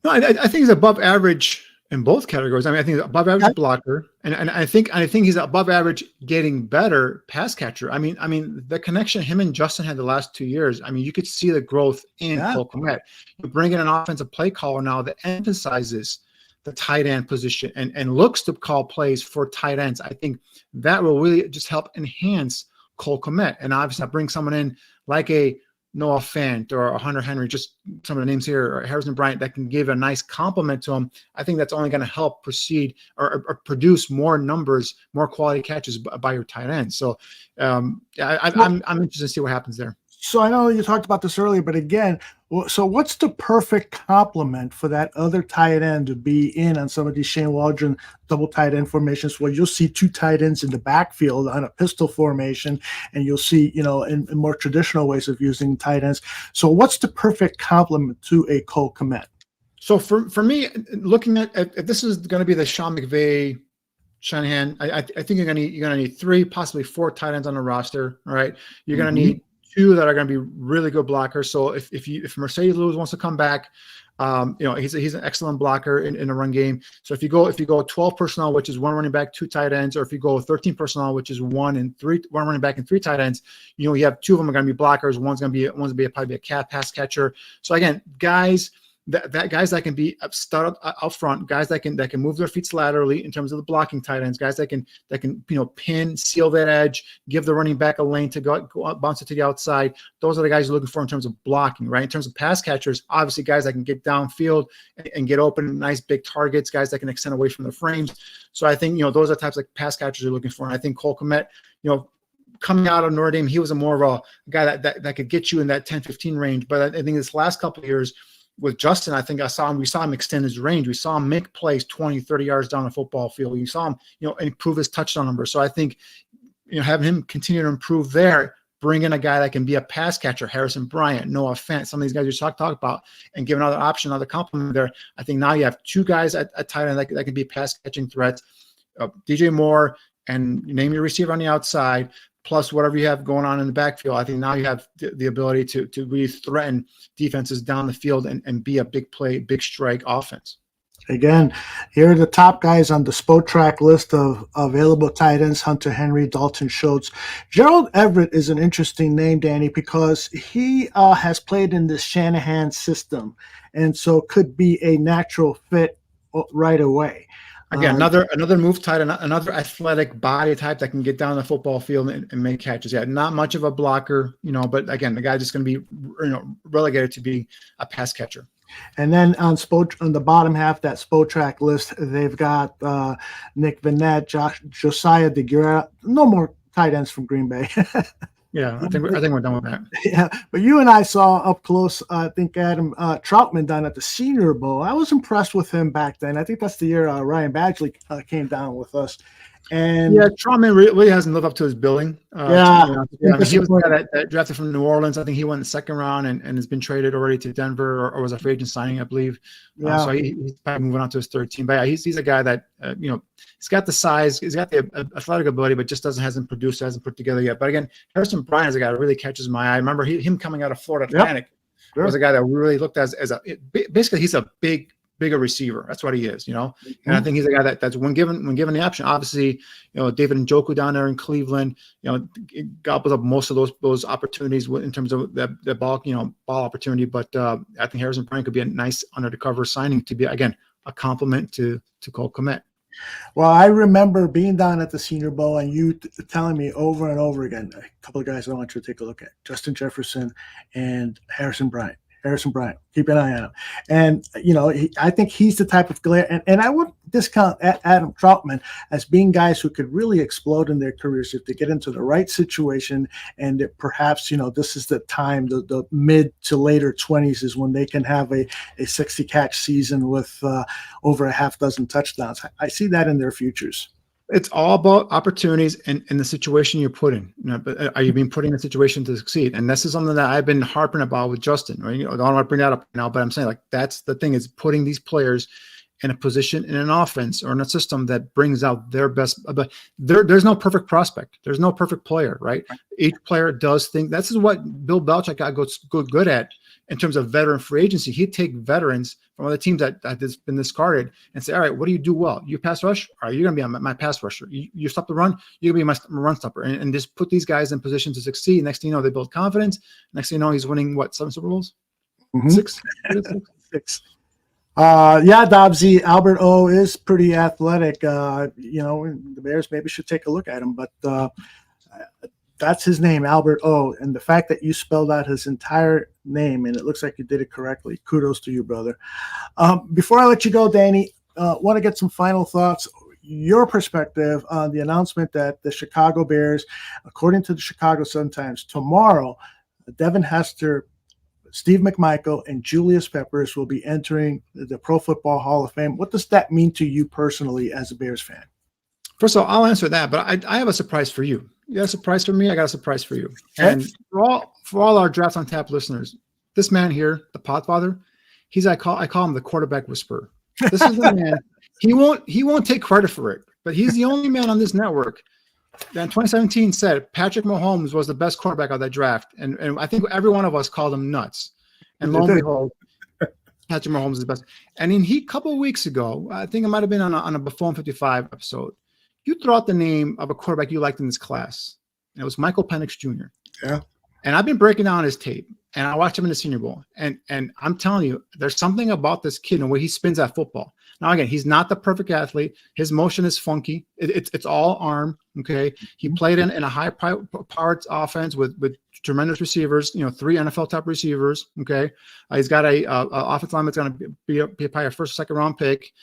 No, I think he's above average in both categories. I mean, I think he's above average blocker, and I think he's above average getting better pass catcher. I mean, the connection him and Justin had the last 2 years. I mean, you could see the growth in Cole Kmet. You bring in an offensive play caller now that emphasizes the tight end position and looks to call plays for tight ends. I think that will really just help enhance Cole Kmet. And obviously, bring someone in like a Noah Fant or Hunter Henry, just some of the names here, or Harrison Bryant, that can give a nice compliment to him, I think that's only going to help proceed or produce more numbers, more quality catches by your tight end. So I'm interested to see what happens there. So I know you talked about this earlier, but again, so what's the perfect complement for that other tight end to be in on some of these Shane Waldron double tight end formations where you'll see two tight ends in the backfield on a pistol formation, and you'll see, in more traditional ways of using tight ends. So what's the perfect complement to a Cole Kmet? So for me, looking at if this is going to be the Sean McVay, Shanahan, I think you're going to need 3, possibly 4 tight ends on the roster. All right, you're going to need 2 that are going to be really good blockers. So if Mercedes Lewis wants to come back, he's an excellent blocker in a run game. So if you go 12 personnel, which is 1 running back, 2 tight ends, or if you go 13 personnel, which is 1 running back and 3 tight ends, you have 2 of them are going to be blockers. One's going to be probably a pass catcher. So again, guys that can be stud up front, guys that can move their feet laterally in terms of the blocking tight ends, guys that can pin, seal that edge, give the running back a lane to go bounce it to the outside. Those are the guys you're looking for in terms of blocking, right? In terms of pass catchers, obviously guys that can get downfield and get open, nice big targets, guys that can extend away from the frames. So I think those are the types of pass catchers you're looking for. And I think Cole Kmet, coming out of Notre Dame, he was more of a guy that could get you in that 10-15 range. But I think this last couple of years with Justin, I think we saw him extend his range. We saw him make plays 20, 30 yards down the football field. You saw him, improve his touchdown number. So I think, having him continue to improve there, bring in a guy that can be a pass catcher, Harrison Bryant, Noah Fant, some of these guys you talk about, and give another option, another compliment there. I think now you have 2 guys at tight end that can be pass catching threats, DJ Moore, and name your receiver on the outside, plus whatever you have going on in the backfield. I think now you have the ability to really threaten defenses down the field and be a big play, big strike offense. Again, here are the top guys on the Spotrac list of available tight ends: Hunter Henry, Dalton Schultz. Gerald Everett is an interesting name, Danny, because he has played in this Shanahan system, and so could be a natural fit right away. Again, another move tight, another athletic body type that can get down the football field and make catches. Yeah, not much of a blocker, but again, the guy's just going to be relegated to be a pass catcher. And then on the bottom half that Spotrac list, they've got Nick Vannett, Josiah DeGuerra. No more tight ends from Green Bay. Yeah, I think we're done with that. Yeah, but you and I saw up close, I think, Adam Troutman down at the Senior Bowl. I was impressed with him back then. I think that's the year Ryan Badgley came down with us. And yeah, Troutman really hasn't lived up to his billing. He was the guy that drafted from New Orleans. I think he went in the 2nd round and has been traded already to Denver or was a free agent signing, I believe. Yeah. So he's probably moving on to his 3rd team. But yeah, he's a guy that he's got the size, he's got the athletic ability, but just hasn't produced, hasn't put together yet. But again, Harrison Bryant is a guy that really catches my eye. I remember him coming out of Florida Atlantic. Sure. Was a guy that really looked as basically he's a bigger receiver. That's what he is, And I think he's a guy that's when given the option, obviously, David Njoku down there in Cleveland, gobbles up most of those opportunities in terms of the ball opportunity. But I think Harrison Bryant could be a nice under the cover signing to be, again, a compliment to Cole Kmet. Well, I remember being down at the Senior Bowl and you telling me over and over again, a couple of guys I want you to take a look at: Justin Jefferson and Harrison Bryant. Keep an eye on him. And, I think he's the type of player, and I would discount Adam Troutman as being guys who could really explode in their careers if they get into the right situation. And that perhaps, this is the time, the mid to later 20s is when they can have a 60 catch season with over a half dozen touchdowns. I see that in their futures. It's all about opportunities and the situation you're put in. Are you being put in a situation to succeed? And this is something that I've been harping about with Justin. Right? I don't want to bring that up now, but I'm saying that's the thing, is putting these players in a position in an offense or in a system that brings out their best. But there's no perfect prospect. There's no perfect player, right? Each player does think. This is what Bill Belichick got good at in terms of veteran free agency. He'd take veterans from other teams that has been discarded and say, all right, what do you do well? You pass rush? All right, you're going to be my pass rusher. You stop the run? You're going to be my run stopper. And just put these guys in position to succeed. Next thing you know, they build confidence. Next thing you know, he's winning, 7 Super Bowls? Mm-hmm. 6? 6. Dobbsy, Albert O is pretty athletic. The Bears maybe should take a look at him. But That's his name, Albert O. And the fact that you spelled out his entire name, and it looks like you did it correctly. Kudos to you, brother. Before I let you go, Danny, want to get some final thoughts, your perspective on the announcement that the Chicago Bears, according to the Chicago Sun-Times, tomorrow, Devin Hester, Steve McMichael, and Julius Peppers will be entering the Pro Football Hall of Fame. What does that mean to you personally as a Bears fan? First of all, I'll answer that, but I have a surprise for you. You got a surprise for me. I got a surprise for you. And for all our Drafts on Tap listeners, this man here, the Podfather, I call him the quarterback whisperer. This is the man. He won't take credit for it, but he's the only man on this network that in 2017 said Patrick Mahomes was the best quarterback of that draft, and I think every one of us called him nuts. And lo and behold, Patrick Mahomes is the best. And a couple of weeks ago, I think it might have been on a Before 55 episode, you throw out the name of a quarterback you liked in this class, and it was Michael Penix Jr. Yeah. And I've been breaking down his tape, and I watched him in the Senior Bowl, and I'm telling you, there's something about this kid and the way he spins that football. Now, again, he's not the perfect athlete. His motion is funky. It's all arm. Okay, he played in a high-powered offense with tremendous receivers. 3 NFL top receivers. Okay, he's got a offensive line that's going to be probably a first or second round pick.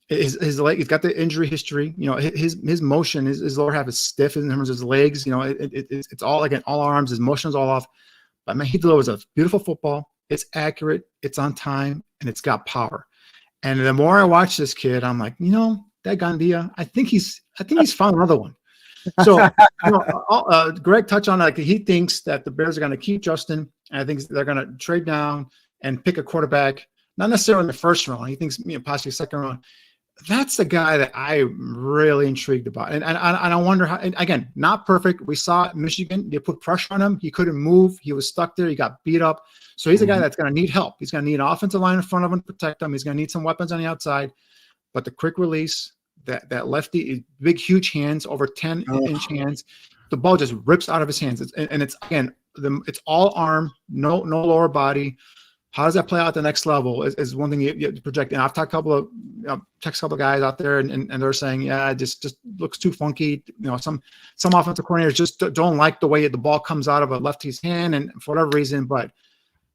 His leg, he's got the injury history. His motion, his lower half is stiff in terms of his legs. It's all, again, all arms. His motion is all off. But man, he delivers a beautiful football. It's accurate. It's on time, and it's got power. And the more I watch this kid, I'm like, that Gandia, I think he's found another one. So, Greg touched on that. He thinks that the Bears are going to keep Justin, and I think they're going to trade down and pick a quarterback, not necessarily in the first round. He thinks possibly second round. That's the guy that I'm really intrigued about. And I wonder how, and again, not perfect. We saw Michigan, they put pressure on him. He couldn't move. He was stuck there. He got beat up. So he's a guy that's going to need help. He's going to need an offensive line in front of him to protect him. He's going to need some weapons on the outside. But the quick release, that lefty, big, huge hands, over 10-inch hands, the ball just rips out of his hands. It's all arm, no lower body. How does that play out at the next level is one thing you project. And I've talked a couple of guys out there, and they're saying, yeah, it just looks too funky. Some offensive coordinators just don't like the way the ball comes out of a lefty's hand, and for whatever reason. But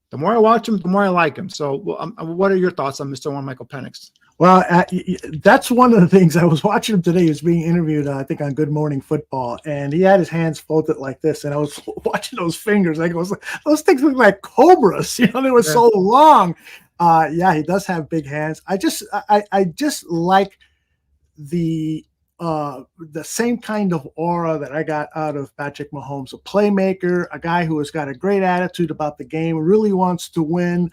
the more I watch him, the more I like him. So, what are your thoughts on Mr. Michael Penix? Well, that's one of the things. I was watching him today. He was being interviewed, I think, on Good Morning Football, and he had his hands folded like this. And I was watching those fingers. Those things look like cobras. They were so long. Yeah, he does have big hands. I just like the same kind of aura that I got out of Patrick Mahomes, a playmaker, a guy who has got a great attitude about the game, really wants to win,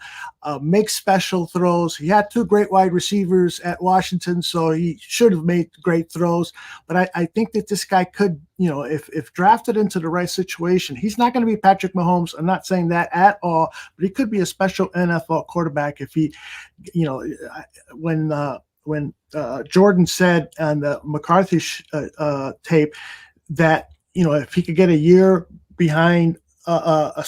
makes special throws. He had 2 great wide receivers at Washington, so he should have made great throws. But I think that this guy could, if drafted into the right situation, he's not going to be Patrick Mahomes. I'm not saying that at all, but he could be a special NFL quarterback if he, when Jordan said on the McCarthy tape that, if he could get a year behind a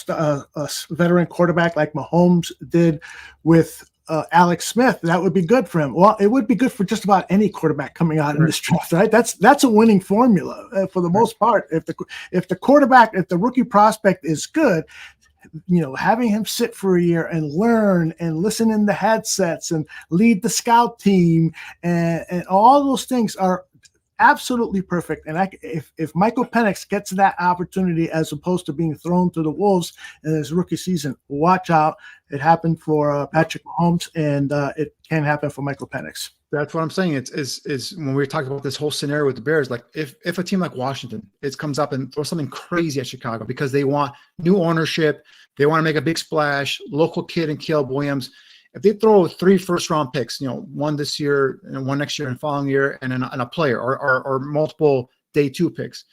veteran quarterback like Mahomes did with Alex Smith, that would be good for him. Well, it would be good for just about any quarterback coming out in this draft, right? That's a winning formula for the most part. If the rookie prospect is good, having him sit for a year and learn and listen in the headsets and lead the scout team and all those things are absolutely perfect. And if Michael Penix gets that opportunity as opposed to being thrown to the wolves in his rookie season, watch out. It happened for Patrick Mahomes, and it can happen for Michael Penix. That's what I'm saying. It's when we talk about this whole scenario with the Bears, like if a team like Washington comes up and throws something crazy at Chicago because they want new ownership, they want to make a big splash, local kid and Caleb Williams. If they throw 3 first-round picks, one this year and one next year and following year, and a player or multiple day 2 picks,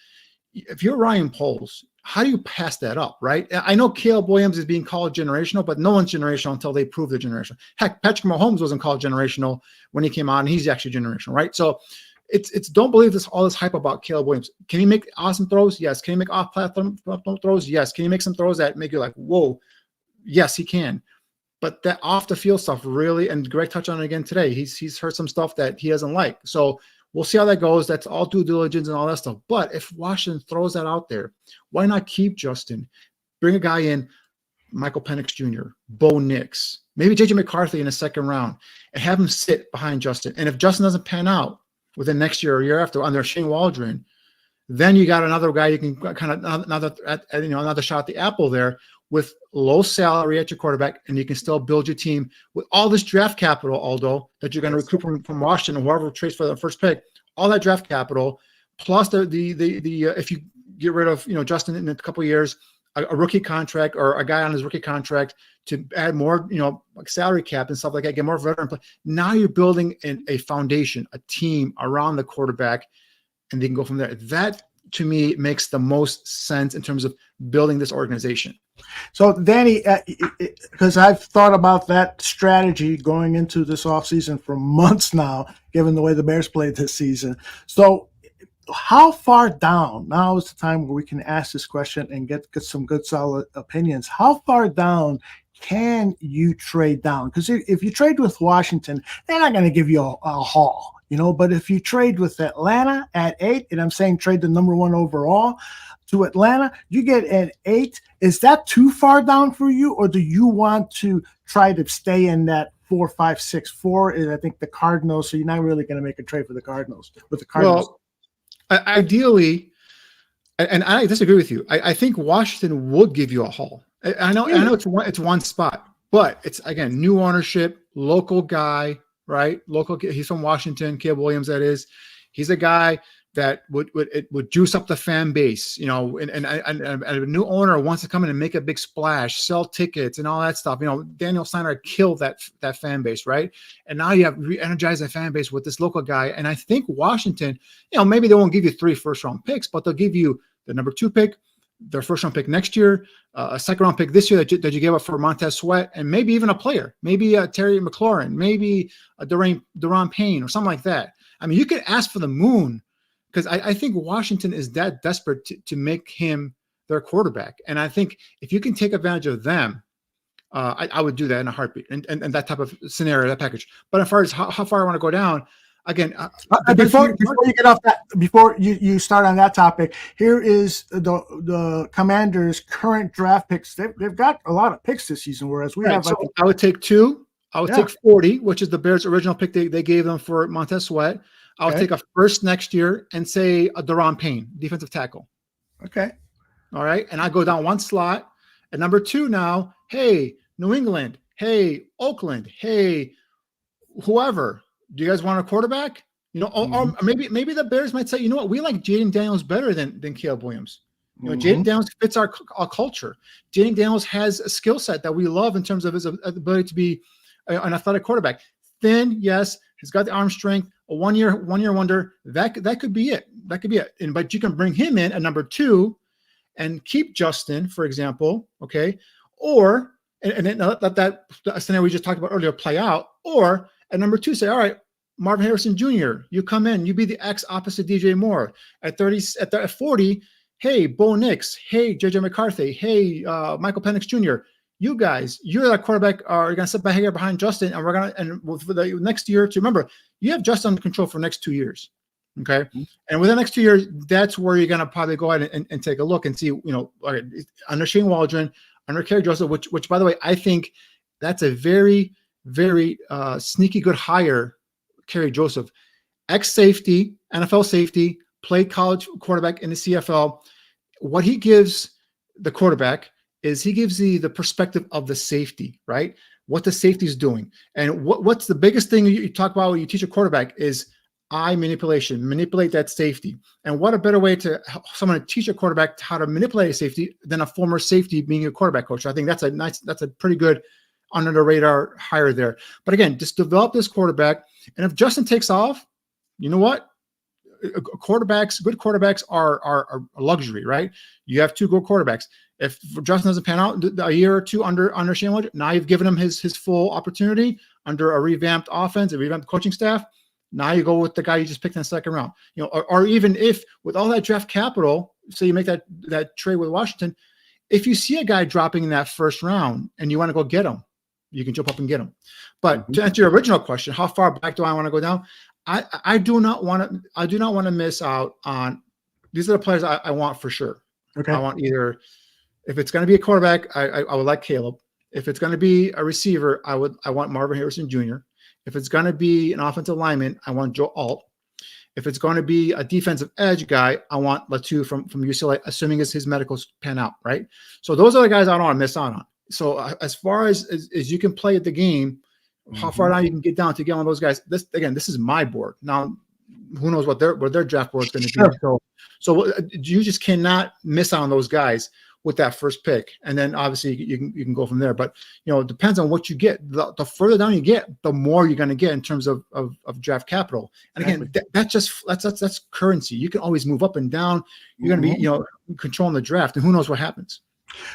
if you're Ryan Poles, how do you pass that up, right? I know Caleb Williams is being called generational, but no one's generational until they prove they're generational. Heck, Patrick Mahomes wasn't called generational when he came out, and he's actually generational, right? So it's don't believe all this hype about Caleb Williams. Can he make awesome throws? Yes. Can he make off-platform throws? Yes. Can he make some throws that make you like, whoa? Yes, he can. But that off-the-field stuff really, and Greg touched on it again today, he's heard some stuff that he doesn't like. So We'll see how that goes. That's all due diligence and all that stuff. But if Washington throws that out there, why not keep Justin? Bring a guy in, Michael Penix Jr., Bo Nix, maybe JJ McCarthy in the second round, and have him sit behind Justin. And if Justin doesn't pan out within next year or year after under Shane Waldron, then you got another guy you can kind of another shot at the apple there with low salary at your quarterback, and you can still build your team with all this draft capital, Aldo, that you're going to recruit from Washington, whoever trades for the first pick, all that draft capital, plus the if you get rid of Justin in a couple of years, a rookie contract or a guy on his rookie contract to add more like salary cap and stuff like that, get more veteran play. Now you're building a foundation, a team around the quarterback, and they can go from there. That to me makes the most sense in terms of building this organization. So, Danny, because I've thought about that strategy going into this offseason for months now, given the way the Bears played this season. So, how far down? Now is the time where we can ask this question and get some good, solid opinions. How far down can you trade down? Because if you trade with Washington, they're not going to give you a haul, But if you trade with Atlanta at 8, and I'm saying trade the number 1 overall to Atlanta, you get at 8. Is that too far down for you, or do you want to try to stay in that 4, 5, 6? 4 is, I think, the Cardinals. So you're not really going to make a trade for the Cardinals with the Cardinals. Well, ideally, and I disagree with you. I think Washington would give you a haul. I know it's one spot, but it's again new ownership, local guy, right? He's from Washington. Caleb Williams, that is. He's a guy that would juice up the fan base, and a new owner wants to come in and make a big splash, sell tickets and all that stuff. Daniel Snyder killed that fan base, right? And now you have re-energized that fan base with this local guy. And I think Washington, maybe they won't give you 3 first-round picks, but they'll give you the number 2 pick, their first-round pick next year, a second-round pick this year that you gave up for Montez Sweat, and maybe even a player, maybe Terry McLaurin, maybe Daron Payne or something like that. I mean, you could ask for the moon, because I think Washington is that desperate to make him their quarterback. And I think if you can take advantage of them, I would do that in a heartbeat and that type of scenario, that package. But as far as how far I want to go down, again, before you get off that, before you start on that topic, here is the Commanders' current draft picks. They've got a lot of picks this season, whereas we have. So I would take 2. I would take 40, which is the Bears' original pick they gave them for Montez Sweat. I'll take a first next year and say a Daron Payne, defensive tackle. Okay. All right. And I go down 1 slot. At number 2 now, hey, New England. Hey, Oakland. Hey, whoever. Do you guys want a quarterback? Or maybe the Bears might say, we like Jaden Daniels better than Caleb Williams. Jaden Daniels fits our culture. Jaden Daniels has a skill set that we love in terms of his ability to be an athletic quarterback. Thin, yes. He's got the arm strength. A one year wonder. That could be it. That could be it. But you can bring him in at number 2 and keep Justin, for example. Okay. Or and then let that scenario we just talked about earlier play out. Or at number 2, say, all right, Marvin Harrison Jr., you come in, you be the X opposite DJ Moore. At 40, hey, Bo Nix, hey, JJ McCarthy, hey, Michael Penix Jr., you guys, you're that quarterback, you're going to sit back here behind Justin, and for the next year to remember, you have Justin under control for the next 2 years. Okay. Mm-hmm. And within the next 2 years, that's where you're going to probably go ahead and take a look and see, under Shane Waldron, under Kerry Joseph, which by the way, I think that's a very, very sneaky good hire, Kerry Joseph, ex-safety, NFL safety, played college quarterback in the CFL. What he gives the quarterback is he gives the perspective of the safety, right? What the safety is doing. And what's the biggest thing you talk about when you teach a quarterback is eye manipulation, manipulate that safety. And what a better way to someone to teach a quarterback how to manipulate a safety than a former safety being a quarterback coach. I think that's a pretty good under the radar hire there. But again, just develop this quarterback. And if Justin takes off, you know what? Good quarterbacks are a luxury, right? You have 2 good quarterbacks. If Justin doesn't pan out a year or 2 under Shane Waldron, now you've given him his full opportunity under a revamped offense, a revamped coaching staff. Now you go with the guy you just picked in the second round, or even if with all that draft capital, say you make that trade with Washington, if you see a guy dropping in that first round and you want to go get him, you can jump up and get him. But to answer your original question, how far back do I want to go down? I do not want to miss out on. These are the players I want for sure. Okay. I want either, if it's going to be a quarterback, I would like Caleb. If it's going to be a receiver, I want Marvin Harrison Jr. If it's going to be an offensive lineman, I want Joe Alt. If it's going to be a defensive edge guy, I want Latu from UCLA, assuming his medicals pan out, right? So those are the guys I don't want to miss out on. So as far as you can play at the game, how far down you can get down to get on those guys. This is my board. Now, who knows what their draft board is going to be. So you just cannot miss out on those guys with that first pick. And then obviously you can go from there. But, it depends on what you get. The further down you get, the more you're going to get in terms of draft capital. And again, that's currency. You can always move up and down. You're going to be, controlling the draft, and who knows what happens.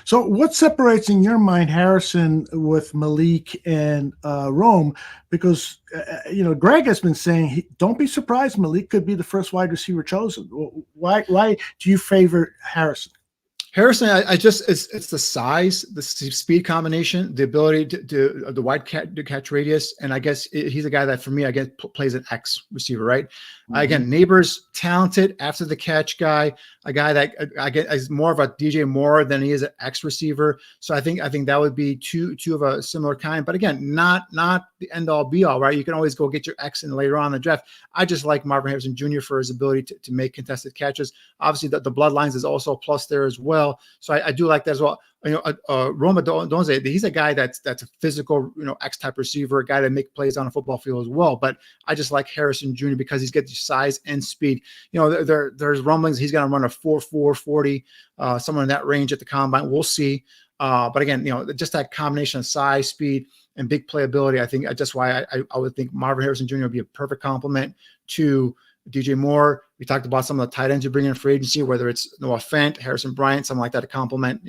So what separates in your mind Harrison with Malik and Rome? Because, Greg has been saying, don't be surprised. Malik could be the first wide receiver chosen. Why do you favor Harrison? Harrison, it's the size, the speed combination, the ability to the wide catch radius, and I guess he's a guy that for me plays an X receiver, right? Again, Neighbors, talented after the catch guy, a guy that I get is more of a DJ Moore than he is an X receiver. So I think that would be two of a similar kind, but again, not the end all be all, right? You can always go get your X and later on in the draft. I just like Marvin Harrison Jr. for his ability to make contested catches. Obviously, the bloodlines is also a plus there as well. So I do like that as well. Roma Donze, he's a guy that's a physical, X type receiver, a guy that make plays on a football field as well. But I just like Harrison Jr. because he's got size and speed. There's rumblings he's going to run a 4.4 40, somewhere in that range at the combine. We'll see. But again, just that combination of size, speed, and big playability. I think that's why I would think Marvin Harrison Jr. would be a perfect complement to DJ Moore. We talked about some of the tight ends you bring in free agency, whether it's Noah Fant, Harrison Bryant, something like that to complement,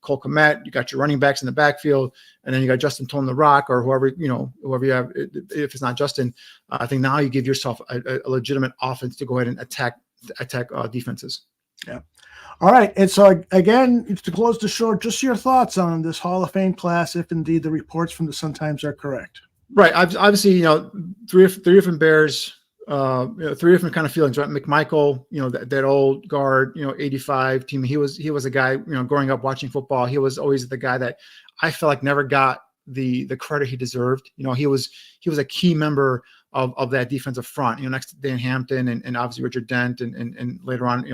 Cole Kmet. You got your running backs in the backfield, and then you got Justin Tone the Rock or whoever you have. If it's not Justin, I think now you give yourself a legitimate offense to go ahead and attack defenses. Yeah. All right. And so again, to close the show, just your thoughts on this Hall of Fame class, if indeed the reports from the Sun-Times are correct. Right. Obviously, three different Bears. Three different kind of feelings, right? McMichael, that old guard, 85 team. He was a guy, growing up watching football. He was always the guy that I felt like never got the credit he deserved. He was a key member of that defensive front, next to Dan Hampton and obviously Richard Dent and later on,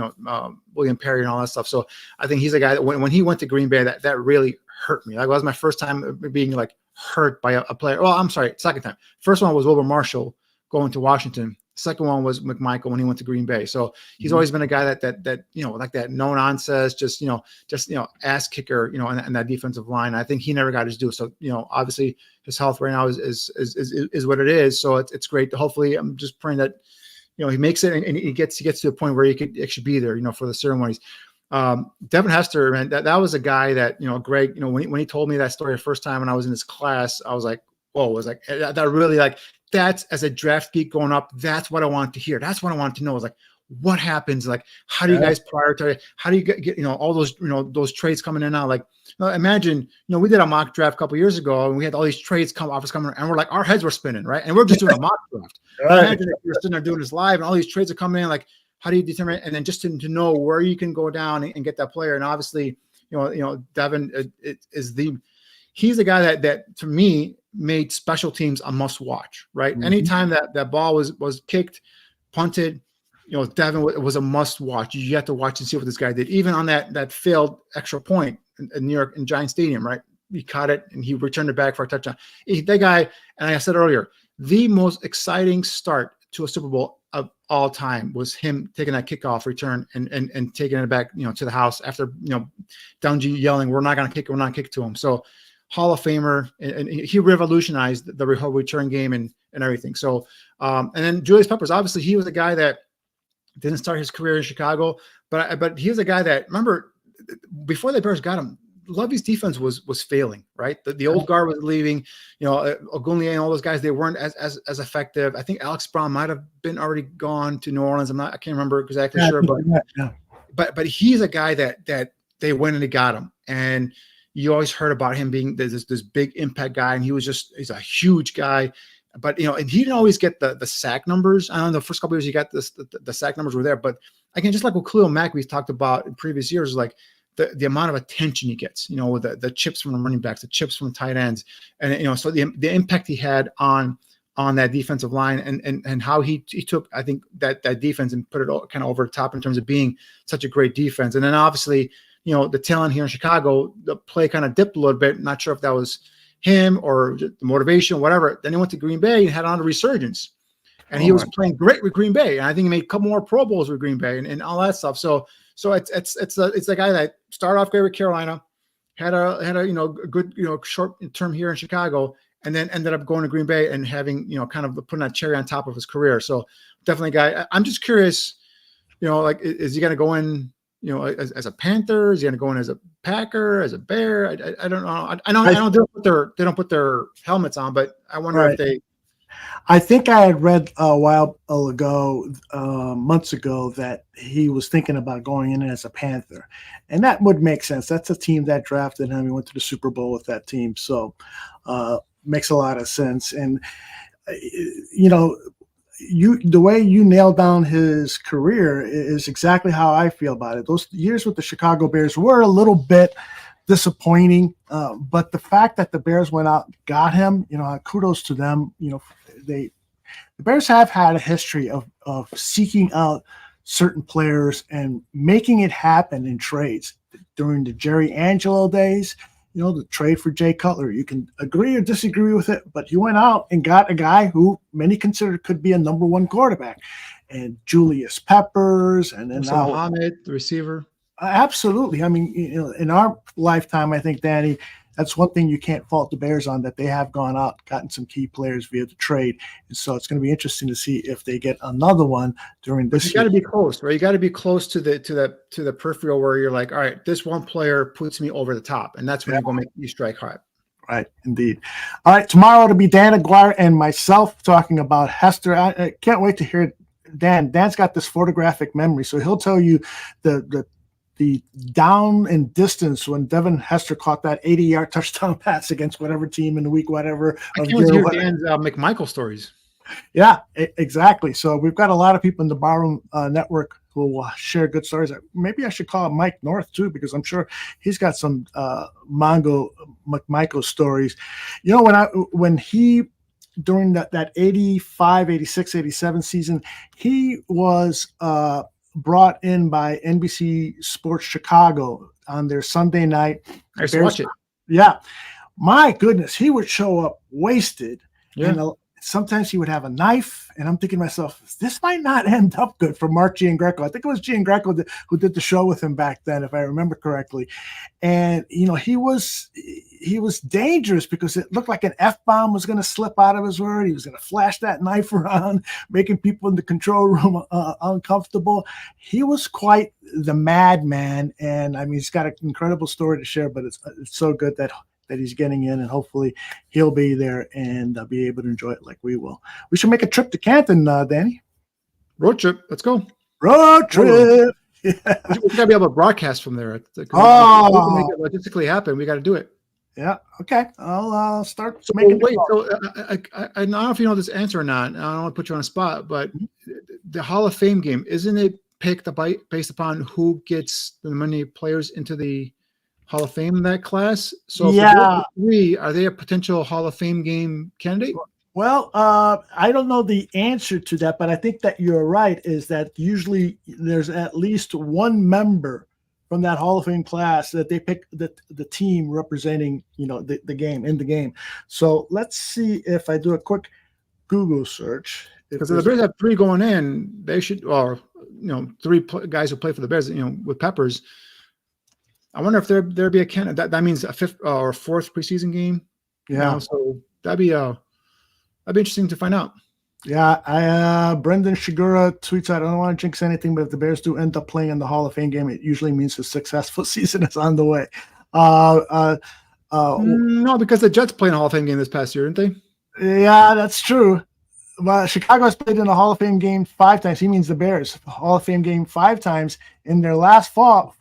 William Perry and all that stuff. So I think he's a guy that when he went to Green Bay, that really hurt me. That was my first time being like hurt by a player. Well, I'm sorry, second time. First one was Wilbur Marshall going to Washington. Second one was McMichael when he went to Green Bay. So he's always been a guy that like that no nonsense, just ass kicker, in that defensive line. I think he never got his due. So obviously his health right now is what it is. So it's great. Hopefully, I'm just praying that he makes it and he gets to a point where he could actually be there, for the ceremonies. Devin Hester, man, that was a guy that Greg, when he told me that story the first time when I was in his class, I was like, whoa, was like that really like. That's as a draft geek going up. That's what I want to hear. That's what I want to know is like, what happens? Like, how do you guys prioritize? How do you get all those, those trades coming in now? Like, imagine, we did a mock draft a couple years ago and we had all these trades offers coming and we're like, our heads were spinning, right? And we're just doing a mock draft. Right. Imagine if you're sitting there doing this live and all these trades are coming in, like, how do you determine? And then just to know where you can go down and get that player. And obviously, Devin he's the guy that to me made special teams a must watch, right? Mm-hmm. Anytime that ball was kicked, punted, Devin was a must watch. You have to watch and see what this guy did. Even on that failed extra point in New York in Giant Stadium, right? He caught it and he returned it back for a touchdown. That guy, and like I said earlier, the most exciting start to a Super Bowl of all time was him taking that kickoff return and taking it back, to the house after, Dungy yelling, we're not going to kick it to him. So Hall of Famer, and he revolutionized the return game and everything. So, and then Julius Peppers, obviously he was a guy that didn't start his career in Chicago, but he was a guy that, remember, before the Bears got him, Lovey's defense was failing, right? The old guard was leaving, Ogunleye and all those guys, they weren't as effective. I think Alex Brown might have been already gone to New Orleans. I can't remember exactly sure, but he's a guy that they went and they got him. And you always heard about him being this big impact guy, and he's a huge guy. But and he didn't always get the sack numbers. I don't know, the first couple of years he got the sack numbers were there, but again, just like what Khalil Mack we've talked about in previous years, like the amount of attention he gets, with the chips from the running backs, the chips from the tight ends, and so the impact he had on that defensive line and how he took, I think, that defense and put it all kind of over the top in terms of being such a great defense. And then obviously, the talent here in Chicago, the play kind of dipped a little bit. Not sure if that was him or the motivation, whatever. Then he went to Green Bay and had on a resurgence, and he was playing great with Green Bay. And I think he made a couple more Pro Bowls with Green Bay and all that stuff. So it's the guy that started off great with Carolina, had a good short term here in Chicago, and then ended up going to Green Bay and having kind of putting that cherry on top of his career. So definitely a guy. I'm just curious, like, is he going to go in as a Panther? Is he going to go in as a Packer, as a Bear? I don't know. I know they don't put their helmets on, but I wonder if they. I think I had read a while ago, months ago, that he was thinking about going in as a Panther, and that would make sense. That's a team that drafted him. He went to the Super Bowl with that team, so makes a lot of sense. And the way you nailed down his career is exactly how I feel about it. Those years with the Chicago Bears were a little bit disappointing, but the fact that the Bears went out and got him, kudos to them. The Bears have had a history of seeking out certain players and making it happen in trades. During the Jerry Angelo days, the trade for Jay Cutler, you can agree or disagree with it, but he went out and got a guy who many considered could be a number one quarterback, and Julius Peppers, and then now Muhammad, the receiver. Absolutely. I mean, in our lifetime, I think, Danny, that's one thing you can't fault the Bears on, that they have gone out, gotten some key players via the trade. And so it's going to be interesting to see if they get another one during this year. You got to be close, right? You got to be close to the peripheral where you're like, all right, this one player puts me over the top, and that's when you're going to make you strike hard. Right, indeed. All right, tomorrow it'll be Dan Aguirre and myself talking about Hester. I can't wait to hear Dan. Dan's got this photographic memory, so he'll tell you the down and distance when Devin Hester caught that 80-yard touchdown pass against whatever team in the week, whatever. I can't hear Dan's McMichael stories. Yeah, exactly. So we've got a lot of people in the Barroom Network who will share good stories. Maybe I should call Mike North too, because I'm sure he's got some Mongo McMichael stories. When he during that 85, 86, 87 season, he was brought in by NBC Sports Chicago on their Sunday night. I used to watch it. Yeah. My goodness, he would show up wasted. Yeah. And sometimes he would have a knife, and I'm thinking to myself, this might not end up good for Mark Giangreco. I think it was Giangreco who did the show with him back then, if I remember correctly. And, he was dangerous because it looked like an F-bomb was going to slip out of his word. He was going to flash that knife around, making people in the control room uncomfortable. He was quite the madman. And, I mean, he's got an incredible story to share, but it's so good that he's getting in, and hopefully he'll be there and be able to enjoy it like we will. We should make a trip to Canton, Danny. Road trip. Let's go. Road trip. Yeah. We got to be able to broadcast from there. We can make it logistically happen. We got to do it. Yeah. Okay. I'll start. So making wait. So I don't know if you know this answer or not. I don't want to put you on the spot, but the Hall of Fame game, isn't it picked based upon who gets the many players into the Hall of Fame in that class? So yeah, are they a potential Hall of Fame game candidate? Well, I don't know the answer to that, but I think that you're right, is that usually there's at least one member from that Hall of Fame class that they pick the team representing, the game, in the game. So let's see if I do a quick Google search. Because if the Bears have three going in, they should, or, three guys who play for the Bears, with Peppers. I wonder if there'd be a candidate. That means a fifth or fourth preseason game. Yeah. So that'd be interesting to find out. Yeah. Brendan Shigura tweets out, I don't want to jinx anything, but if the Bears do end up playing in the Hall of Fame game, it usually means a successful season is on the way. No, because the Jets played in a Hall of Fame game this past year, didn't they? Yeah, that's true. Well, Chicago's played in a Hall of Fame game 5 times. He means the Bears. Hall of Fame game 5 times. In their last four,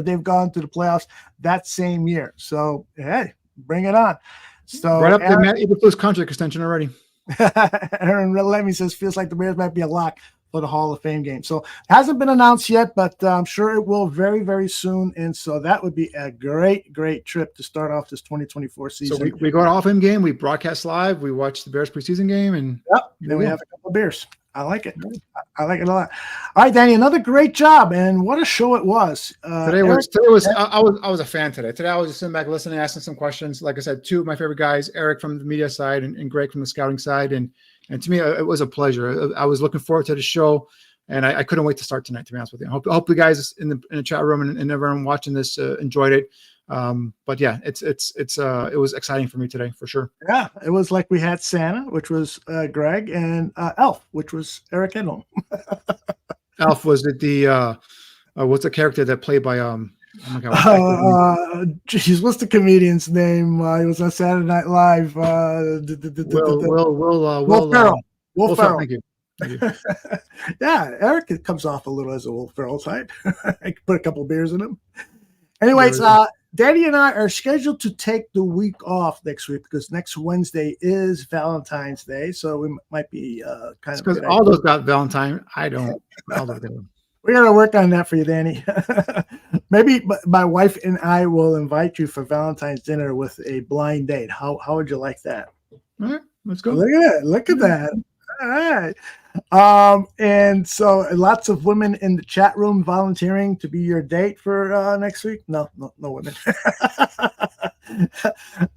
they've gone to the playoffs that same year. So, hey, bring it on. So right up there, Matt Eberflus contract extension already. Aaron Lemmy says, feels like the Bears might be a lock for the Hall of Fame game. So hasn't been announced yet, but I'm sure it will very, very soon. And so that would be a great, great trip to start off this 2024 season. So we go to Hall of Fame game. We broadcast live. We watch the Bears preseason game. And then we have a couple of beers. I like it. I like it a lot. All right, Danny, another great job, and what a show it was. Today was I was a fan today. Today I was just sitting back listening, asking some questions. Like I said, two of my favorite guys, Eric from the media side and Greg from the scouting side. And to me, it was a pleasure. I was looking forward to the show, and I couldn't wait to start tonight, to be honest with you. I hope the guys in the chat room and everyone watching this enjoyed it. But yeah, it was exciting for me today, for sure. Yeah, it was like we had Santa, which was Greg, and Elf, which was Eric Edholm. Elf was the what's the character that played by oh my God, geez, what's the comedian's name? He was on Saturday Night Live. Will Ferrell. Will Ferrell. Thank you. Yeah, Eric comes off a little as a Will Ferrell type. I could put a couple beers in him. Anyways, Danny and I are scheduled to take the week off next week because next Wednesday is Valentine's Day. So we might be kind of. Because Aldo's got Valentine. I don't. We got to work on that for you, Danny. Maybe my wife and I will invite you for Valentine's dinner with a blind date. How would you like that? All right, let's go. Look at it. Look at that. All right. And so lots of women in the chat room volunteering to be your date for next week. No women.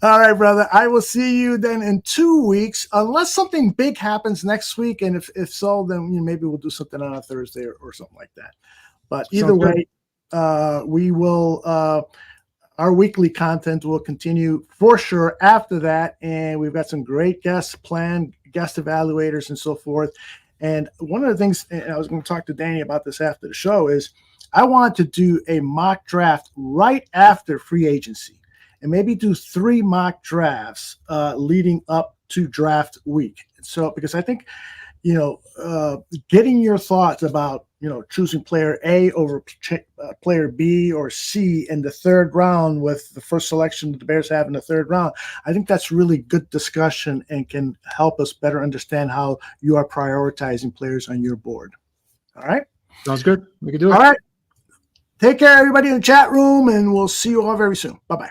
All right, brother. I will see you then in 2 weeks, unless something big happens next week. And if so, then maybe we'll do something on a Thursday or something like that. But either way, we will, our weekly content will continue for sure after that. And we've got some great guests planned, guest evaluators and so forth. And one of the things, and I was going to talk to Danny about this after the show, is I want to do a mock draft right after free agency and maybe do 3 mock drafts leading up to draft week. So, because I think, getting your thoughts about, choosing player A over player B or C in the 3rd round with the first selection that the Bears have in the 3rd round, I think that's really good discussion and can help us better understand how you are prioritizing players on your board. All right? Sounds good. We can do it. All right. Take care, everybody in the chat room, and we'll see you all very soon. Bye-bye.